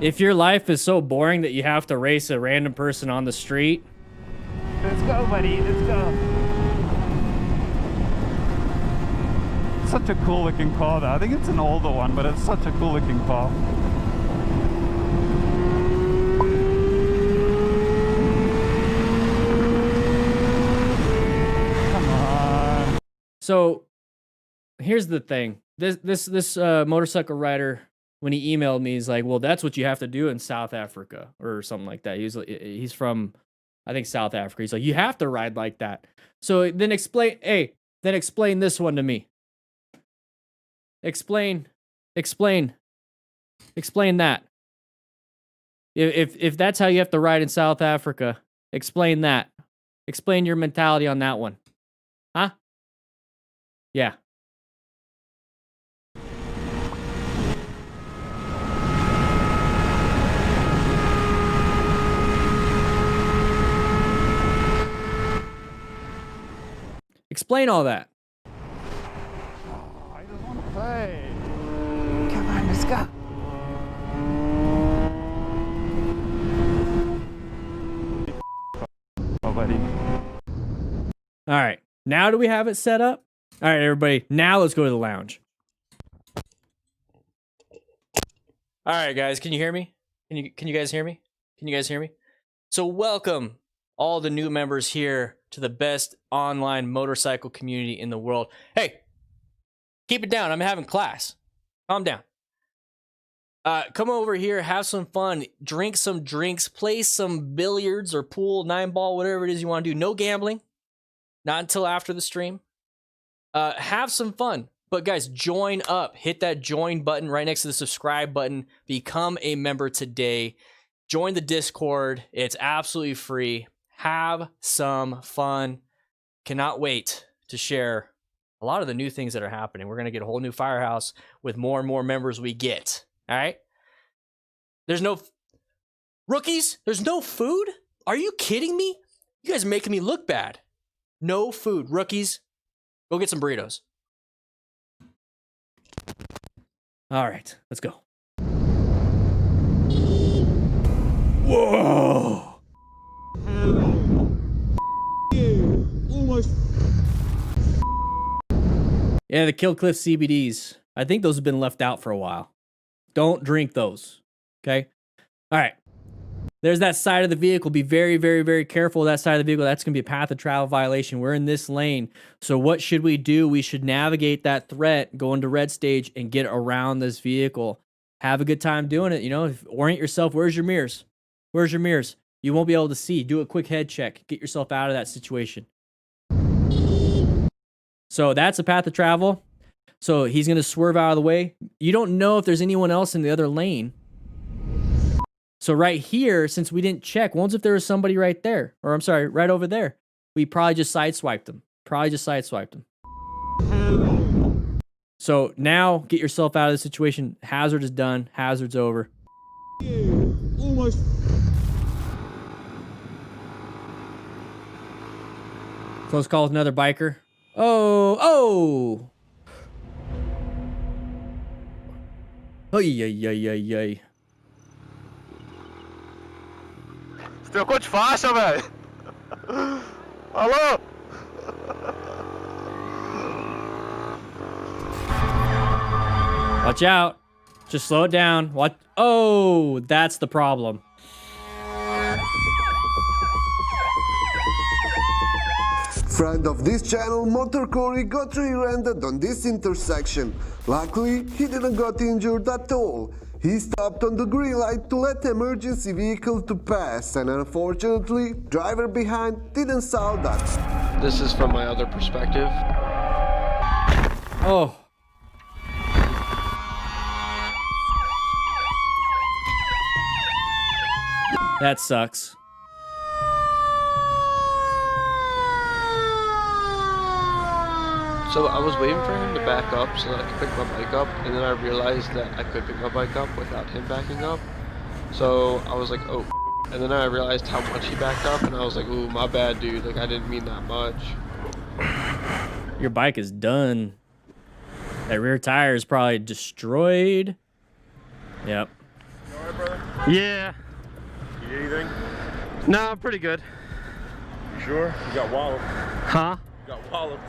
If your life is so boring that you have to race a random person on the street. Let's go, buddy. Let's go. Such a cool looking car though. I think it's an older one, but it's such a cool looking car. Come on. So here's the thing. This motorcycle rider, when he emailed me, he's like, well, that's what you have to do in South Africa or something like that. He's from, I think, South Africa. He's like, you have to ride like that. So then explain this one to me. Explain that. If that's how you have to ride in South Africa, explain that. Explain your mentality on that one. Huh? Yeah. Explain all that. I just want to play. Come on, let's go. Oh, buddy. All right. Now do we have it set up? All right, everybody. Now let's go to the lounge. All right, guys. Can you hear me? Can you guys hear me? Can you guys hear me? So welcome all the new members here to the best online motorcycle community in the world. Hey, keep it down. I'm having class. Calm down. Come over here, have some fun, drink some drinks, play some billiards or pool, 9-ball, whatever it is you want to do. No gambling. Not until after the stream. Have some fun. But guys, join up. Hit that join button right next to the subscribe button. Become a member today. Join the Discord. It's absolutely free. Have some fun. Cannot wait to share a lot of the new things that are happening. We're going to get a whole new firehouse with more and more members we get. All right? There's no... Rookies, there's no food? Are you kidding me? You guys are making me look bad. No food. Rookies, go get some burritos. All right, let's go. Whoa! Yeah, the Kill Cliff CBDs. I think those have been left out for a while. Don't drink those. Okay? All right. There's that side of the vehicle. Be very, very, very careful of that side of the vehicle. That's going to be a path of travel violation. We're in this lane. So what should we do? We should navigate that threat, go into red stage, and get around this vehicle. Have a good time doing it. You know, orient yourself. Where's your mirrors? Where's your mirrors? You won't be able to see. Do a quick head check. Get yourself out of that situation. So that's a path of travel. So he's going to swerve out of the way. You don't know if there's anyone else in the other lane. So right here, since we didn't check, once if there was somebody right there, or I'm sorry, right over there, we probably just sideswiped them. So now get yourself out of the situation. Hazard is done. Hazard's over. Almost. Close call with another biker. Oh. Ay. Ficou com faixa, velho. Alô? Watch out. Just slow it down. What? Oh, that's the problem. Friend of this channel, Motor Corey, got rear-ended on this intersection. Luckily, he didn't get injured at all. He stopped on the green light to let the emergency vehicle to pass, and unfortunately, driver behind didn't saw that. This is from my other perspective. Oh. That sucks. So I was waiting for him to back up so that I could pick my bike up, and then I realized that I could pick my bike up without him backing up. So I was like, oh, and then I realized how much he backed up, and I was like, ooh, my bad, dude. Like, I didn't mean that much. Your bike is done. That rear tire is probably destroyed. Yep. You alright, brother? Yeah. You need anything? No, I'm pretty good. You sure? You got walloped. Huh? You got walloped.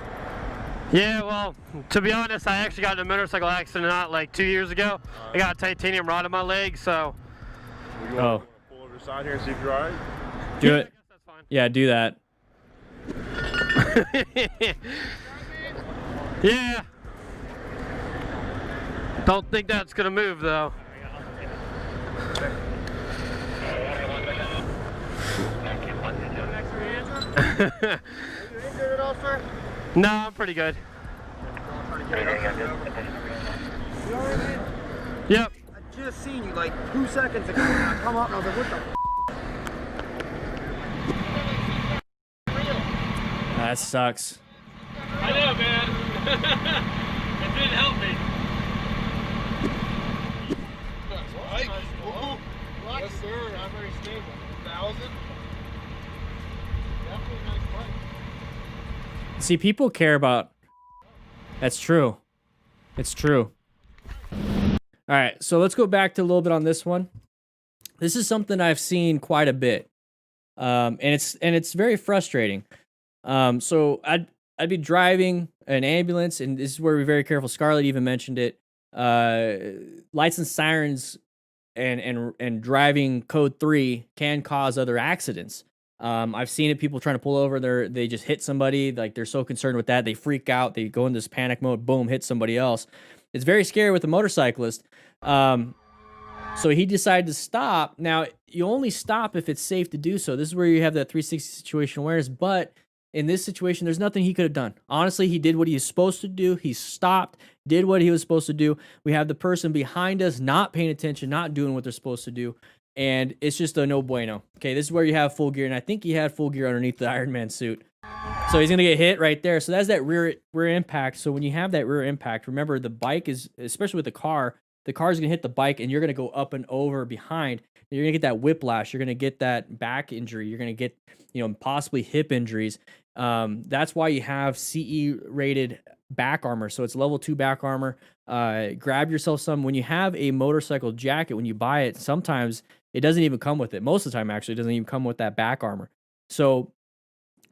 Yeah, well, to be honest, I actually got in a motorcycle accident not like 2 years ago. I got a titanium rod in my leg, so. You want to pull over the side here and see if you're alright? Do it. I guess that's fine. Yeah, do that. Yeah. Don't think that's gonna move though. No, I'm pretty good. Yep. I just seen you like 2 seconds ago and I come up and I was like, what the That sucks. I know, man. It didn't help me. Yes, sir. I'm very stable. 1,000? Definitely a nice bike. See, people care about... That's true. It's true. All right, so let's go back to a little bit on this one. This is something I've seen quite a bit, and it's very frustrating. So I'd be driving an ambulance, and this is where we're very careful. Scarlett even mentioned it. Lights and sirens and driving code 3 can cause other accidents. I've seen it. People trying to pull over, they just hit somebody. Like, they're so concerned with that, they freak out. They go into this panic mode. Boom, hit somebody else. It's very scary with a motorcyclist. So he decided to stop. Now, you only stop if it's safe to do so. This is where you have that 360 situational awareness. But in this situation, there's nothing he could have done. Honestly, he did what he was supposed to do. He stopped, did what he was supposed to do. We have the person behind us not paying attention, not doing what they're supposed to do. and it's just a no bueno. Okay, this is where you have full gear, and I think he had full gear underneath the Iron Man suit. So he's gonna get hit right there. So that's that rear impact. So when you have that rear impact, remember the bike is, especially with the car is gonna hit the bike, and you're gonna go up and over behind. And you're gonna get that whiplash. You're gonna get that back injury. You're gonna get, possibly hip injuries. That's why you have CE rated back armor. So it's level 2 back armor. Grab yourself some. When you have a motorcycle jacket, when you buy it, sometimes it doesn't even come with it. Most of the time, actually, it doesn't even come with that back armor. So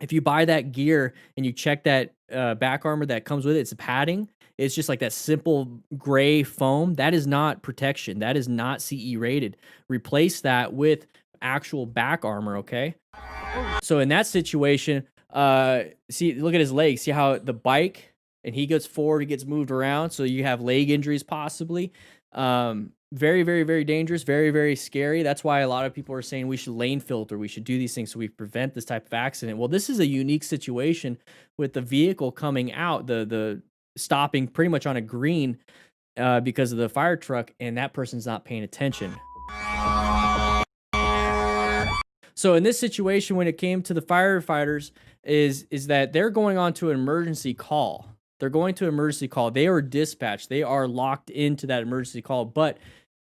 if you buy that gear and you check that back armor that comes with it, it's padding. It's just like that simple gray foam. That is not protection. That is not CE rated. Replace that with actual back armor, okay? So in that situation, see, look at his legs. See how the bike, and he gets forward, he gets moved around. So you have leg injuries possibly. Very, very, very dangerous. Very, very scary. That's why a lot of people are saying we should lane filter. We should do these things so we prevent this type of accident. Well, this is a unique situation with the vehicle coming out, the stopping pretty much on a green because of the fire truck, and that person's not paying attention. So in this situation, when it came to the firefighters, is that they're going on to an emergency call. They're going to an emergency call. They are dispatched. They are locked into that emergency call, but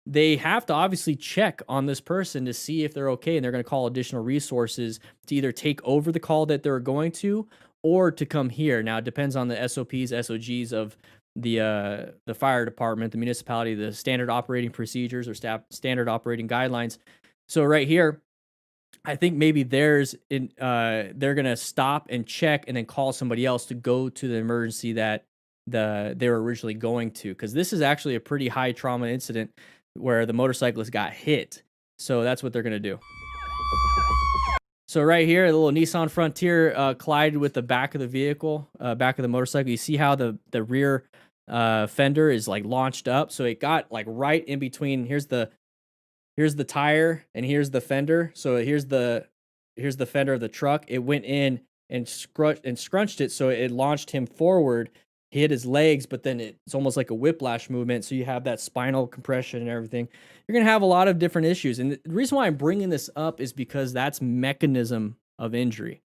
they have to obviously check on this person to see if they're okay, and they're going to call additional resources to either take over the call that they're going to or to come here. Now, it depends on the SOPs, SOGs of the fire department, the municipality, the standard operating procedures or standard operating guidelines. So right here, I think maybe they're going to stop and check and then call somebody else to go to the emergency that they were originally going to, because this is actually a pretty high trauma incident where the motorcyclist got hit. So that's what they're going to do. So right here, the little Nissan Frontier collided with the back of the vehicle, back of the motorcycle. You see how the rear fender is like launched up. So it got like right in between. Here's the tire and here's the fender. So here's the fender of the truck. It went in and scrunched it. So it launched him forward. He hit his legs, but then it's almost like a whiplash movement. So you have that spinal compression and everything. You're going to have a lot of different issues. And the reason why I'm bringing this up is because that's mechanism of injury.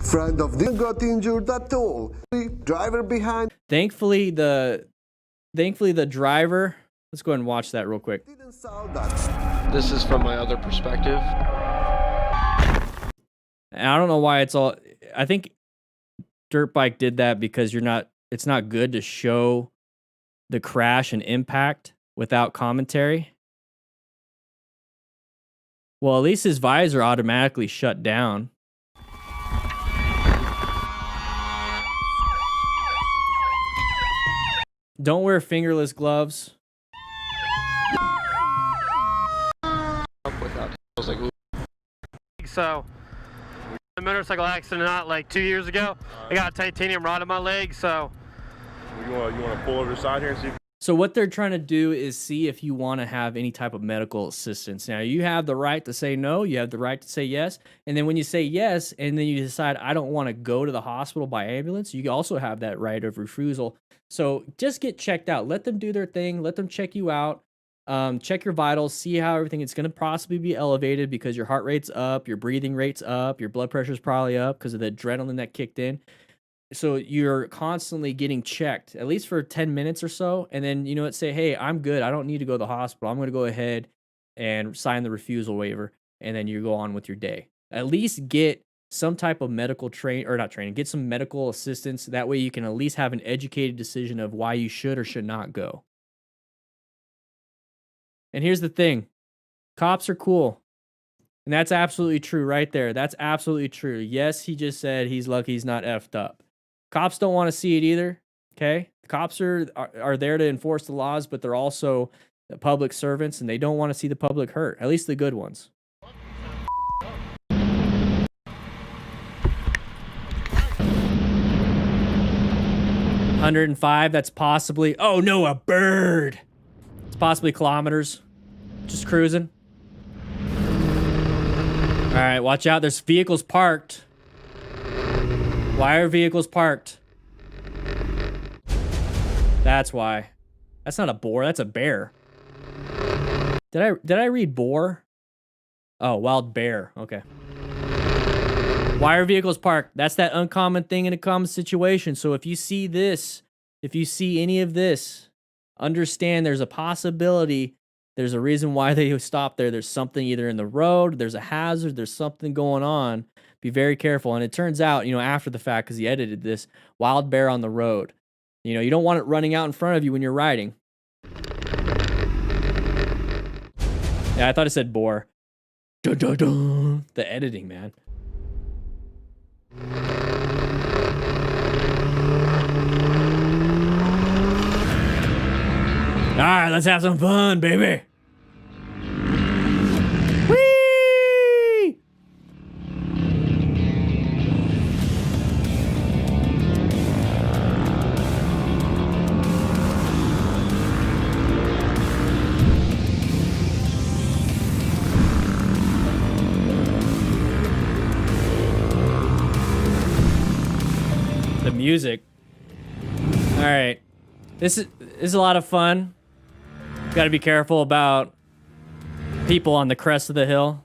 Friend of this got injured at all. The driver behind. Thankfully the driver. Let's go ahead and watch that real quick. Didn't saw that. This is from my other perspective. And I don't know why it's all. I think Dirt Bike did that because it's not good to show the crash and impact without commentary. Well, at least his visor automatically shut down. Don't wear fingerless gloves. I was like, ooh. So, a motorcycle accident not like 2 years ago. I got a titanium rod in my leg, so. You want to pull over the side here and see? So what they're trying to do is see if you want to have any type of medical assistance. Now, you have the right to say no. You have the right to say yes. And then when you say yes, and then you decide, I don't want to go to the hospital by ambulance, you also have that right of refusal. So just get checked out. Let them do their thing. Let them check you out. Check your vitals, see how everything is going to possibly be elevated because your heart rate's up, your breathing rate's up, your blood pressure's probably up because of the adrenaline that kicked in. So you're constantly getting checked, at least for 10 minutes or so. And then, say, hey, I'm good. I don't need to go to the hospital. I'm going to go ahead and sign the refusal waiver. And then you go on with your day. At least get some type of medical get some medical assistance. That way you can at least have an educated decision of why you should or should not go. And here's the thing. Cops are cool. And that's absolutely true right there. That's absolutely true. Yes, he just said he's lucky he's not effed up. Cops don't want to see it either, okay? Cops are there to enforce the laws, but they're also public servants, and they don't want to see the public hurt, at least the good ones. $105, that's possibly... Oh, no, a bird! It's possibly kilometers. Just cruising. All right, watch out. There's vehicles parked. Why are vehicles parked? That's why. That's not a boar. That's a bear. Did I read boar? Oh, wild bear. Okay. Why are vehicles parked? That's that uncommon thing in a common situation. So if you see this, if you see any of this, understand there's a possibility, there's a reason why they stop there. There's something either in the road, there's a hazard, there's something going on. Be very careful. And it turns out, you know, after the fact, because he edited this, wild bear on the road. You know, you don't want it running out in front of you when you're riding. Yeah, I thought it said boar. Dun, dun, dun. The editing, man. All right, let's have some fun, baby. Whee! The music. All right, this is a lot of fun. Got to be careful about people on the crest of the hill.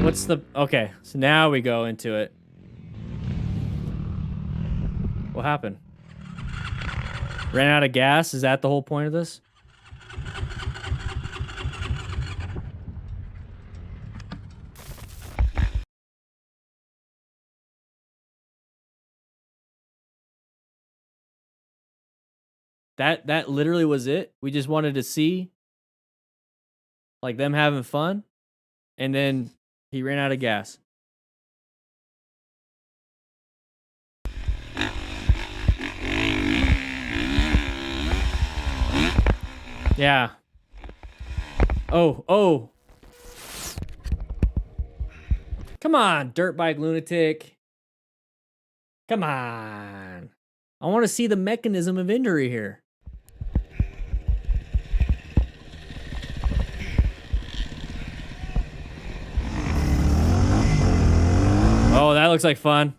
What's the... Okay, so now we go into it. What happened? Ran out of gas? Is that the whole point of this? That literally was it. We just wanted to see like them having fun, and then he ran out of gas. Yeah. Oh. Come on, dirt bike lunatic. Come on. I want to see the mechanism of injury here. Oh, that looks like fun.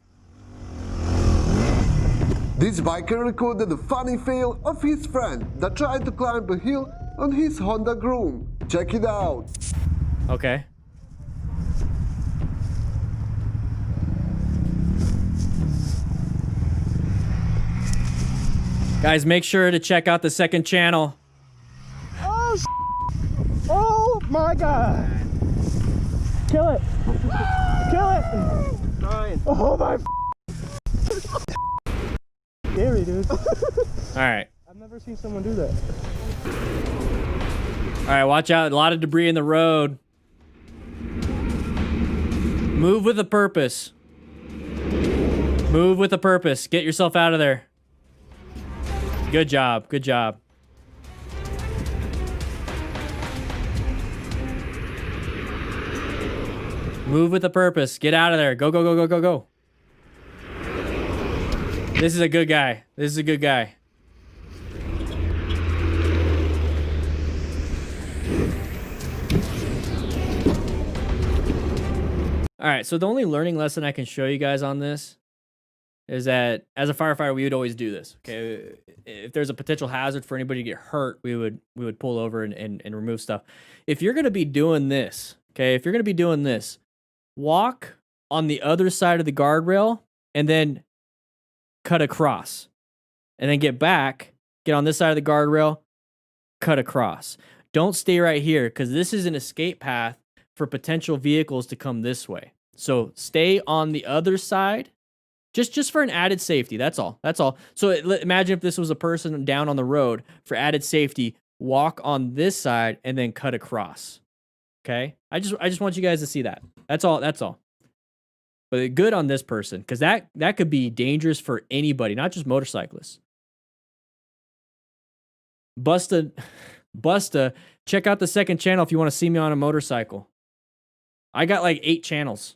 This biker recorded a funny fail of his friend that tried to climb a hill on his Honda Groom. Check it out. Okay. Guys, make sure to check out the second channel. Oh, oh my God. Kill it. Kill it. Fine. Oh my. Scary, dude. All right. I've never seen someone do that. All right, watch out. A lot of debris in the road. Move with a purpose. Move with a purpose. Get yourself out of there. Good job. Good job. Move with a purpose. Get out of there. Go, go, go, go, go, go. This is a good guy. This is a good guy. All right, so the only learning lesson I can show you guys on this is that as a firefighter, we would always do this. Okay, if there's a potential hazard for anybody to get hurt, we would pull over and remove stuff. If you're gonna be doing this, okay, if you're gonna be doing this, walk on the other side of the guardrail and then cut across, and then get back, get on this side of the guardrail, cut across. Don't stay right here because this is an escape path for potential vehicles to come this way. So stay on the other side. Just for an added safety, that's all. That's all. So imagine if this was a person down on the road. For added safety, walk on this side and then cut across. Okay? I just want you guys to see that. That's all. That's all. But good on this person, because that could be dangerous for anybody, not just motorcyclists. Busta, check out the second channel if you want to see me on a motorcycle. I got like 8 channels.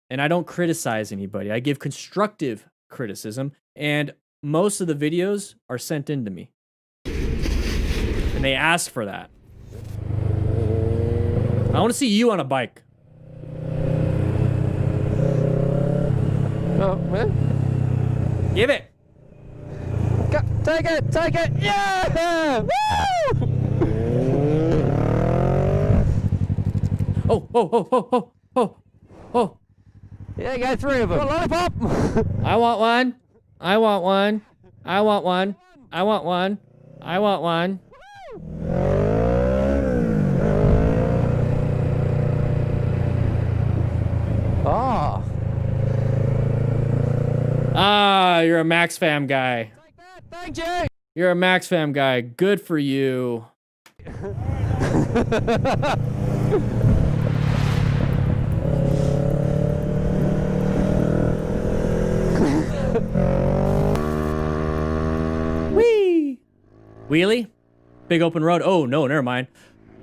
And I don't criticize anybody. I give constructive criticism. And most of the videos are sent in to me. And they ask for that. I want to see you on a bike. Oh, man. Give it. Take it! Take it! Yeah! Woo! Oh, oh, oh, oh, oh, oh, oh. Yeah, got 3 of them. A lollipop! I want one. I want one. I want one. I want one. I want one. Oh. Ah, you're a Max Fam guy. Take that! Thank you! You're a Max Fam guy. Good for you. Whee! Wheelie? Big open road. Oh, no, never mind.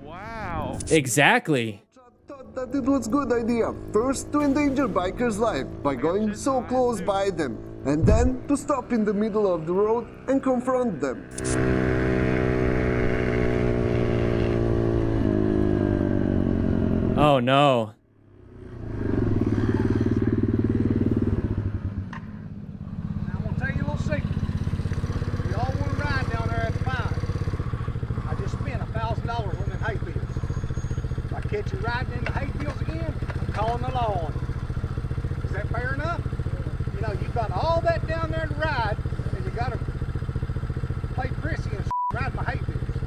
Wow. Exactly. Thought that it was good idea. First to endanger bikers' life by going so close by them, and then to stop in the middle of the road and confront them. Oh, no. I'm gonna tell you a little secret. You all want to ride down there at the mine. I just spent $1,000 on them hay fields. If I catch you riding in the hay fields again, I'm calling the law on you. Is that fair enough? You know, you've got all that down there to ride, and you got to play prissy and ride my hay fields.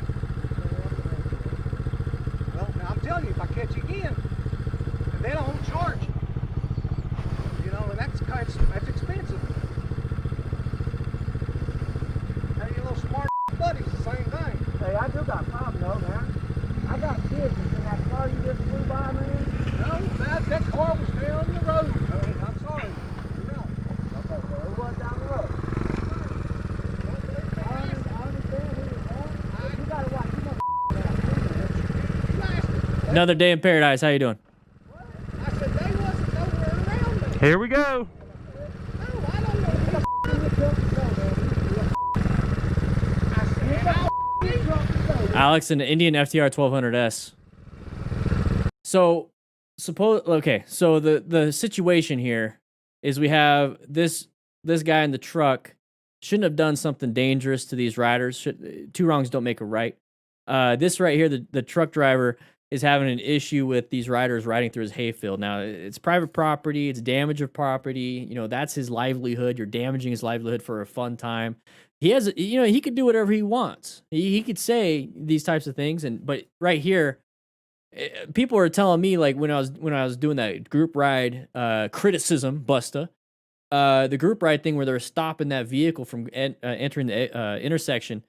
Well, now I'm telling you, if I catch you again, and then I won't charge you. You know, and that's expensive. Hey, your little smart buddies, the same thing. Hey, I do got a problem though, man. I got kids in that car you just flew by, man. No, that car was down the road. I'm sorry. You're right. Okay, well, it was down the road. I understand who you're on. You gotta watch. Another day in paradise. How you doing? I said they wasn't nowhere around me. Here we go. No, I don't know where the I said, Alex and the Indian FTR 1200S. So so the situation here is we have this guy in the truck shouldn't have done something dangerous to these riders. Two wrongs don't make a right. This right here, the truck driver is having an issue with these riders riding through his hayfield. Now, it's private property, it's damage of property, you know, that's his livelihood. You're damaging his livelihood for a fun time. He has, you know, he could do whatever he wants. He could say these types of things, but right here, people are telling me, like, when I was doing that group ride criticism, Busta, the group ride thing where they're stopping that vehicle from entering the intersection,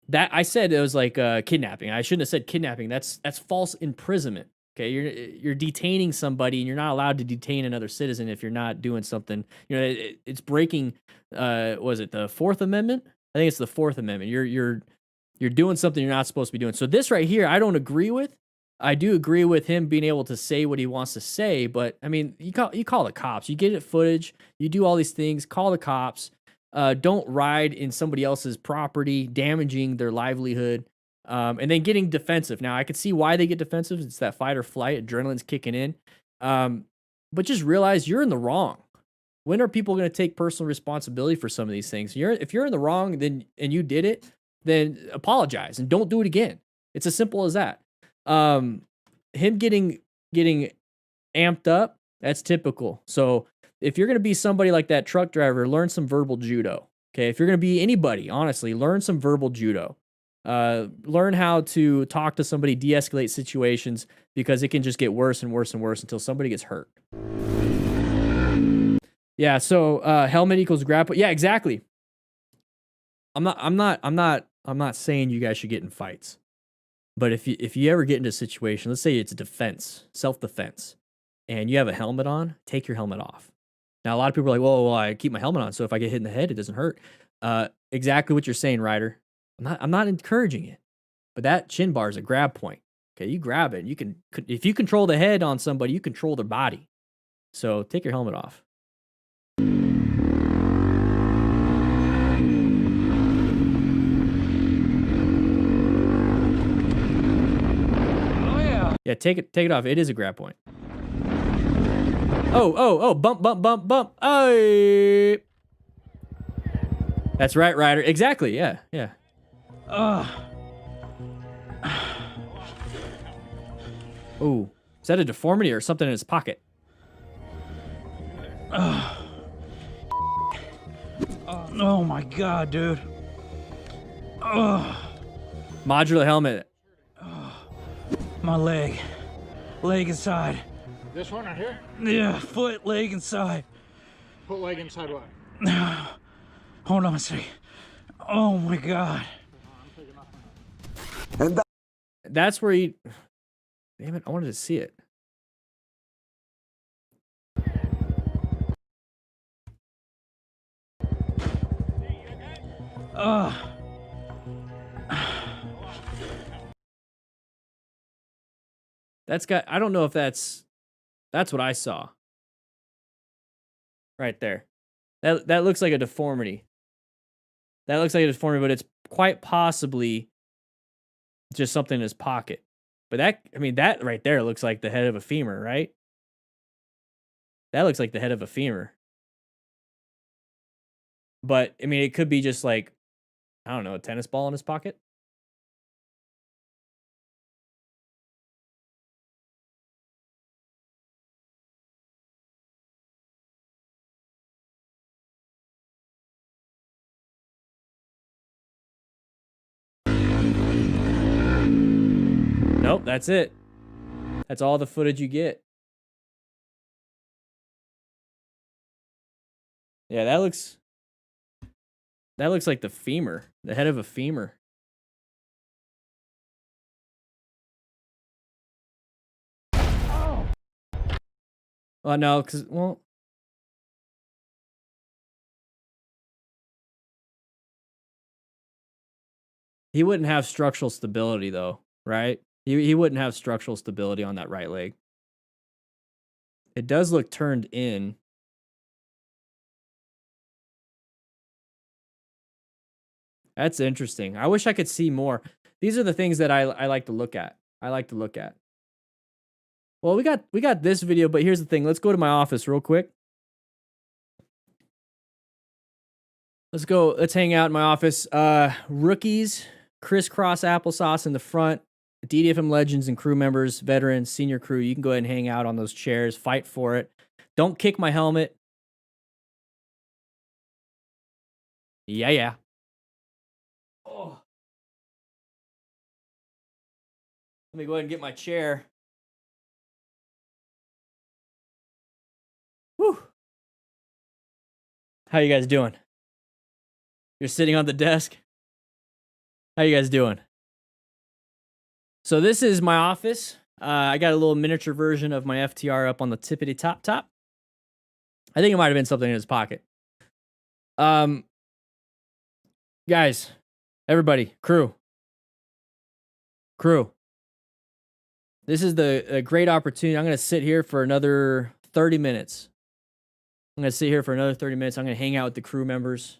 that I said it was like kidnapping. I shouldn't have said kidnapping. That's false imprisonment. Okay, you're detaining somebody, and you're not allowed to detain another citizen if you're not doing something. You know, it's breaking. Was it the Fourth Amendment? I think it's the Fourth Amendment. You're doing something you're not supposed to be doing. So this right here, I don't agree with. I do agree with him being able to say what he wants to say, but I mean, you call the cops. You get it footage. You do all these things. Call the cops. Don't ride in somebody else's property, damaging their livelihood, and then getting defensive. Now, I could see why they get defensive. It's that fight or flight. Adrenaline's kicking in. But just realize you're in the wrong. When are people going to take personal responsibility for some of these things? If you're in the wrong, and you did it, then apologize and don't do it again. It's as simple as that. Him getting amped up, that's typical. So if you're going to be somebody like that truck driver, learn some verbal judo. Okay. If you're going to be anybody, honestly, learn some verbal judo. Learn how to talk to somebody, de-escalate situations, because it can just get worse and worse and worse until somebody gets hurt. Yeah. So, helmet equals grapple. Yeah, exactly. I'm not saying you guys should get in fights, but if you ever get into a situation, let's say it's defense, self-defense, and you have a helmet on, take your helmet off. Now, a lot of people are like, well, I keep my helmet on, so if I get hit in the head, it doesn't hurt. Exactly what you're saying, Ryder. I'm not encouraging it, but that chin bar is a grab point. Okay, you grab it. If you control the head on somebody, you control their body. So take your helmet off. Oh yeah. Yeah, take it off. It is a grab point. Oh, bump, bump, bump, bump. Oh. That's right, Ryder. Exactly, yeah, yeah. Ooh, is that a deformity or something in his pocket? Oh my god, dude. Modular helmet. My leg. Leg inside. This one right here? Yeah, foot, leg inside. Put leg inside what? Hold on a second. Oh my god. And That's where he... Damn it, I wanted to see it. That's got... I don't know if that's... That's what I saw. Right there. That looks like a deformity. That looks like a deformity, but it's quite possibly just something in his pocket. But that, I mean, that right there looks like the head of a femur, right? That looks like the head of a femur. But, I mean, it could be just like, I don't know, a tennis ball in his pocket. Nope, that's it. That's all the footage you get. Yeah, that looks like the femur, the head of a femur. Oh no, because, well, he wouldn't have structural stability though, right? He wouldn't have structural stability on that right leg. It does look turned in. That's interesting. I wish I could see more. These are the things that I like to look at. I like to look at. Well, we got this video, but here's the thing. Let's go to my office real quick. Let's go. Let's hang out in my office. Rookies, crisscross applesauce in the front. DDFM legends and crew members, veterans, senior crew. You can go ahead and hang out on those chairs. Fight for it. Don't kick my helmet. Yeah. Oh. Let me go ahead and get my chair. Whew. How you guys doing? You're sitting on the desk? How you guys doing? So this is my office. I got a little miniature version of my FTR up on the tippity top. I think it might have been something in his pocket. Guys, everybody, crew. This is a great opportunity. I'm going to sit here for another 30 minutes. I'm going to hang out with the crew members,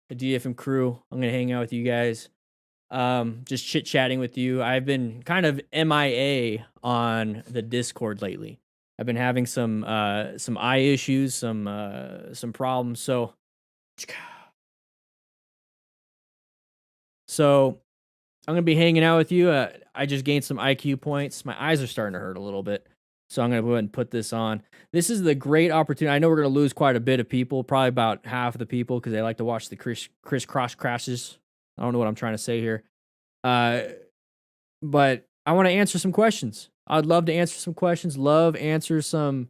the DFM crew. I'm going to hang out with you guys. Just chit-chatting with you. I've been kind of MIA on the Discord lately. I've been having some eye issues, some problems. So I'm gonna be hanging out with you. I just gained some IQ points. My eyes are starting to hurt a little bit. So I'm gonna go ahead and put this on. This is the great opportunity. I know we're gonna lose quite a bit of people, probably about half of the people, because they like to watch the crisscross crashes. I don't know what I'm trying to say here. But I want to answer some questions. I'd love to answer some questions. Answer some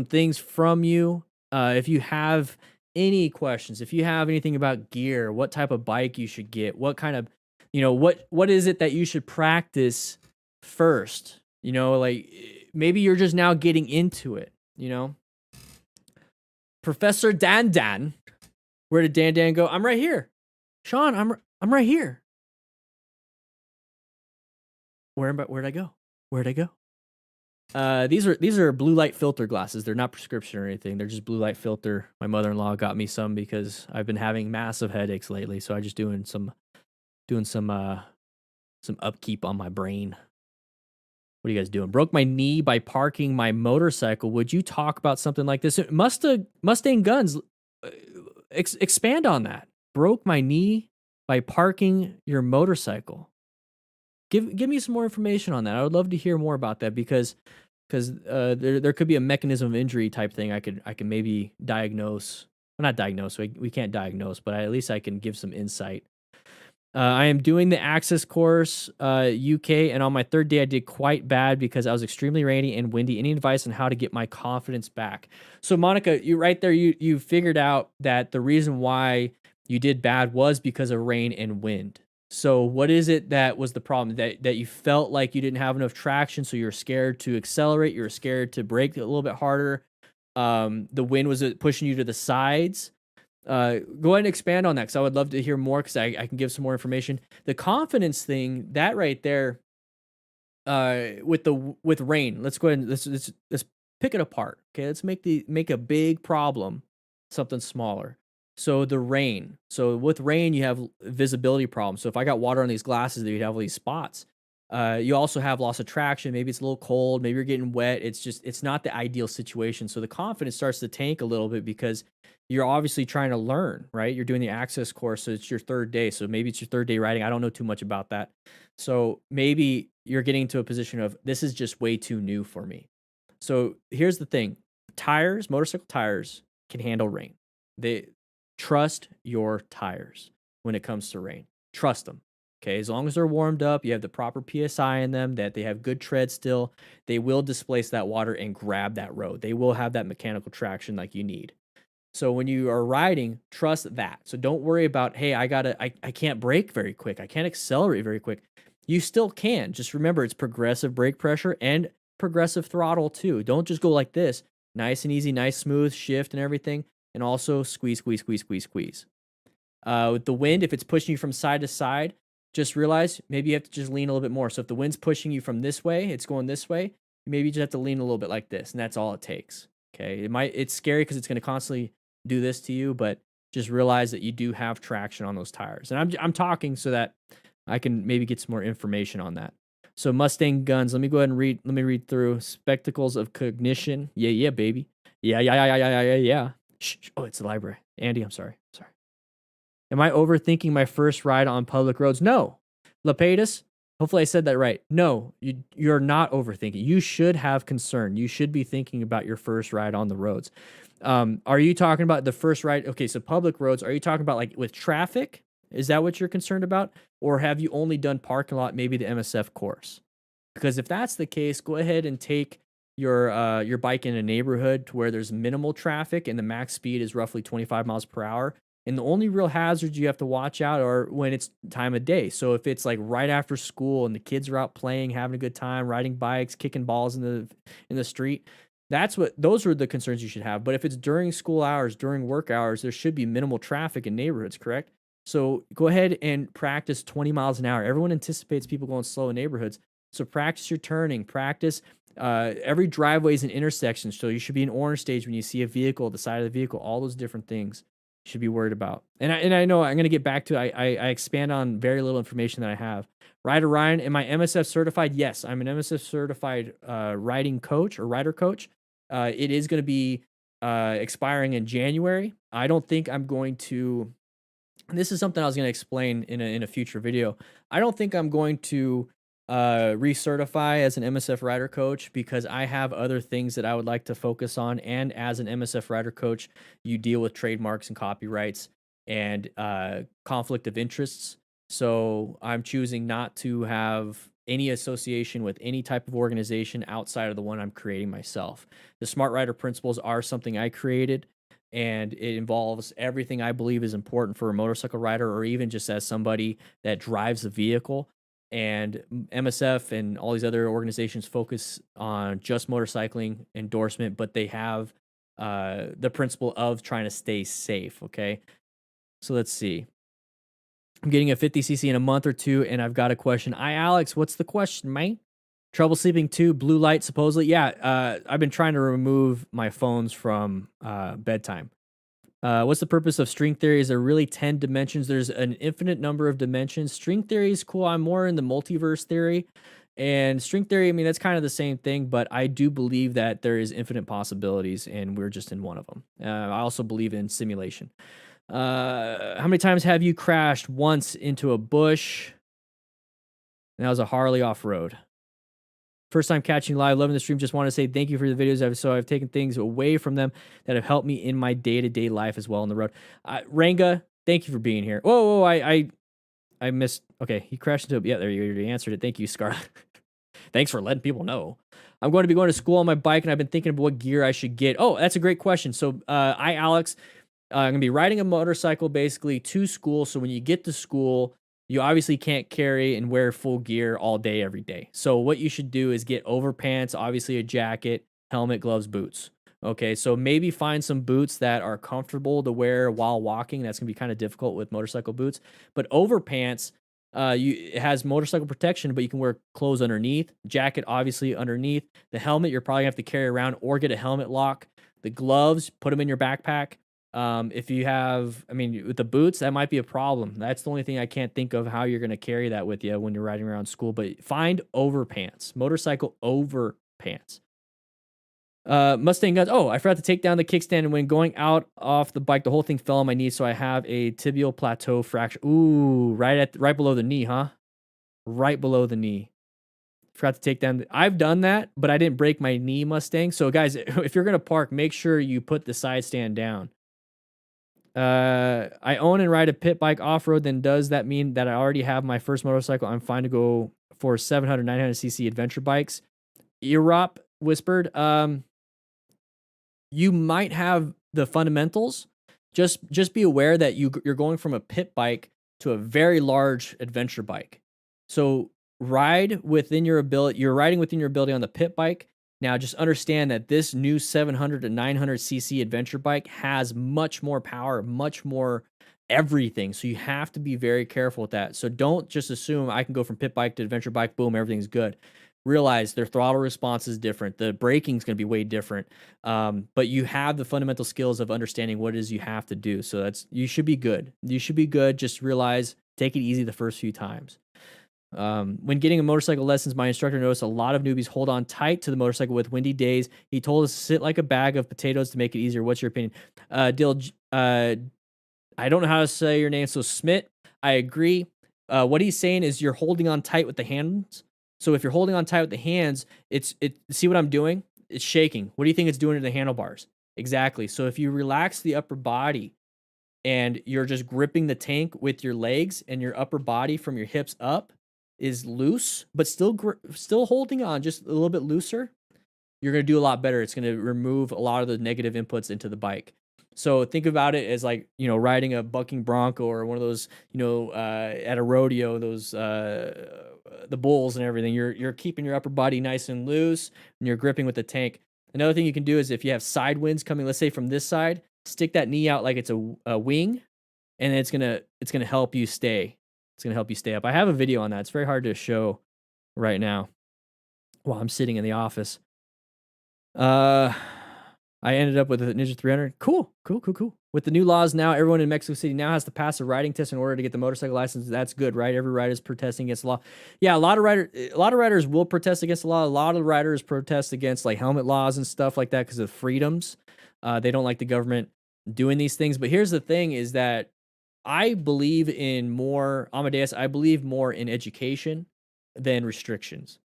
things from you. If you have any questions, if you have anything about gear, what type of bike you should get, what kind of, what is it that you should practice first? Like maybe you're just now getting into it, Professor Dan. Where did Dan go? I'm right here. Sean, I'm right here. Where'd I go? These are blue light filter glasses. They're not prescription or anything. They're just blue light filter. My mother-in-law got me some because I've been having massive headaches lately. So I just doing some upkeep on my brain. What are you guys doing? Broke my knee by parking my motorcycle. Would you talk about something like this? Mustang Guns, expand on that. Broke my knee by parking your motorcycle. Give me some more information on that. I would love to hear more about that because there could be a mechanism of injury type thing. I can maybe diagnose. Well, not diagnose. We can't diagnose, but at least I can give some insight. I am doing the Access course, UK, and on my third day I did quite bad because I was extremely rainy and windy. Any advice on how to get my confidence back? So Monica, you right there, you figured out that the reason why you did bad was because of rain and wind. So what is it that was the problem? That you felt like you didn't have enough traction, so you're scared to accelerate, you're scared to brake a little bit harder. The wind was pushing you to the sides. Go ahead and expand on that because I would love to hear more because I can give some more information. The confidence thing, that right there, with rain. Let's go ahead and let's pick it apart. Okay, let's make a big problem something smaller. So the rain. So with rain, you have visibility problems. So if I got water on these glasses, you'd have all these spots. You also have loss of traction. Maybe it's a little cold. Maybe you're getting wet. It's not the ideal situation. So the confidence starts to tank a little bit because you're obviously trying to learn, right? You're doing the Access course, so it's your third day. So maybe it's your third day riding. I don't know too much about that. So maybe you're getting into a position of this is just way too new for me. So here's the thing. Tires, motorcycle tires can handle rain. They trust your tires when it comes to rain. Trust them. Okay, as long as they're warmed up, you have the proper PSI in them, that they have good tread still, they will displace that water and grab that road. They will have that mechanical traction like you need. So when you are riding, trust that. So don't worry about, hey, I can't brake very quick. I can't accelerate very quick. You still can. Just remember it's progressive brake pressure and progressive throttle too. Don't just go like this. Nice and easy, nice smooth shift and everything. And also squeeze, squeeze, squeeze, squeeze, squeeze. With the wind, if it's pushing you from side to side, just realize maybe you have to just lean a little bit more. So if the wind's pushing you from this way, it's going this way, maybe you just have to lean a little bit like this, and that's all it takes. Okay, it's scary because it's going to constantly do this to you, but just realize that you do have traction on those tires. And I'm talking so that I can maybe get some more information on that. So Mustang Guns, let me go ahead and read. Let me read through Spectacles of Cognition. Yeah, baby. Yeah. Shh. Oh, it's the library. Andy, I'm sorry. Am I overthinking my first ride on public roads? No. Lapidus, hopefully I said that right. No, you're not overthinking. You should have concern. You should be thinking about your first ride on the roads. Are you talking about the first ride? Okay, so public roads, are you talking about like with traffic? Is that what you're concerned about? Or have you only done parking lot, maybe the MSF course? Because if that's the case, go ahead and take your bike in a neighborhood to where there's minimal traffic and the max speed is roughly 25 miles per hour. And the only real hazards you have to watch out are when it's time of day. So if it's like right after school and the kids are out playing, having a good time, riding bikes, kicking balls in the street, those are the concerns you should have. But if it's during school hours, during work hours, there should be minimal traffic in neighborhoods, correct? So go ahead and practice 20 miles an hour. Everyone anticipates people going slow in neighborhoods. So practice your turning, practice every driveway is an intersection. So you should be in orange stage when you see a vehicle, the side of the vehicle, all those different things should be worried about. And I know I'm going to get back to I expand on very little information that I have. Ryder Ryan, am I MSF certified? Yes, I'm an MSF certified riding coach or rider coach. It is going to be expiring in January. I don't think I'm going to, this is something I was going to explain in a future video. I don't think I'm going to recertify as an MSF rider coach because I have other things that I would like to focus on. And as an MSF rider coach, you deal with trademarks and copyrights and conflict of interests. So I'm choosing not to have any association with any type of organization outside of the one I'm creating myself. The Smart Rider principles are something I created, and it involves everything I believe is important for a motorcycle rider or even just as somebody that drives a vehicle. And MSF and all these other organizations focus on just motorcycling endorsement, but they have the principle of trying to stay safe. Okay. So let's see. I'm getting a 50cc in a month or two, and I've got a question. Alex, what's the question, mate? Trouble sleeping too, blue light supposedly. Yeah, I've been trying to remove my phones from bedtime. What's the purpose of string theory? Is there really 10 dimensions? There's an infinite number of dimensions. String theory is cool. I'm more in the multiverse theory. And string theory, I mean, that's kind of the same thing, but I do believe that there is infinite possibilities, and we're just in one of them. I also believe in simulation. How many times have you crashed? Once into a bush. And that was a Harley off-road. First time catching live, loving the stream. Just want to say thank you for the videos. I've taken things away from them that have helped me in my day-to-day life as well on the road. Ranga, thank you for being here. Whoa, I missed. Okay, he crashed into. Yeah, there you answered it. Thank you, Scarlett. Thanks for letting people know. I'm going to be going to school on my bike, and I've been thinking of what gear I should get. Oh, that's a great question. So, Alex, I'm going to be riding a motorcycle basically to school. So when you get to school, you obviously can't carry and wear full gear all day, every day. So what you should do is get overpants, obviously a jacket, helmet, gloves, boots. Okay, so maybe find some boots that are comfortable to wear while walking. That's gonna be kind of difficult with motorcycle boots. But overpants, it has motorcycle protection, but you can wear clothes underneath. Jacket, obviously underneath. The helmet, you're probably gonna have to carry around or get a helmet lock. The gloves, put them in your backpack. If you have, I mean, with the boots, that might be a problem. That's the only thing I can't think of how you're going to carry that with you when you're riding around school. But find overpants, motorcycle overpants. Mustang guns. Oh, I forgot to take down the kickstand, and when going out off the bike, the whole thing fell on my knee, so I have a tibial plateau fracture. Ooh, right below the knee, huh? Right below the knee. Forgot to take down. I've done that, but I didn't break my knee, Mustang. So guys, if you're gonna park, make sure you put the side stand down. I own and ride a pit bike off-road. Then does that mean that I already have my first motorcycle? I'm fine to go for 700, 900cc adventure bikes. Erop whispered, you might have the fundamentals. Just be aware that you're going from a pit bike to a very large adventure bike. So ride within your ability. You're riding within your ability on the pit bike. Now, just understand that this new 700 to 900cc adventure bike has much more power, much more everything. So you have to be very careful with that. So don't just assume I can go from pit bike to adventure bike, boom, everything's good. Realize their throttle response is different. The braking is going to be way different. But you have the fundamental skills of understanding what it is you have to do. So you should be good. You should be good. Just realize, take it easy the first few times. When getting a motorcycle lessons, my instructor noticed a lot of newbies hold on tight to the motorcycle with windy days. He told us to sit like a bag of potatoes to make it easier. What's your opinion? Dill, I don't know how to say your name, so Smith, I agree. What he's saying is you're holding on tight with the hands. So if you're holding on tight with the hands, see what I'm doing? It's shaking. What do you think it's doing to the handlebars? Exactly. So if you relax the upper body and you're just gripping the tank with your legs and your upper body from your hips up is loose, but still holding on just a little bit looser, you're going to do a lot better. It's going to remove a lot of the negative inputs into the bike. So think about it as like, riding a bucking bronco or one of those, at a rodeo, those, the bulls and everything. You're keeping your upper body nice and loose and you're gripping with the tank. Another thing you can do is if you have side winds coming, let's say from this side, stick that knee out like it's a wing, and it's going to help you stay. It's going to help you stay up. I have a video on that. It's very hard to show right now while I'm sitting in the office. I ended up with a Ninja 300. Cool. With the new laws now, everyone in Mexico City now has to pass a riding test in order to get the motorcycle license. That's good, right? Every rider is protesting against the law. Yeah, a lot of riders will protest against the law. A lot of riders protest against like helmet laws and stuff like that because of freedoms. They don't like the government doing these things. But here's the thing: is that I believe in more, Amadeus, I believe more in education than restrictions.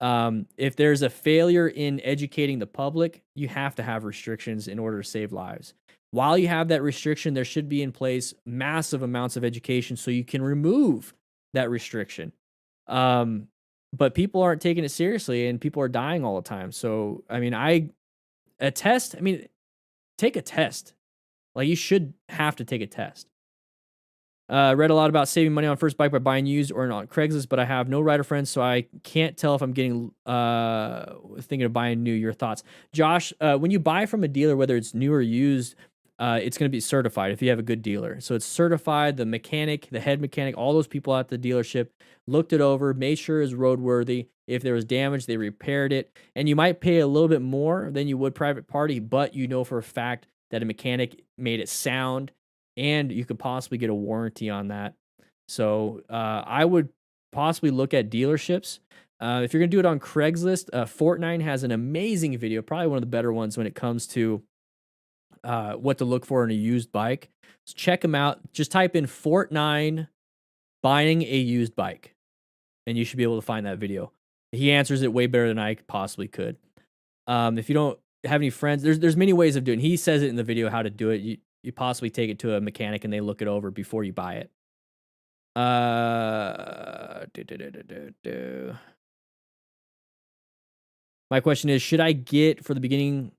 If there's a failure in educating the public, you have to have restrictions in order to save lives. While you have that restriction, there should be in place massive amounts of education so you can remove that restriction. But people aren't taking it seriously and people are dying all the time. So, I mean, take a test. Like, you should have to take a test. Read a lot about saving money on first bike by buying used or on Craigslist, but I have no rider friends, so I can't tell if I'm thinking of buying new. Your thoughts? Josh, when you buy from a dealer, whether it's new or used, it's going to be certified if you have a good dealer. So it's certified, the mechanic, the head mechanic, all those people at the dealership looked it over, made sure it's roadworthy. If there was damage, they repaired it. And you might pay a little bit more than you would private party, but you know for a fact that a mechanic made it sound, and you could possibly get a warranty on that. So I would possibly look at dealerships. If you're going to do it on Craigslist, Fortnite has an amazing video, probably one of the better ones when it comes to what to look for in a used bike. So check them out. Just type in Fortnite buying a used bike, and you should be able to find that video. He answers it way better than I possibly could. If you don't have any friends, there's many ways of doing it. He says it in the video how to do it. You possibly take it to a mechanic and they look it over before you buy it. My question is, should I get for the beginning?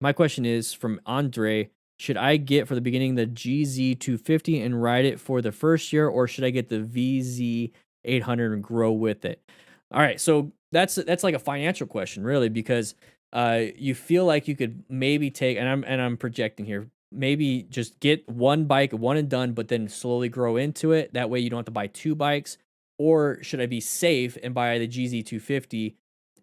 My question is from Andre. Should I get for the beginning the GZ250 and ride it for the first year, or should I get the VZ800 and grow with it? All right, so that's like a financial question, really, because you feel like you could maybe take, and I'm projecting here, maybe just get one bike, one and done, but then slowly grow into it. That way you don't have to buy two bikes. Or should I be safe and buy the GZ250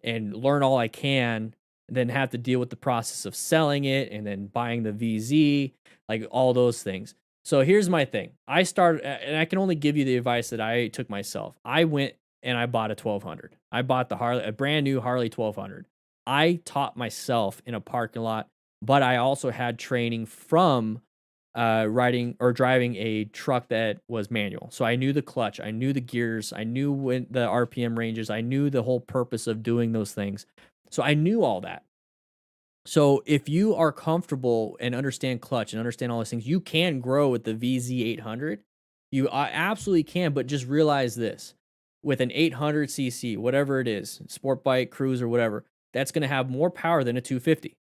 and learn all I can, and then have to deal with the process of selling it and then buying the VZ, like all those things. So here's my thing. I started, and I can only give you the advice that I took myself. I went and I bought a 1200. I bought the Harley, a brand new Harley 1200. I taught myself in a parking lot, but I also had training from riding or driving a truck that was manual. So I knew the clutch, I knew the gears, I knew when the RPM ranges, I knew the whole purpose of doing those things. So I knew all that. So if you are comfortable and understand clutch and understand all those things, you can grow with the VZ800. You absolutely can, but just realize this. With an 800cc, whatever it is, sport bike, cruiser, whatever, that's going to have more power than a 250.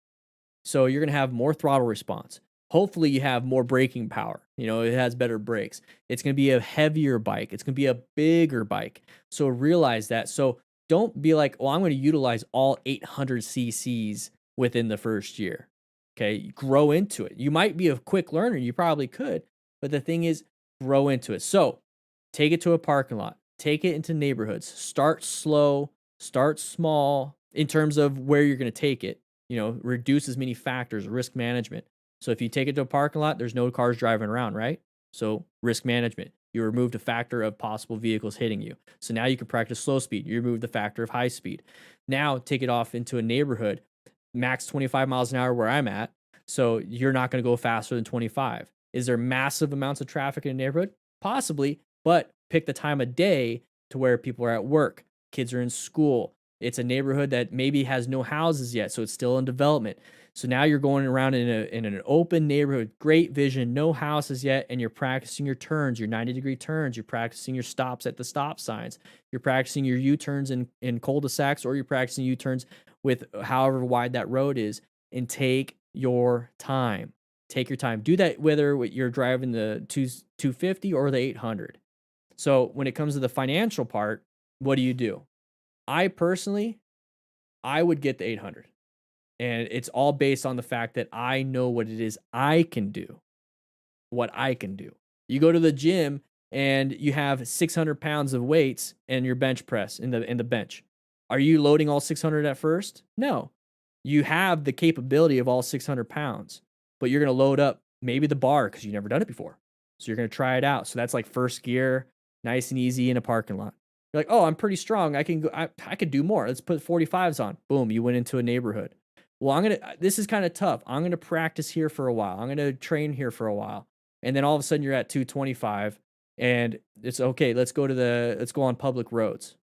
So you're going to have more throttle response. Hopefully you have more braking power. You know, it has better brakes. It's going to be a heavier bike. It's going to be a bigger bike. So realize that. So don't be like, well, I'm going to utilize all 800 cc's within the first year. Okay. Grow into it. You might be a quick learner. You probably could. But the thing is, grow into it. So take it to a parking lot. Take it into neighborhoods. Start slow. Start small in terms of where you're going to take it. You know, reduce as many factors, risk management. So if you take it to a parking lot, there's no cars driving around, right? So risk management. You removed a factor of possible vehicles hitting you. So now you can practice slow speed. You remove the factor of high speed. Now take it off into a neighborhood, max 25 miles an hour where I'm at. So you're not going to go faster than 25. Is there massive amounts of traffic in a neighborhood? Possibly, but pick the time of day to where people are at work. Kids are in school. It's a neighborhood that maybe has no houses yet, so it's still in development. So now you're going around in an open neighborhood, great vision, no houses yet, and you're practicing your turns, your 90-degree turns. You're practicing your stops at the stop signs. You're practicing your U-turns in cul-de-sacs, or you're practicing U-turns with however wide that road is. And take your time. Take your time. Do that whether you're driving the 250 or the 800. So when it comes to the financial part, what do? I personally, I would get the 800. And it's all based on the fact that I know what it is I can do. What I can do. You go to the gym and you have 600 pounds of weights and your bench press in the bench. Are you loading all 600 at first? No. You have the capability of all 600 pounds, but you're going to load up maybe the bar because you've never done it before. So you're going to try it out. So that's like first gear, nice and easy in a parking lot. You're like, oh, I'm pretty strong. I can go. I could do more. Let's put 45s on. Boom, you went into a neighborhood. Well, this is kind of tough. I'm going to practice here for a while. I'm going to train here for a while. And then all of a sudden you're at 225 and it's okay. Let's go on public roads,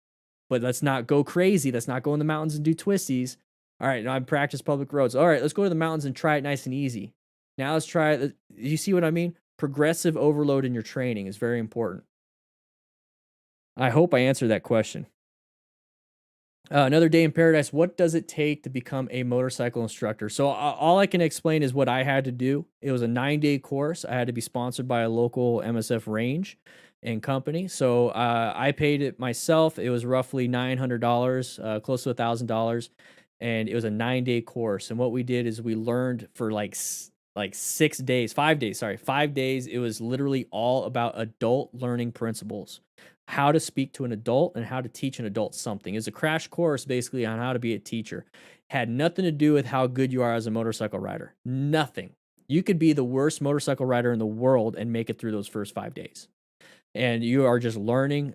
but let's not go crazy. Let's not go in the mountains and do twisties. All right. Now I practice public roads. All right. Let's go to the mountains and try it nice and easy. Now let's try it. You see what I mean? Progressive overload in your training is very important. I hope I answered that question. Another day in paradise. What does it take to become a motorcycle instructor? So all I can explain is what I had to do. It was a 9-day course. I had to be sponsored by a local MSF range and company. So I paid it myself. It was roughly $900, close to $1,000. And it was a 9-day course. And what we did is we learned for like 5 days. 5 days. It was literally all about adult learning principles. How to speak to an adult and how to teach an adult something. It's a crash course basically on how to be a teacher. Had nothing to do with how good you are as a motorcycle rider. Nothing. You could be the worst motorcycle rider in the world and make it through those first 5 days. And you are just learning.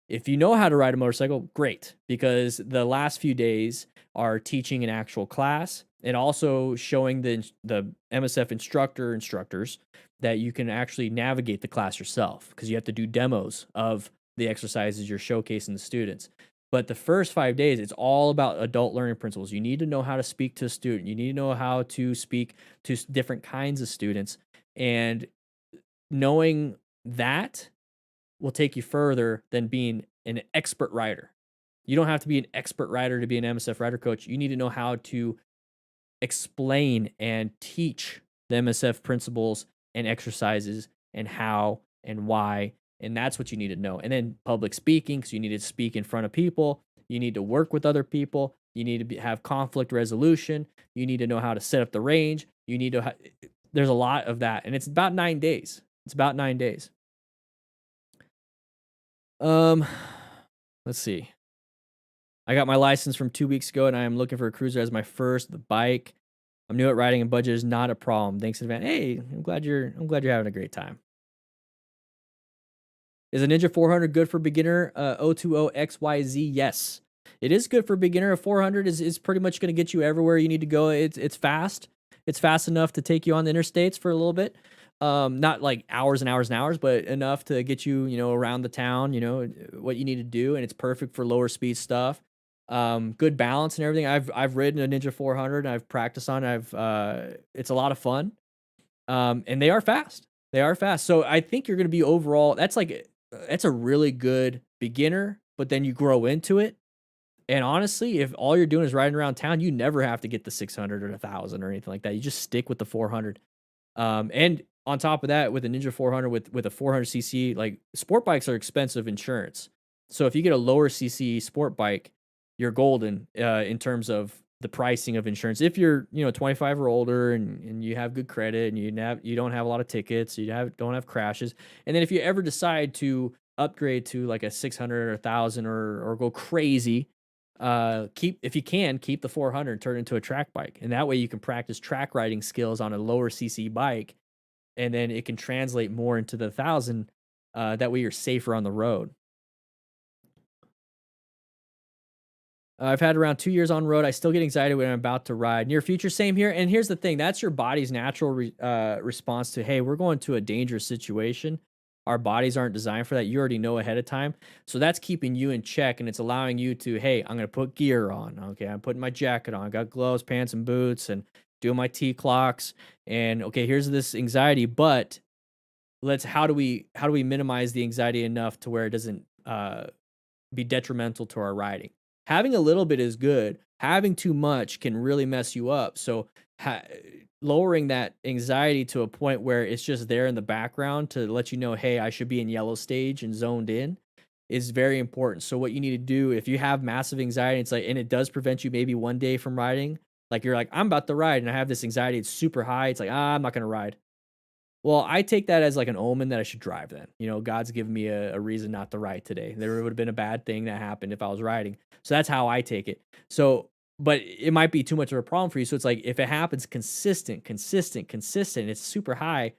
If you know how to ride a motorcycle, great, because the last few days are teaching an actual class and also showing the MSF instructors that you can actually navigate the class yourself, because you have to do demos of the exercises you're showcasing the students. But the first 5 days, it's all about adult learning principles. You need to know how to speak to a student. You need to know how to speak to different kinds of students. And knowing that will take you further than being an expert rider. You don't have to be an expert rider to be an MSF rider coach. You need to know how to explain and teach the MSF principles and exercises and how and why. And that's what you need to know. And then public speaking, because you need to speak in front of people. You need to work with other people. You need to have conflict resolution. You need to know how to set up the range. You need to, there's a lot of that. And it's about 9 days. It's about 9 days. Let's see. I got my license from 2 weeks ago, and I am looking for a cruiser as my first. The bike, I'm new at riding, and budget is not a problem. Thanks in advance. Hey, I'm glad you're having a great time. Is a Ninja 400 good for beginner? 020XYZ, yes. It is good for beginner. A 400 is pretty much going to get you everywhere you need to go. It's fast. It's fast enough to take you on the interstates for a little bit. Not like hours and hours and hours, but enough to get you, around the town, what you need to do. And it's perfect for lower speed stuff. Good balance and everything. I've ridden a Ninja 400 and I've practiced on it. It's a lot of fun. And they are fast. They are fast. So I think you're going to be overall, that's a really good beginner, but then you grow into it. And honestly, if all you're doing is riding around town, you never have to get the 600 or 1000 or anything like that. You just stick with the 400. And on top of that, with a Ninja 400, with a 400cc, like sport bikes are expensive insurance. So if you get a lower cc sport bike, you're golden in terms of the pricing of insurance. If you're 25 or older and you have good credit and you don't have a lot of tickets, don't have crashes, and then if you ever decide to upgrade to like a 600 or 1000 or go crazy, if you can keep the 400 and turn it into a track bike, and that way you can practice track riding skills on a lower cc bike, and then it can translate more into the 1000. That way you're safer on the road. I've had around 2 years on road. I still get anxiety when I'm about to ride. Near future, same here. And here's the thing. That's your body's natural response to, hey, we're going to a dangerous situation. Our bodies aren't designed for that. You already know ahead of time. So that's keeping you in check, and it's allowing you to, hey, I'm going to put gear on. Okay, I'm putting my jacket on. I got gloves, pants, and boots, and doing my T-clocks. And, okay, here's this anxiety. But how do we minimize the anxiety enough to where it doesn't be detrimental to our riding? Having a little bit is good. Having too much can really mess you up. So lowering that anxiety to a point where it's just there in the background to let you know, hey, I should be in yellow stage and zoned in, is very important. So what you need to do, if you have massive anxiety, and it does prevent you maybe one day from riding, like you're like, I'm about to ride and I have this anxiety, it's super high. It's like, I'm not going to ride. Well, I take that as like an omen that I should drive then. God's given me a reason not to ride today. There would have been a bad thing that happened if I was riding. So that's how I take it. So, but it might be too much of a problem for you. So it's like, if it happens consistent, it's super high,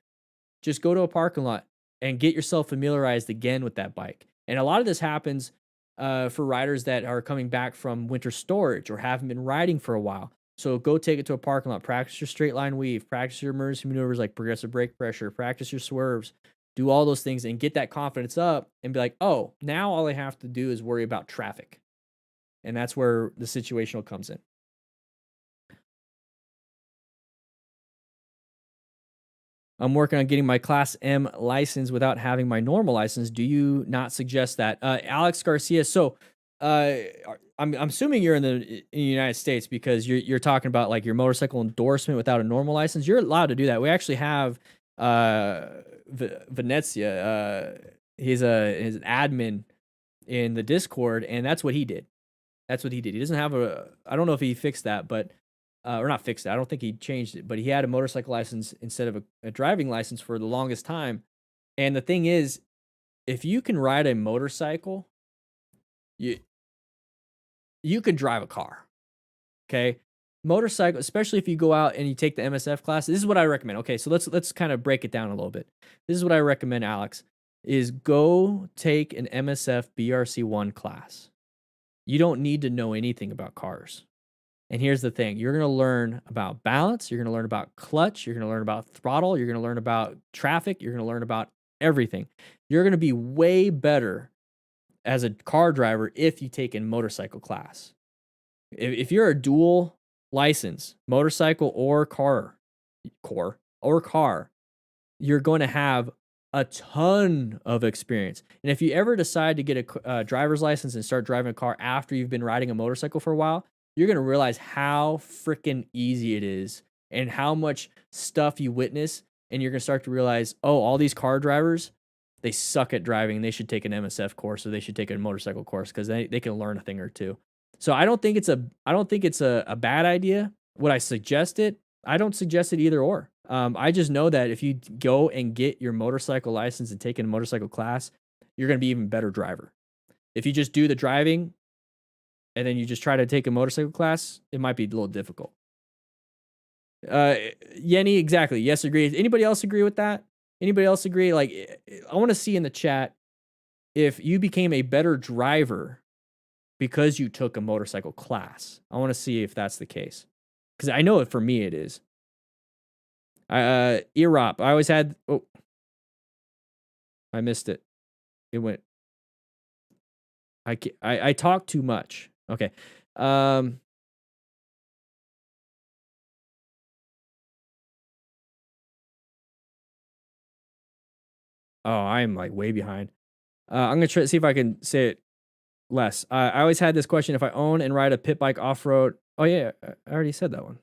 just go to a parking lot and get yourself familiarized again with that bike. And a lot of this happens for riders that are coming back from winter storage or haven't been riding for a while. So go take it to a parking lot, practice your straight line weave, practice your emergency maneuvers like progressive brake pressure, practice your swerves, do all those things and get that confidence up and be like, oh, now all I have to do is worry about traffic. And that's where the situational comes in. I'm working on getting my Class M license without having my normal license. Do you not suggest that? Alex Garcia, so I'm assuming you're in the United States because you're talking about like your motorcycle endorsement without a normal license. You're allowed to do that. We actually have Venezia. He's an admin in the Discord, and that's what he did. He doesn't have I don't know if he fixed that, but or not fixed it. I don't think he changed it, but he had a motorcycle license instead of a driving license for the longest time. And the thing is, if you can ride a motorcycle, you can drive a car. Okay. Motorcycle, especially if you go out and you take the MSF class, this is what I recommend. Okay. So let's kind of break it down a little bit. This is what I recommend, Alex. is go take an MSF BRC1 class. You don't need to know anything about cars. And here's the thing. You're going to learn about balance. You're going to learn about clutch. You're going to learn about throttle. You're going to learn about traffic. You're going to learn about everything. You're going to be way better as a car driver if you take a motorcycle class. If you're a dual license, motorcycle or car, you're going to have a ton of experience. And if you ever decide to get a driver's license and start driving a car after you've been riding a motorcycle for a while, you're going to realize how freaking easy it is and how much stuff you witness. And you're going to start to realize, oh, all these car drivers, they suck at driving. They should take an MSF course or they should take a motorcycle course because they can learn a thing or two. So I don't think it's a bad idea. Would I suggest it? I don't suggest it either or. I just know that if you go and get your motorcycle license and take a motorcycle class, you're going to be an even better driver. If you just do the driving and then you just try to take a motorcycle class, it might be a little difficult. Yenny, exactly. Yes, agree. Anybody else agree with that? Anybody else agree? Like, I want to see in the chat if you became a better driver because you took a motorcycle class. I want to see if that's the case. Because I know for me it is. Erop. I always had... Oh. I missed it. It went... I talk too much. Okay. Oh, I'm like way behind. I'm going to try to see if I can say it less. I always had this question. If I own and ride a pit bike off-road... Oh, yeah. I already said that one.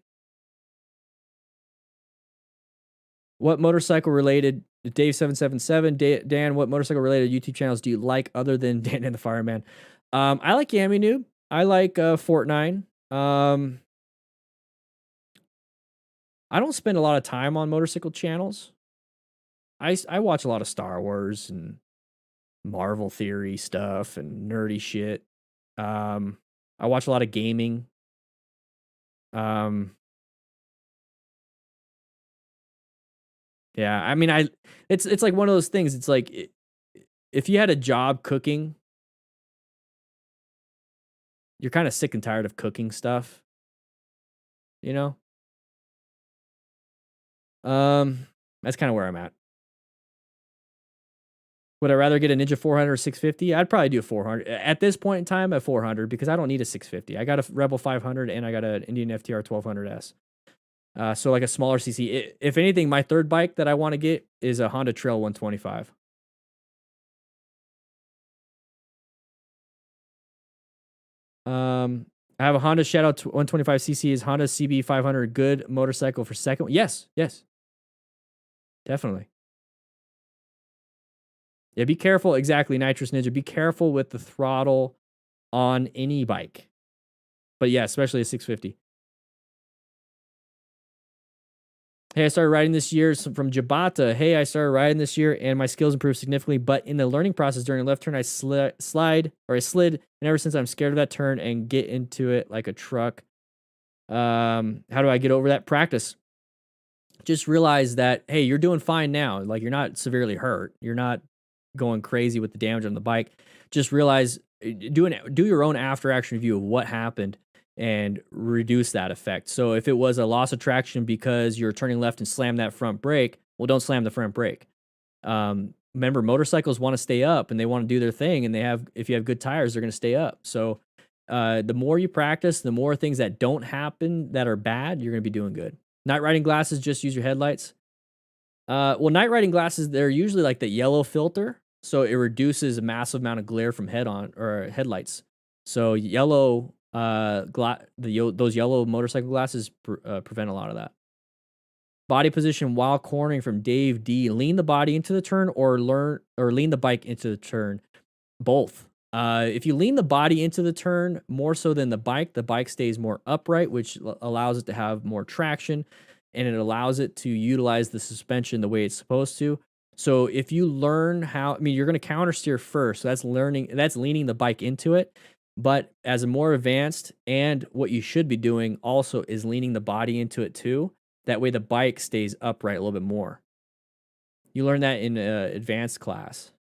What motorcycle related... Dave777. Dan, what motorcycle related YouTube channels do you like other than Dan and the Fireman? I like Yami Noob. I like Fortnite. I don't spend a lot of time on motorcycle channels. I watch a lot of Star Wars and Marvel theory stuff and nerdy shit. I watch a lot of gaming. Yeah, I mean, it's like one of those things. It's like if you had a job cooking, you're kind of sick and tired of cooking stuff, you know? That's kind of where I'm at. Would I rather get a Ninja 400 or 650? I'd probably do a 400. At this point in time, a 400 because I don't need a 650. I got a Rebel 500 and I got an Indian FTR 1200S. So like a smaller CC. If anything, my third bike that I want to get is a Honda Trail 125. I have a Honda Shadow 125cc. Is Honda CB 500 good motorcycle for second? Yes, yes. Definitely. Yeah, be careful. Exactly, Nitrous Ninja. Be careful with the throttle on any bike. But yeah, especially a 650. Hey, I started riding this year from Jabata. Hey, I started riding this year and my skills improved significantly. But in the learning process during a left turn, I slid. And ever since I'm scared of that turn and get into it like a truck. How do I get over that? Practice. Just realize that, hey, you're doing fine now. Like you're not severely hurt. You're not going crazy with the damage on the bike. Just realize, do your own after action review of what happened and reduce that effect. So if it was a loss of traction because you're turning left and slam that front brake, well, don't slam the front brake. Remember, motorcycles want to stay up and they want to do their thing. And if you have good tires, they're going to stay up. So the more you practice, the more things that don't happen that are bad, you're going to be doing good. Night riding glasses, just use your headlights. Well, night riding glasses, they're usually like the yellow filter. So it reduces a massive amount of glare from headlights. So yellow, those yellow motorcycle glasses prevent a lot of that. Body position while cornering from Dave D. Lean the body into the turn or lean the bike into the turn. Both. If you lean the body into the turn more so than the bike stays more upright, which allows it to have more traction, and it allows it to utilize the suspension the way it's supposed to. So if you learn you're going to counter steer first. So that's leaning the bike into it. But as a more advanced, and what you should be doing also is leaning the body into it too. That way the bike stays upright a little bit more. You learn that in advanced class.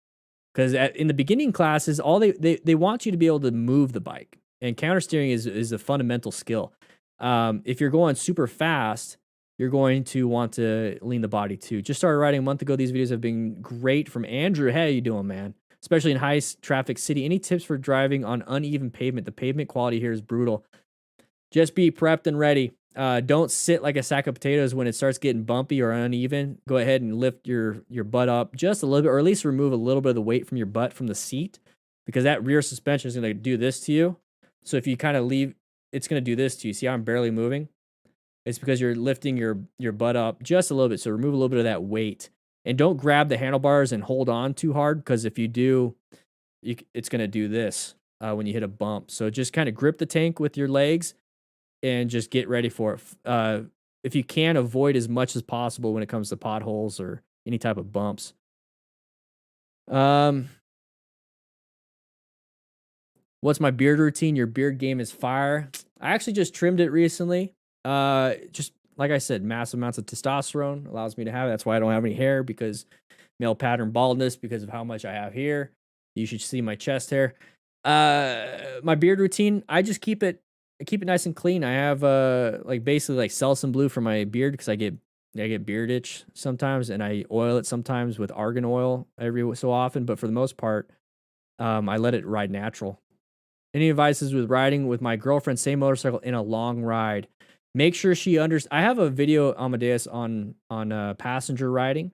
Because in the beginning classes, all they want you to be able to move the bike, and counter steering is a fundamental skill. If you're going super fast, you're going to want to lean the body too. Just started riding a month ago. These videos have been great from Andrew. Hey, how you doing, man? Especially in high traffic city. Any tips for driving on uneven pavement? The pavement quality here is brutal. Just be prepped and ready. Don't sit like a sack of potatoes when it starts getting bumpy or uneven. Go ahead and lift your butt up just a little bit, or at least remove a little bit of the weight from your butt from the seat, because that rear suspension is going to do this to you. So if you kind of leave, it's going to do this to you. See how I'm barely moving? It's because you're lifting your butt up just a little bit. So remove a little bit of that weight. And don't grab the handlebars and hold on too hard, because if you do, it's going to do this when you hit a bump. So just kind of grip the tank with your legs and just get ready for it. If you can, avoid as much as possible when it comes to potholes or any type of bumps. What's my beard routine? Your beard game is fire. I actually just trimmed it recently. Just like I said, massive amounts of testosterone allows me to have it. That's why I don't have any hair, because male pattern baldness, because of how much I have here. You should see my chest hair. My beard routine, I just keep it nice and clean. I have like basically like Selsun Blue for my beard, because I get beard itch sometimes, and I oil it sometimes with argan oil every so often. But for the most part, I let it ride natural. Any advices with riding with my girlfriend, same motorcycle, in a long ride? Make sure she I have a video, Amadeus, on passenger riding,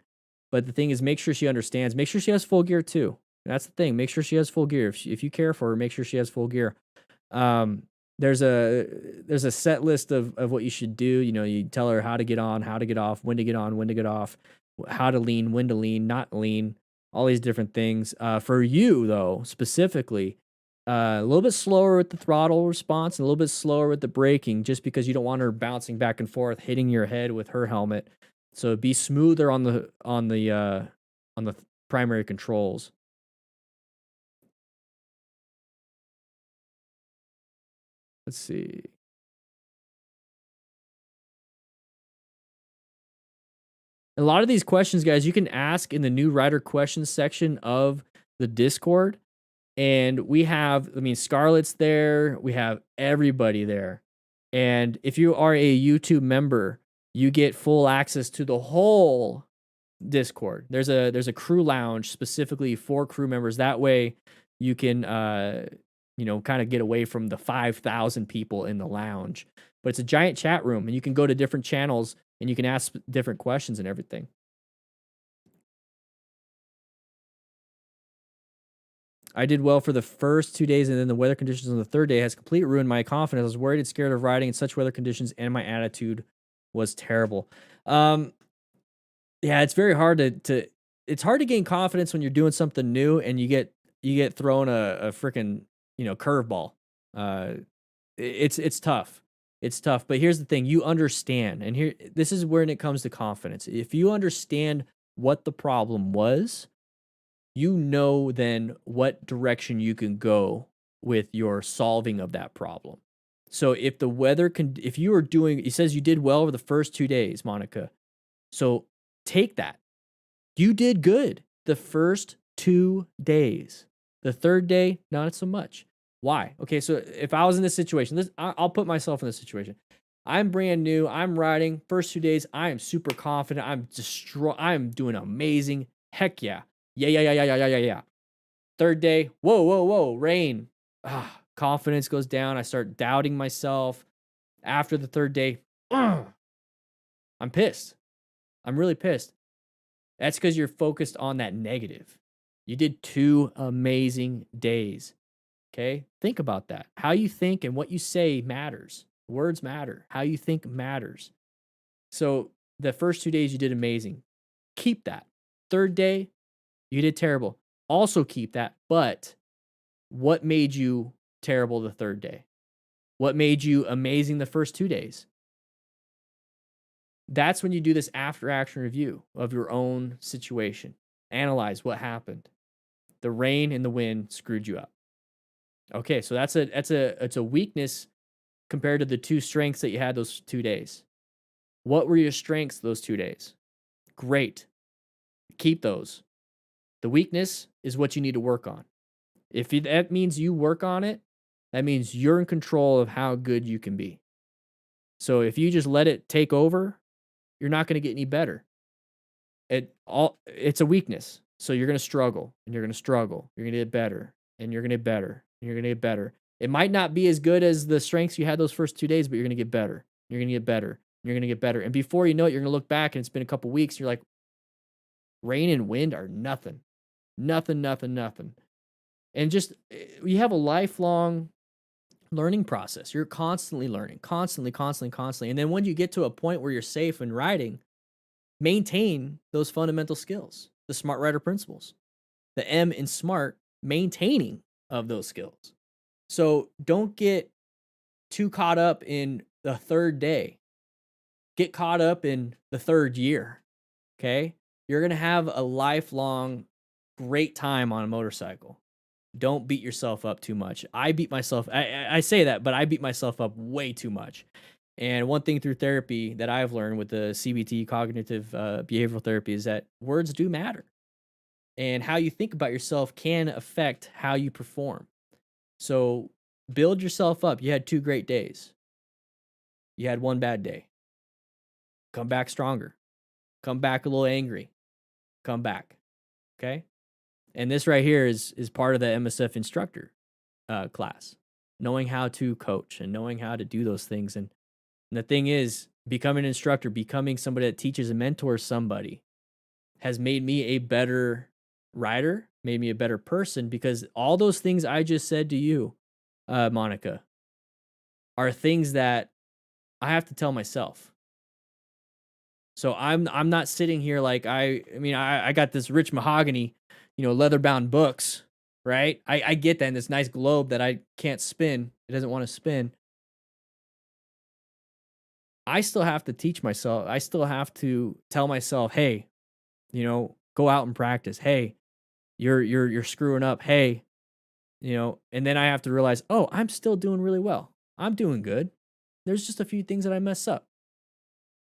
but the thing is, make sure she understands. Make sure she has full gear too. That's the thing. Make sure she has full gear. If you care for her, make sure she has full gear. There's a set list of what you should do. You know, you tell her how to get on, how to get off, when to get on, when to get off, how to lean, when to lean, not lean, all these different things. For you though, specifically, a little bit slower with the throttle response and a little bit slower with the braking, just because you don't want her bouncing back and forth, hitting your head with her helmet. So be smoother on the primary controls. Let's see. A lot of these questions, guys, you can ask in the new rider questions section of the Discord. And we have, Scarlett's there. We have everybody there. And if you are a YouTube member, you get full access to the whole Discord. There's a crew lounge specifically for crew members. That way you can, kind of get away from the 5,000 people in the lounge. But it's a giant chat room, and you can go to different channels and you can ask different questions and everything. I did well for the first 2 days, and then the weather conditions on the third day has completely ruined my confidence. I was worried and scared of riding in such weather conditions, and my attitude was terrible. Yeah, it's very hard it's hard to gain confidence when you're doing something new and you get thrown a freaking, curveball. It's tough. It's tough. But here's the thing, you understand, and this is when it comes to confidence. If you understand what the problem was, you know then what direction you can go with your solving of that problem. So if the weather if you are doing, it says you did well over the first 2 days, Monica. So take that. You did good the first 2 days. The third day, not so much. Why? Okay, so if I was in this situation, I'll put myself in this situation. I'm brand new. I'm riding. First 2 days, I am super confident. I'm doing amazing. Heck yeah. Yeah. Third day, whoa, rain. Confidence goes down. I start doubting myself. After the third day, I'm pissed. I'm really pissed. That's because you're focused on that negative. You did 2 amazing days. Okay? Think about that. How you think and what you say matters. Words matter. How you think matters. So the first 2 days you did amazing. Keep that. Third day, you did terrible. Also keep that. But what made you terrible the third day? What made you amazing the first 2 days? That's when you do this after action review of your own situation. Analyze what happened. The rain and the wind screwed you up. Okay, so it's a weakness compared to the 2 strengths that you had those 2 days. What were your strengths those 2 days? Great. Keep those. The weakness is what you need to work on. If that means you work on it, that means you're in control of how good you can be. So if you just let it take over, you're not going to get any better. It's a weakness. So you're going to struggle, and you're going to struggle. You're going to get better, and you're going to get better, and you're going to get better. It might not be as good as the strengths you had those first 2 days, but you're going to get better. You're going to get better. You're going to get better. And before you know it, you're going to look back, and it's been a couple weeks, and you're like, rain and wind are nothing. Nothing, nothing, nothing. And just, you have a lifelong learning process. You're constantly learning, constantly. And then when you get to a point where you're safe in riding, maintain those fundamental skills, the SMART rider principles, the M in SMART, maintaining of those skills. So don't get too caught up in the third day. Get caught up in the third year. Okay? You're going to have a lifelong great time on a motorcycle. Don't beat yourself up too much. I say that, but I beat myself up way too much. And one thing through therapy that I've learned with the CBT, cognitive behavioral therapy, is that words do matter. And how you think about yourself can affect how you perform. So build yourself up. You had 2 great days. You had 1 bad day. Come back stronger. Come back a little angry. Come back. Okay? And this right here is part of the MSF instructor class. Knowing how to coach and knowing how to do those things. And the thing is, becoming an instructor, becoming somebody that teaches and mentors somebody has made me a better rider, made me a better person, because all those things I just said to you, Monica, are things that I have to tell myself. So I'm not sitting here like I got this rich mahogany, leather bound books, right? I get that, and this nice globe that I can't spin. It doesn't want to spin. I still have to teach myself. I still have to tell myself, hey, go out and practice. Hey, you're screwing up. Hey, and then I have to realize, oh, I'm still doing really well. I'm doing good. There's just a few things that I mess up.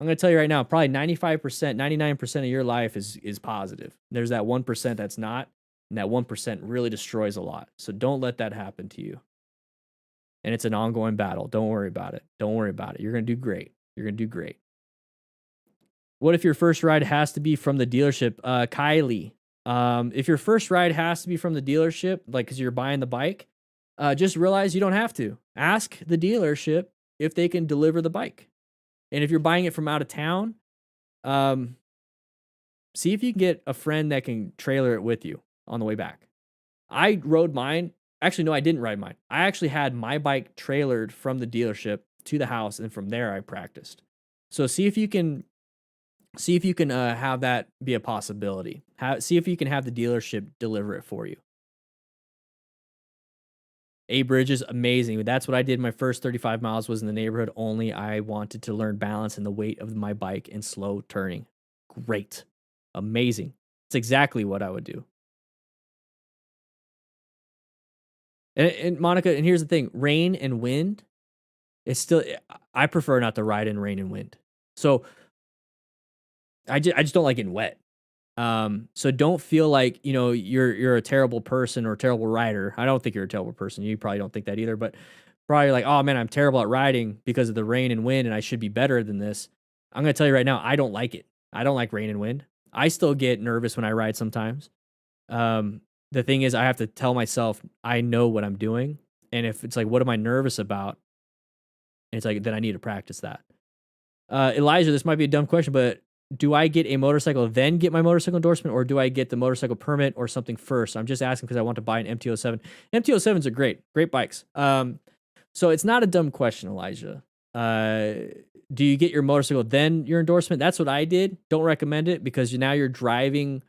I'm going to tell you right now, probably 95%, 99% of your life is positive. There's that 1% that's not, and that 1% really destroys a lot. So don't let that happen to you. And it's an ongoing battle. Don't worry about it. Don't worry about it. You're going to do great. You're going to do great. What if your first ride has to be from the dealership? Kylie, if your first ride has to be from the dealership, like because you're buying the bike, just realize you don't have to. Ask the dealership if they can deliver the bike. And if you're buying it from out of town, see if you can get a friend that can trailer it with you on the way back. I rode mine. Actually, no, I didn't ride mine. I actually had my bike trailered from the dealership to the house, and from there I practiced. So see if you can have that be a possibility. See if you can have the dealership deliver it for you. A Bridge is amazing. That's what I did. My first 35 miles was in the neighborhood only. I wanted to learn balance and the weight of my bike and slow turning. Great. Amazing. It's exactly what I would do. And Monica, and here's the thing, rain and wind, I prefer not to ride in rain and wind. So I just don't like getting wet. So don't feel like, you're a terrible person or a terrible rider. I don't think you're a terrible person. You probably don't think that either, but probably like, oh man, I'm terrible at riding because of the rain and wind and I should be better than this. I'm going to tell you right now, I don't like it. I don't like rain and wind. I still get nervous when I ride sometimes. The thing is, I have to tell myself, I know what I'm doing. And if it's like, what am I nervous about? And it's like, then I need to practice that. Elijah, this might be a dumb question, but do I get a motorcycle, then get my motorcycle endorsement, or do I get the motorcycle permit or something first? I'm just asking because I want to buy an MT-07. MT-07s are great bikes. So it's not a dumb question, Elijah. Do you get your motorcycle, then your endorsement? That's what I did. Don't recommend it because now you're driving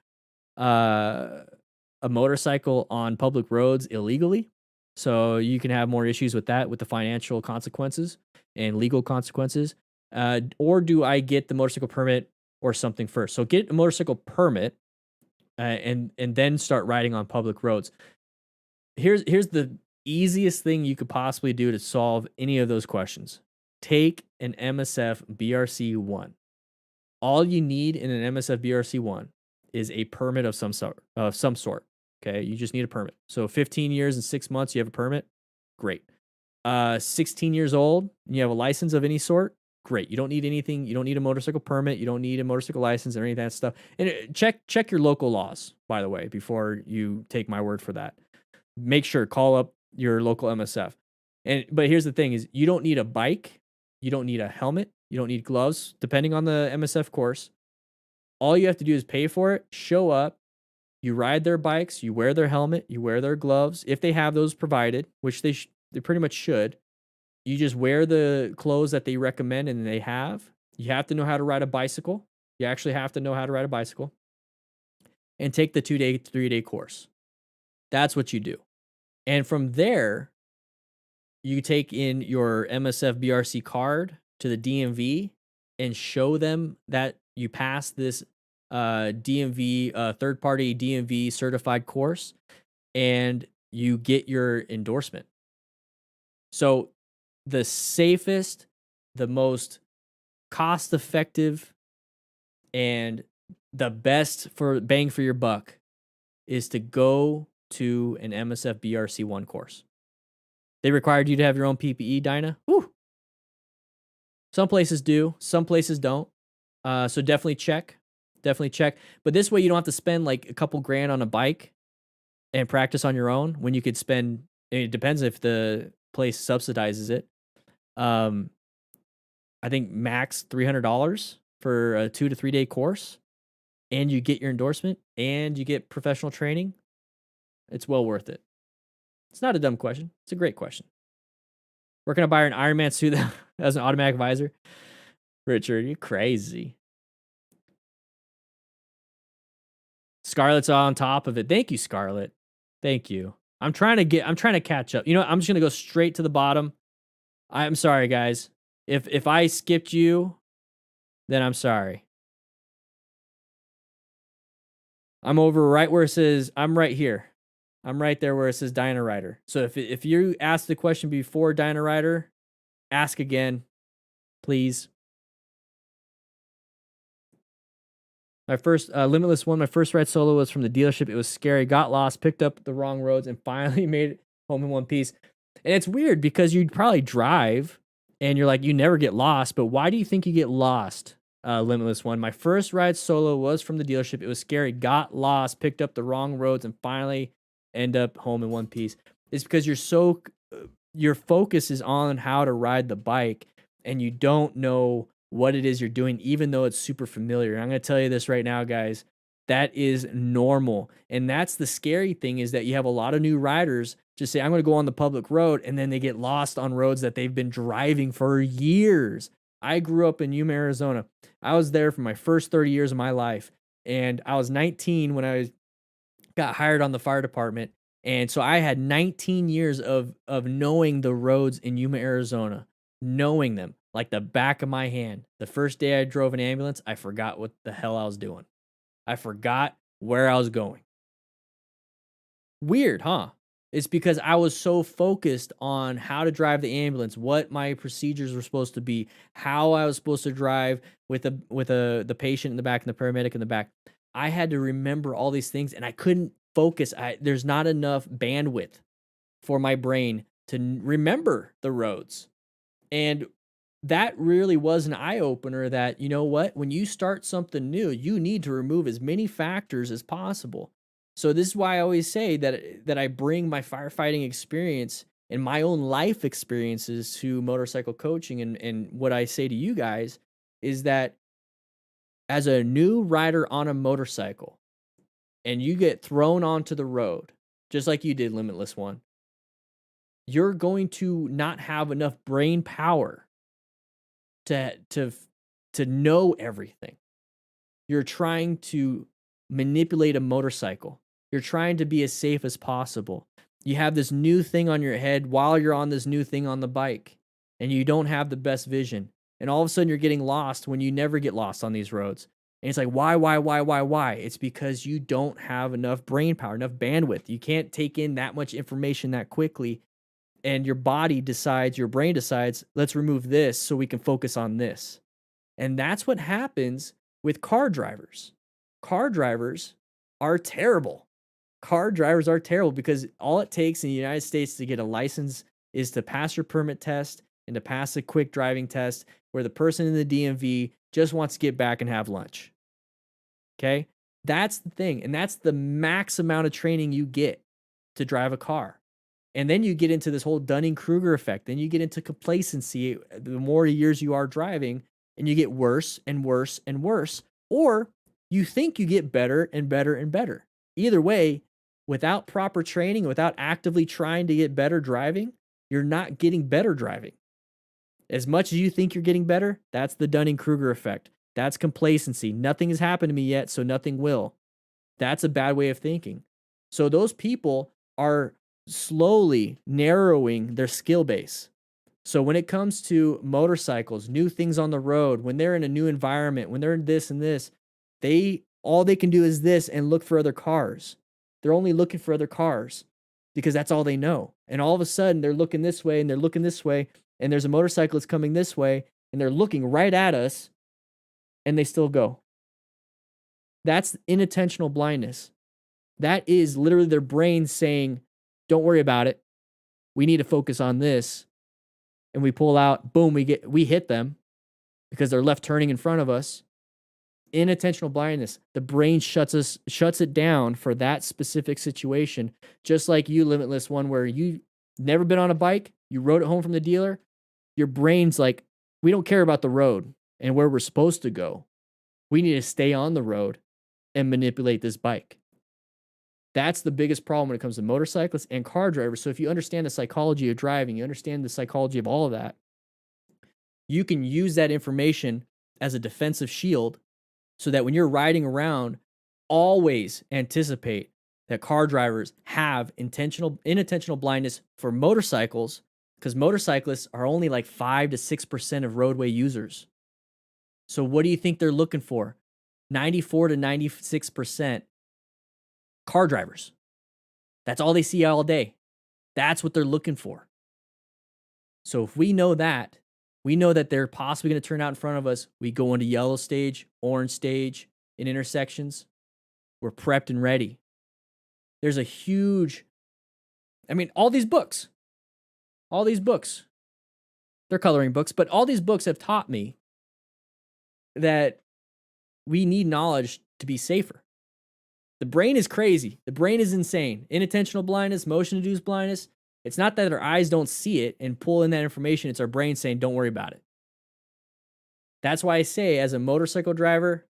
a motorcycle on public roads illegally. So you can have more issues with that, with the financial consequences and legal consequences. Or do I get the motorcycle permit or something first? So get a motorcycle permit and then start riding on public roads. Here's the easiest thing you could possibly do to solve any of those questions. Take an MSF BRC 1. All you need in an MSF BRC 1 is a permit of some sort. Okay, you just need a permit. So 15 years and 6 months, you have a permit. Great. 16 years old, you have a license of any sort. Great. You don't need anything. You don't need a motorcycle permit. You don't need a motorcycle license or any of that stuff. And check your local laws, by the way, before you take my word for that. Make sure, call up your local MSF. But here's the thing: is you don't need a bike, you don't need a helmet, you don't need gloves, depending on the MSF course. All you have to do is pay for it, show up, you ride their bikes, you wear their helmet, you wear their gloves, if they have those provided, which they pretty much should. You just wear the clothes that they recommend and they have. You have to know how to ride a bicycle. You actually have to know how to ride a bicycle. And take the 2-day, 3-day course. That's what you do. And from there, you take in your MSF BRC card to the DMV and show them that you passed this DMV, third-party DMV certified course, and you get your endorsement. So the safest, the most cost-effective, and the best for bang for your buck is to go to an MSF BRC1 course. They required you to have your own PPE, Dinah. Whew. Some places do, some places don't. So definitely check. But this way you don't have to spend like a couple grand on a bike and practice on your own when you could spend, it depends if the place subsidizes it. I think max $300 for a 2 to 3 day course, and you get your endorsement and you get professional training. It's well worth it. It's not a dumb question. It's a great question. Where can I buy an Ironman suit that has an automatic visor? Richard, you're crazy. Scarlett's on top of it. Thank you, Scarlett. Thank you. I'm trying to catch up. You know what? I'm just gonna go straight to the bottom. I'm sorry, guys. If I skipped you, then I'm sorry. I'm over right where it says, I'm right here. I'm right there where it says Dyna Rider. So if you asked the question before Dyna Rider, ask again, please. My first Limitless one, my first ride solo was from the dealership. It was scary. Got lost, picked up the wrong roads, and finally made it home in one piece. And it's weird because you'd probably drive and you're like, you never get lost. But why do you think you get lost? Limitless one. My first ride solo was from the dealership. It was scary. Got lost, picked up the wrong roads, and finally end up home in one piece. It's because your focus is on how to ride the bike, and you don't know what it is you're doing, even though it's super familiar. And I'm going to tell you this right now, guys. That is normal. And that's the scary thing, is that you have a lot of new riders just say, I'm going to go on the public road, and then they get lost on roads that they've been driving for years. I grew up in Yuma, Arizona. I was there for my first 30 years of my life. And I was 19 when I got hired on the fire department. And so I had 19 years of knowing the roads in Yuma, Arizona, knowing them like the back of my hand. The first day I drove an ambulance, I forgot what the hell I was doing. I forgot where I was going. Weird, huh? It's because I was so focused on how to drive the ambulance, what my procedures were supposed to be, how I was supposed to drive with the patient in the back and the paramedic in the back. I had to remember all these things, and I couldn't focus. There's not enough bandwidth for my brain to remember the roads. And that really was an eye-opener that, you know what, when you start something new, you need to remove as many factors as possible. So this is why I always say that I bring my firefighting experience and my own life experiences to motorcycle coaching. And what I say to you guys is that as a new rider on a motorcycle and you get thrown onto the road, just like you did, Limitless One, you're going to not have enough brain power to know everything. You're trying to manipulate a motorcycle. You're trying to be as safe as possible. You have this new thing on your head while you're on this new thing on the bike, and you don't have the best vision. And all of a sudden you're getting lost when you never get lost on these roads. And it's like, why? It's because you don't have enough brain power, enough bandwidth. You can't take in that much information that quickly. And your body decides, your brain decides, let's remove this so we can focus on this. And that's what happens with car drivers. car drivers are terrible. Car drivers are terrible because all it takes in the United States to get a license is to pass your permit test and to pass a quick driving test where the person in the DMV just wants to get back and have lunch. Okay? That's the thing. And that's the max amount of training you get to drive a car. And then you get into this whole Dunning-Kruger effect. Then you get into complacency the more years you are driving, and you get worse and worse and worse. Or you think you get better and better and better. Either way, without proper training, without actively trying to get better driving, you're not getting better driving. As much as you think you're getting better, that's the Dunning-Kruger effect. That's complacency. Nothing has happened to me yet, so nothing will. That's a bad way of thinking. So those people are slowly narrowing their skill base. So when it comes to motorcycles, new things on the road, when they're in a new environment, when they're in this and this, all they can do is this and look for other cars. They're only looking for other cars because that's all they know. And all of a sudden they're looking this way and they're looking this way, and there's a motorcyclist coming this way and they're looking right at us and they still go. That's inattentional blindness. That is literally their brain saying, don't worry about it. We need to focus on this. And we pull out, boom, we hit them because they're left turning in front of us. Inattentional blindness. The brain shuts it down for that specific situation. Just like you, Limitless One, where you never been on a bike, you rode it home from the dealer. Your brain's like, we don't care about the road and where we're supposed to go. We need to stay on the road and manipulate this bike. That's the biggest problem when it comes to motorcyclists and car drivers. So if you understand the psychology of driving, you understand the psychology of all of that, you can use that information as a defensive shield so that when you're riding around, always anticipate that car drivers have inattentional blindness for motorcycles, because motorcyclists are only like 5 to 6% of roadway users. So what do you think they're looking for? 94 to 96% car drivers. That's all they see all day. That's what they're looking for. So if we know that they're possibly going to turn out in front of us, we go into yellow stage, orange stage, in intersections. We're prepped and ready. There's a huge, all these books, they're coloring books, but all these books have taught me that we need knowledge to be safer. The brain is crazy. The brain is insane. Inattentional blindness, motion-induced blindness. It's not that our eyes don't see it and pull in that information. It's our brain saying, don't worry about it. That's why I say, as a motorcycle driver,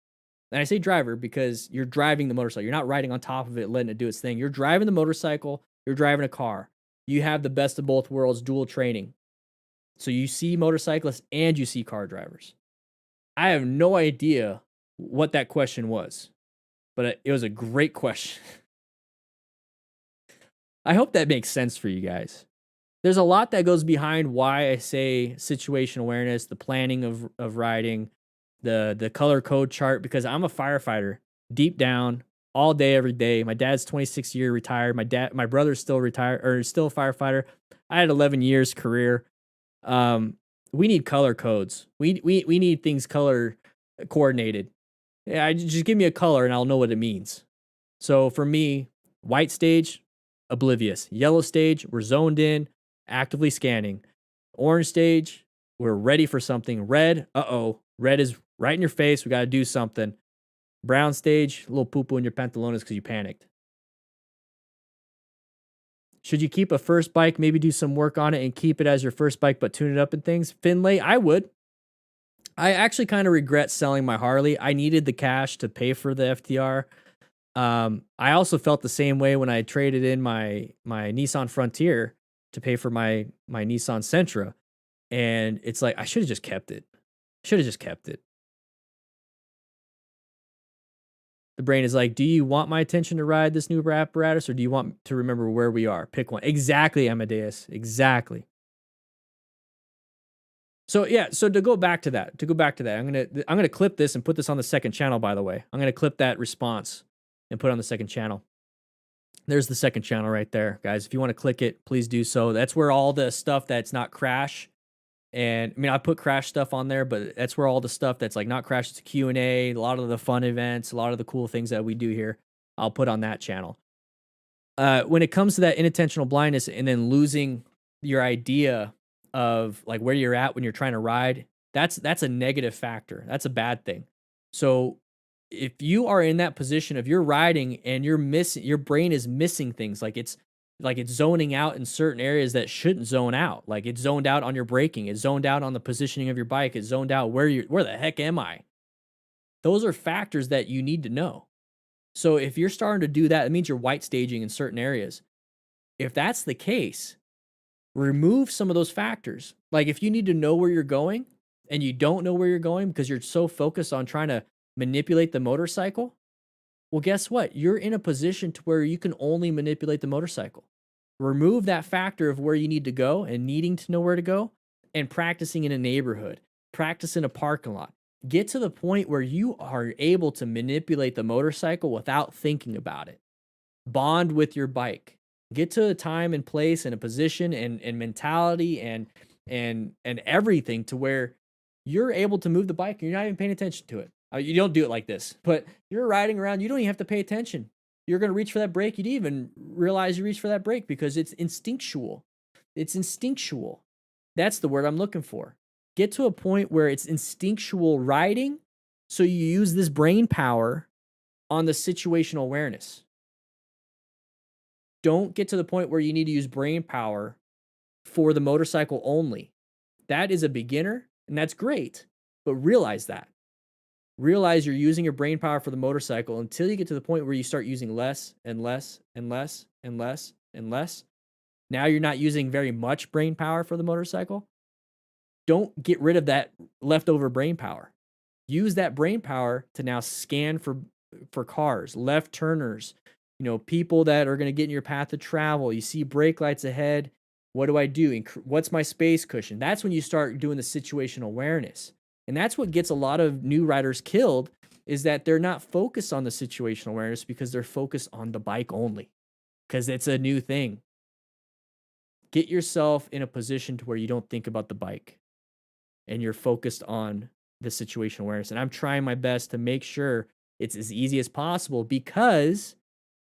and I say driver because you're driving the motorcycle. You're not riding on top of it, letting it do its thing. You're driving the motorcycle. You're driving a car. You have the best of both worlds, dual training. So you see motorcyclists and you see car drivers. I have no idea what that question was, but it was a great question. I hope that makes sense for you guys. There's a lot that goes behind why I say situation awareness, the planning of riding, the color code chart, because I'm a firefighter deep down all day, every day. My dad's 26 year retired. My brother's still retired or still a firefighter. I had 11 years career. We need color codes. We need things color coordinated. Yeah, just give me a color and I'll know what it means. So for me, white stage, oblivious. Yellow stage, we're zoned in, actively scanning. Orange stage, we're ready for something. Red, red is right in your face. We got to do something. Brown stage, a little poo-poo in your pantalones because you panicked. Should you keep a first bike, maybe do some work on it and keep it as your first bike, but tune it up and things? Finlay, I would. I actually kind of regret selling my Harley. I needed the cash to pay for the FTR. I also felt the same way when I traded in my Nissan Frontier to pay for my Nissan Sentra. And it's like, I should have just kept it. The brain is like, do you want my attention to ride this new apparatus, or do you want to remember where we are? Pick one. Exactly, Amadeus. Exactly. So yeah, so to go back to that, I'm gonna clip this and put this on the second channel, by the way. I'm gonna clip that response and put it on the second channel. There's the second channel right there, guys. If you want to click it, please do so. That's where all the stuff that's not crash And I mean, I put crash stuff on there, but that's where all the stuff that's like not crash, it's Q&A, a lot of the fun events, a lot of the cool things that we do here, I'll put on that channel. When it comes to that inattentional blindness and then losing your idea of like where you're at when you're trying to ride, that's a negative factor. That's a bad thing. So if you are in that position of you're riding and you're missing, your brain is missing things, like it's zoning out in certain areas that shouldn't zone out. Like it's zoned out on your braking, it's zoned out on the positioning of your bike, it's zoned out where the heck am I? Those are factors that you need to know. So if you're starting to do that, it means you're white staging in certain areas. If that's the case, remove some of those factors. Like if you need to know where you're going and you don't know where you're going because you're so focused on trying to manipulate the motorcycle, well, guess what? You're in a position to where you can only manipulate the motorcycle. Remove that factor of where you need to go and needing to know where to go and practicing in a neighborhood, practice in a parking lot. Get to the point where you are able to manipulate the motorcycle without thinking about it. Bond with your bike. Get to a time and place and a position and mentality and everything to where you're able to move the bike and you're not even paying attention to it. You don't do it like this, but you're riding around, you don't even have to pay attention. You're going to reach for that brake. You didn't even realize you reached for that brake because it's instinctual. It's instinctual. That's the word I'm looking for. Get to a point where it's instinctual riding, so you use this brain power on the situational awareness. Don't get to the point where you need to use brain power for the motorcycle only. That is a beginner, and that's great, but realize that. Realize you're using your brain power for the motorcycle until you get to the point where you start using less and less and less and less and less. Now you're not using very much brain power for the motorcycle. Don't get rid of that leftover brain power. Use that brain power to now scan for cars, left turners, people that are going to get in your path of travel. You see brake lights ahead. What do I do? What's my space cushion? That's when you start doing the situational awareness. And that's what gets a lot of new riders killed, is that they're not focused on the situational awareness because they're focused on the bike only, because it's a new thing. Get yourself in a position to where you don't think about the bike and you're focused on the situational awareness. And I'm trying my best to make sure it's as easy as possible, because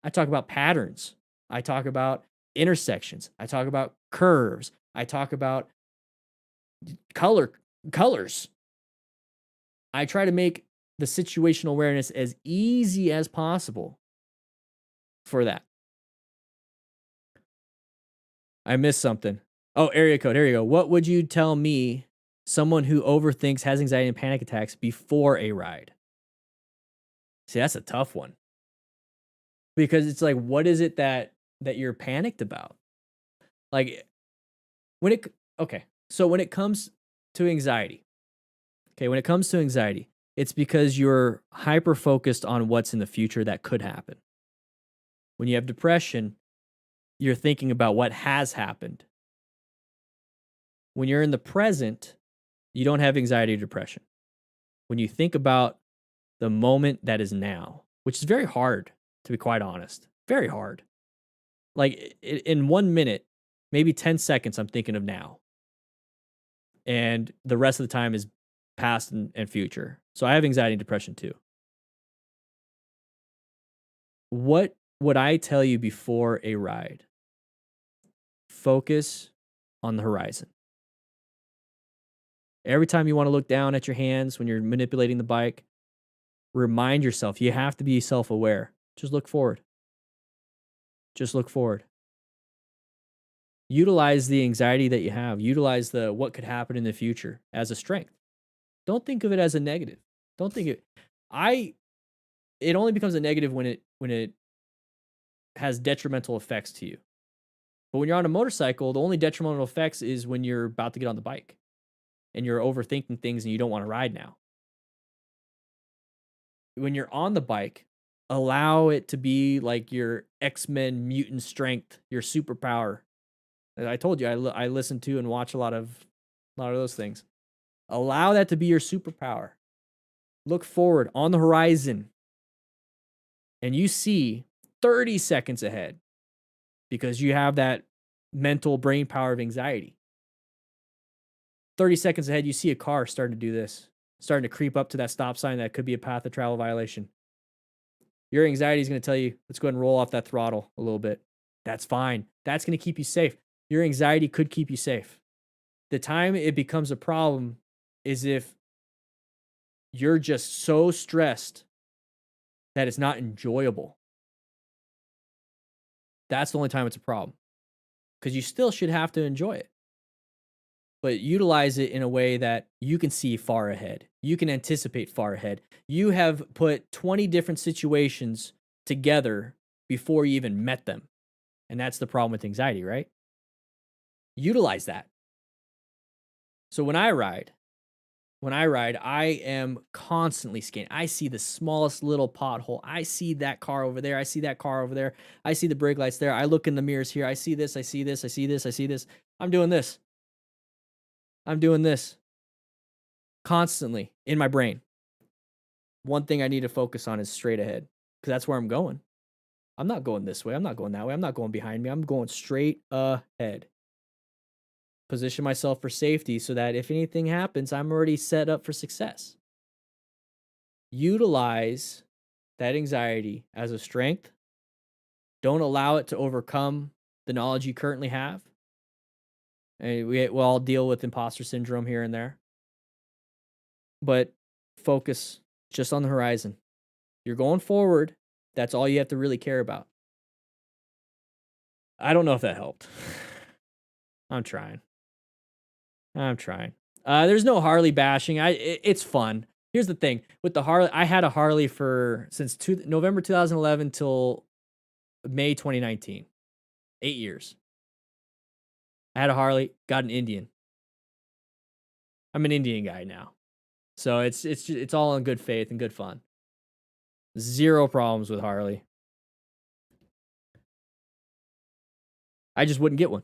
I talk about patterns. I talk about intersections. I talk about curves. I talk about colors. I try to make the situational awareness as easy as possible for that. I missed something. Oh, area code. Here you go. What would you tell me, someone who overthinks, has anxiety and panic attacks before a ride? See, that's a tough one. Because it's like, what is it that you're panicked about? Like, so when it comes to anxiety, it's because you're hyper focused on what's in the future that could happen. When you have depression, you're thinking about what has happened. When you're in the present, you don't have anxiety or depression. When you think about the moment that is now, which is very hard, to be quite honest, very hard. Like in 1 minute, maybe 10 seconds, I'm thinking of now. And the rest of the time is past and future. So I have anxiety and depression too. What would I tell you before a ride? Focus on the horizon. Every time you want to look down at your hands when you're manipulating the bike, remind yourself, you have to be self-aware. Just look forward. Just look forward. Utilize the anxiety that you have. Utilize the what could happen in the future as a strength. Don't think of it as a negative. Don't think it only becomes a negative when it has detrimental effects to you. But when you're on a motorcycle, the only detrimental effects is when you're about to get on the bike and you're overthinking things and you don't want to ride now. When you're on the bike, allow it to be like your X-Men mutant strength, your superpower. I told you, I listen to and watch a lot of those things. Allow that to be your superpower. Look forward on the horizon, and you see 30 seconds ahead because you have that mental brain power of anxiety. 30 seconds ahead, you see a car starting to do this, starting to creep up to that stop sign that could be a path of travel violation. Your anxiety is going to tell you, let's go ahead and roll off that throttle a little bit. That's fine. That's going to keep you safe. Your anxiety could keep you safe. The time it becomes a problem is if you're just so stressed that it's not enjoyable. That's the only time it's a problem. Because you still should have to enjoy it. But utilize it in a way that you can see far ahead. You can anticipate far ahead. You have put 20 different situations together before you even met them. And that's the problem with anxiety, right? Utilize that. So when I ride, I am constantly scanning. I see the smallest little pothole. I see that car over there. I see that car over there. I see the brake lights there. I look in the mirrors here. I see this. I see this. I see this. I see this. I'm doing this. I'm doing this constantly in my brain. One thing I need to focus on is straight ahead because that's where I'm going. I'm not going this way. I'm not going that way. I'm not going behind me. I'm going straight ahead. Position myself for safety so that if anything happens, I'm already set up for success. Utilize that anxiety as a strength. Don't allow it to overcome the knowledge you currently have. And we'll all deal with imposter syndrome here and there. But focus just on the horizon. You're going forward. That's all you have to really care about. I don't know if that helped. I'm trying. There's no Harley bashing. It's fun. Here's the thing. With the Harley, I had a Harley since November 2011 till May 2019. 8 years. I had a Harley, got an Indian. I'm an Indian guy now. So it's all in good faith and good fun. Zero problems with Harley. I just wouldn't get one.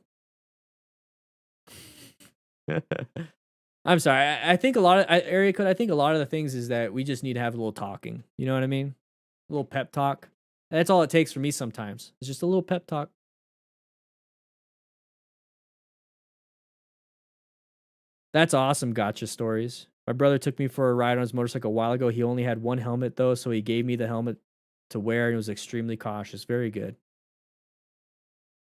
I'm sorry. I think a lot of area code. I think a lot of the things is that we just need to have a little talking. You know what I mean? A little pep talk. That's all it takes for me sometimes. It's just a little pep talk. That's awesome. Gotcha stories. My brother took me for a ride on his motorcycle a while ago. He only had one helmet though, so he gave me the helmet to wear and was extremely cautious. Very good.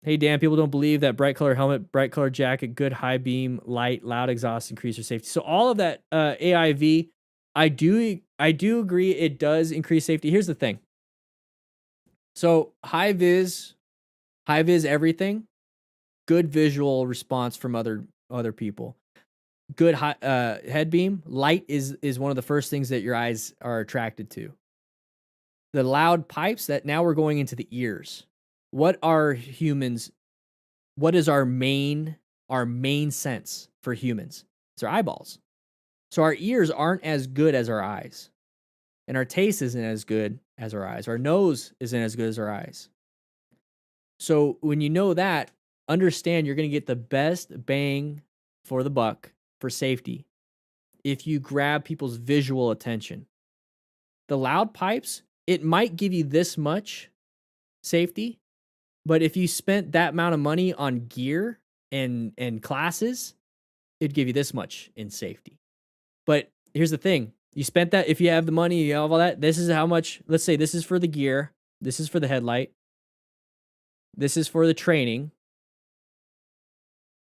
Hey, Dan, people don't believe that bright color helmet, bright color jacket, good high beam, light, loud exhaust increase your safety. So all of that AIV, I do agree it does increase safety. Here's the thing. So high vis everything, good visual response from other people. Good head beam, light is one of the first things that your eyes are attracted to. The loud pipes, that now we're going into the ears. What is our main sense for humans? It's our eyeballs. So our ears aren't as good as our eyes. And our taste isn't as good as our eyes. Our nose isn't as good as our eyes. So when you know that, understand you're going to get the best bang for the buck for safety if you grab people's visual attention. The loud pipes, it might give you this much safety, but if you spent that amount of money on gear and classes, it'd give you this much in safety. But here's the thing. You spent that, if you have the money, you have all that, this is how much, let's say this is for the gear, this is for the headlight, this is for the training,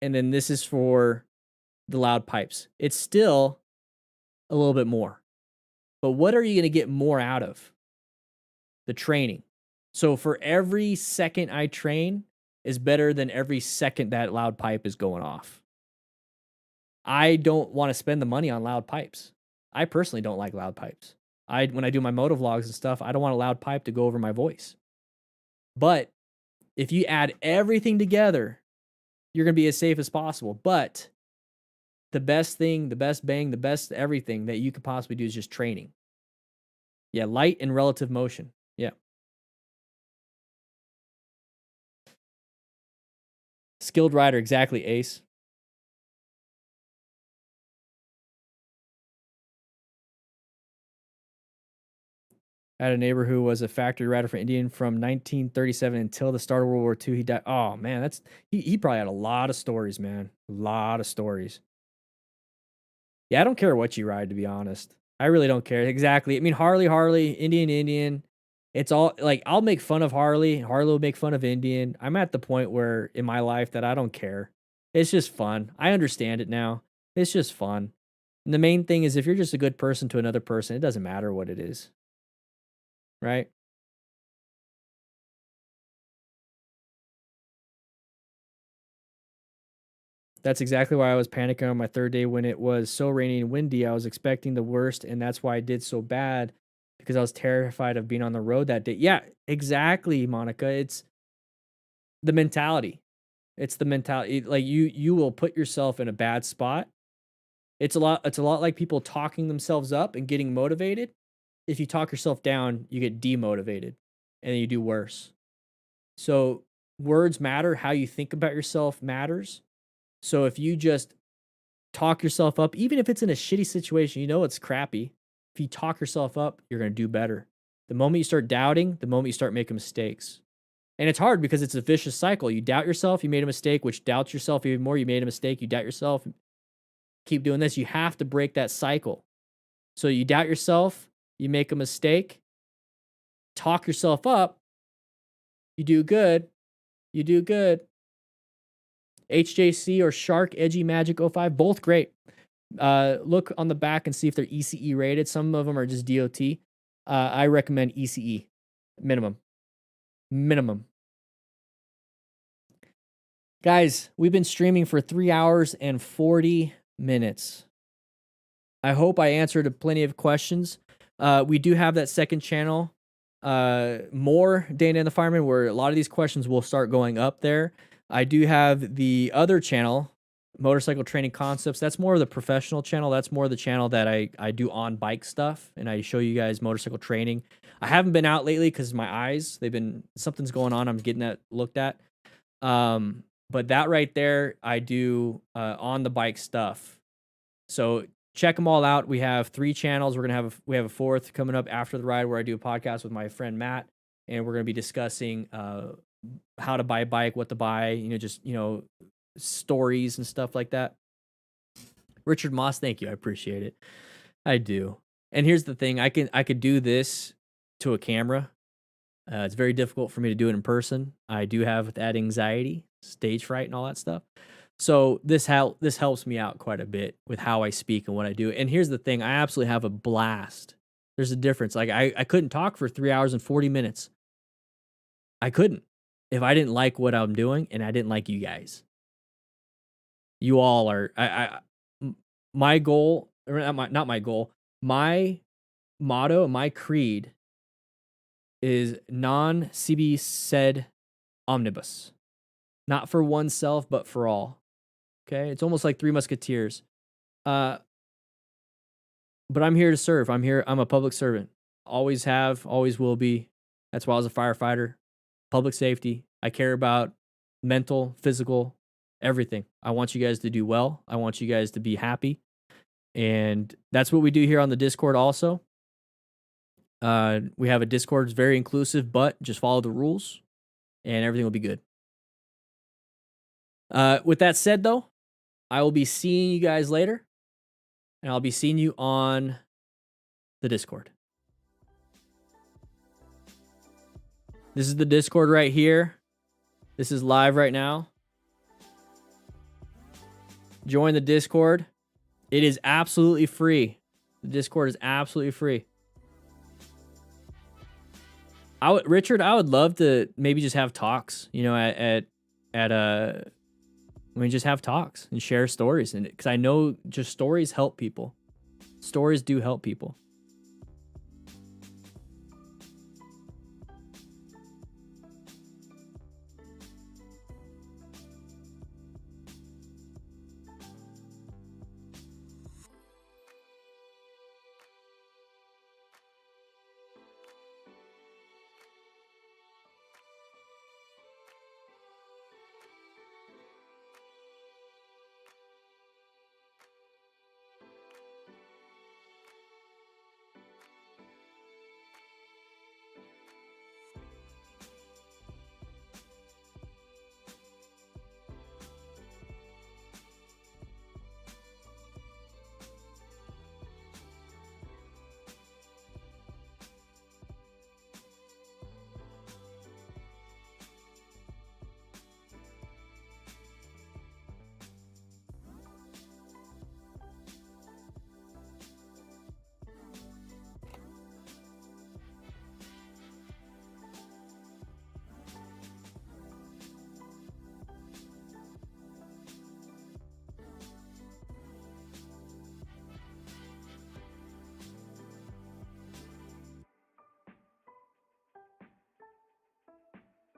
and then this is for the loud pipes. It's still a little bit more. But what are you going to get more out of? The training. So for every second I train is better than every second that loud pipe is going off. I don't want to spend the money on loud pipes. I personally don't like loud pipes. When I do my moto vlogs and stuff, I don't want a loud pipe to go over my voice. But if you add everything together, you're going to be as safe as possible. But the best thing, the best bang, the best everything that you could possibly do is just training. Yeah, light and relative motion. Yeah. Skilled rider, exactly, Ace. I had a neighbor who was a factory rider for Indian from 1937 until the start of World War II. He died. Oh man, he probably had a lot of stories, man. A lot of stories. Yeah, I don't care what you ride, to be honest. I really don't care. Exactly. I mean, Harley, Indian. It's all like I'll make fun of Harley. Harley will make fun of Indian. I'm at the point where in my life that I don't care. It's just fun. I understand it now. It's just fun. And the main thing is if you're just a good person to another person, it doesn't matter what it is. Right? That's exactly why I was panicking on my third day when it was so rainy and windy. I was expecting the worst, and that's why I did so bad because I was terrified of being on the road that day. Yeah, exactly, Monica. It's the mentality. It's the mentality. Like you will put yourself in a bad spot. It's a lot like people talking themselves up and getting motivated. If you talk yourself down, you get demotivated and then you do worse. So words matter. How you think about yourself matters. So if you just talk yourself up, even if it's in a shitty situation, you know it's crappy. If you talk yourself up, you're going to do better. The moment you start doubting, the moment you start making mistakes. And it's hard because it's a vicious cycle. You doubt yourself, you made a mistake, which doubts yourself even more. You made a mistake, you doubt yourself. Keep doing this. You have to break that cycle. So you doubt yourself, you make a mistake, talk yourself up, you do good, you do good. HJC or Shark Edgy Magic 05, both great. Look on the back and see if they're ECE rated. Some of them are just DOT. I recommend ECE minimum. Guys, we've been streaming for 3 hours and 40 minutes. I hope I answered plenty of questions. We do have that second channel, more DanDanTheFireman, where a lot of these questions will start going up there. I do have the other channel, Motorcycle Training Concepts. That's more of the professional channel. That's more the channel that I do on bike stuff, and I show you guys motorcycle training. I haven't been out lately because my eyes, something's going on. I'm getting that looked at. But that right there, I do on the bike stuff. So check them all out. We have 3 channels. We have a 4th coming up after the ride where I do a podcast with my friend Matt, and we're going to be discussing how to buy a bike, what to buy, stories and stuff like that. Richard Moss, thank you. I appreciate it. I do. And here's the thing. I could do this to a camera. It's very difficult for me to do it in person. I do have that anxiety, stage fright, and all that stuff. So this helps me out quite a bit with how I speak and what I do. And here's the thing. I absolutely have a blast. There's a difference. Like I couldn't talk for 3 hours and 40 minutes. I couldn't if I didn't like what I'm doing and I didn't like you guys. You all are, my goal, or not my goal, my motto, my creed is non-CB said omnibus. Not for oneself, but for all. Okay? It's almost like Three Musketeers. But I'm here to serve. I'm a public servant. Always have, always will be. That's why I was a firefighter. Public safety. I care about mental, physical, everything. I want you guys to do well. I want you guys to be happy. And that's what we do here on the Discord also. We have a Discord. It's very inclusive, but just follow the rules and everything will be good. With that said, though, I will be seeing you guys later. And I'll be seeing you on the Discord. This is the Discord right here. This is live right now. Join the Discord. It is absolutely free. The Discord is absolutely free. Richard, I would love to maybe just have talks, just have talks and share stories, and because I know just stories help people. Stories do help people.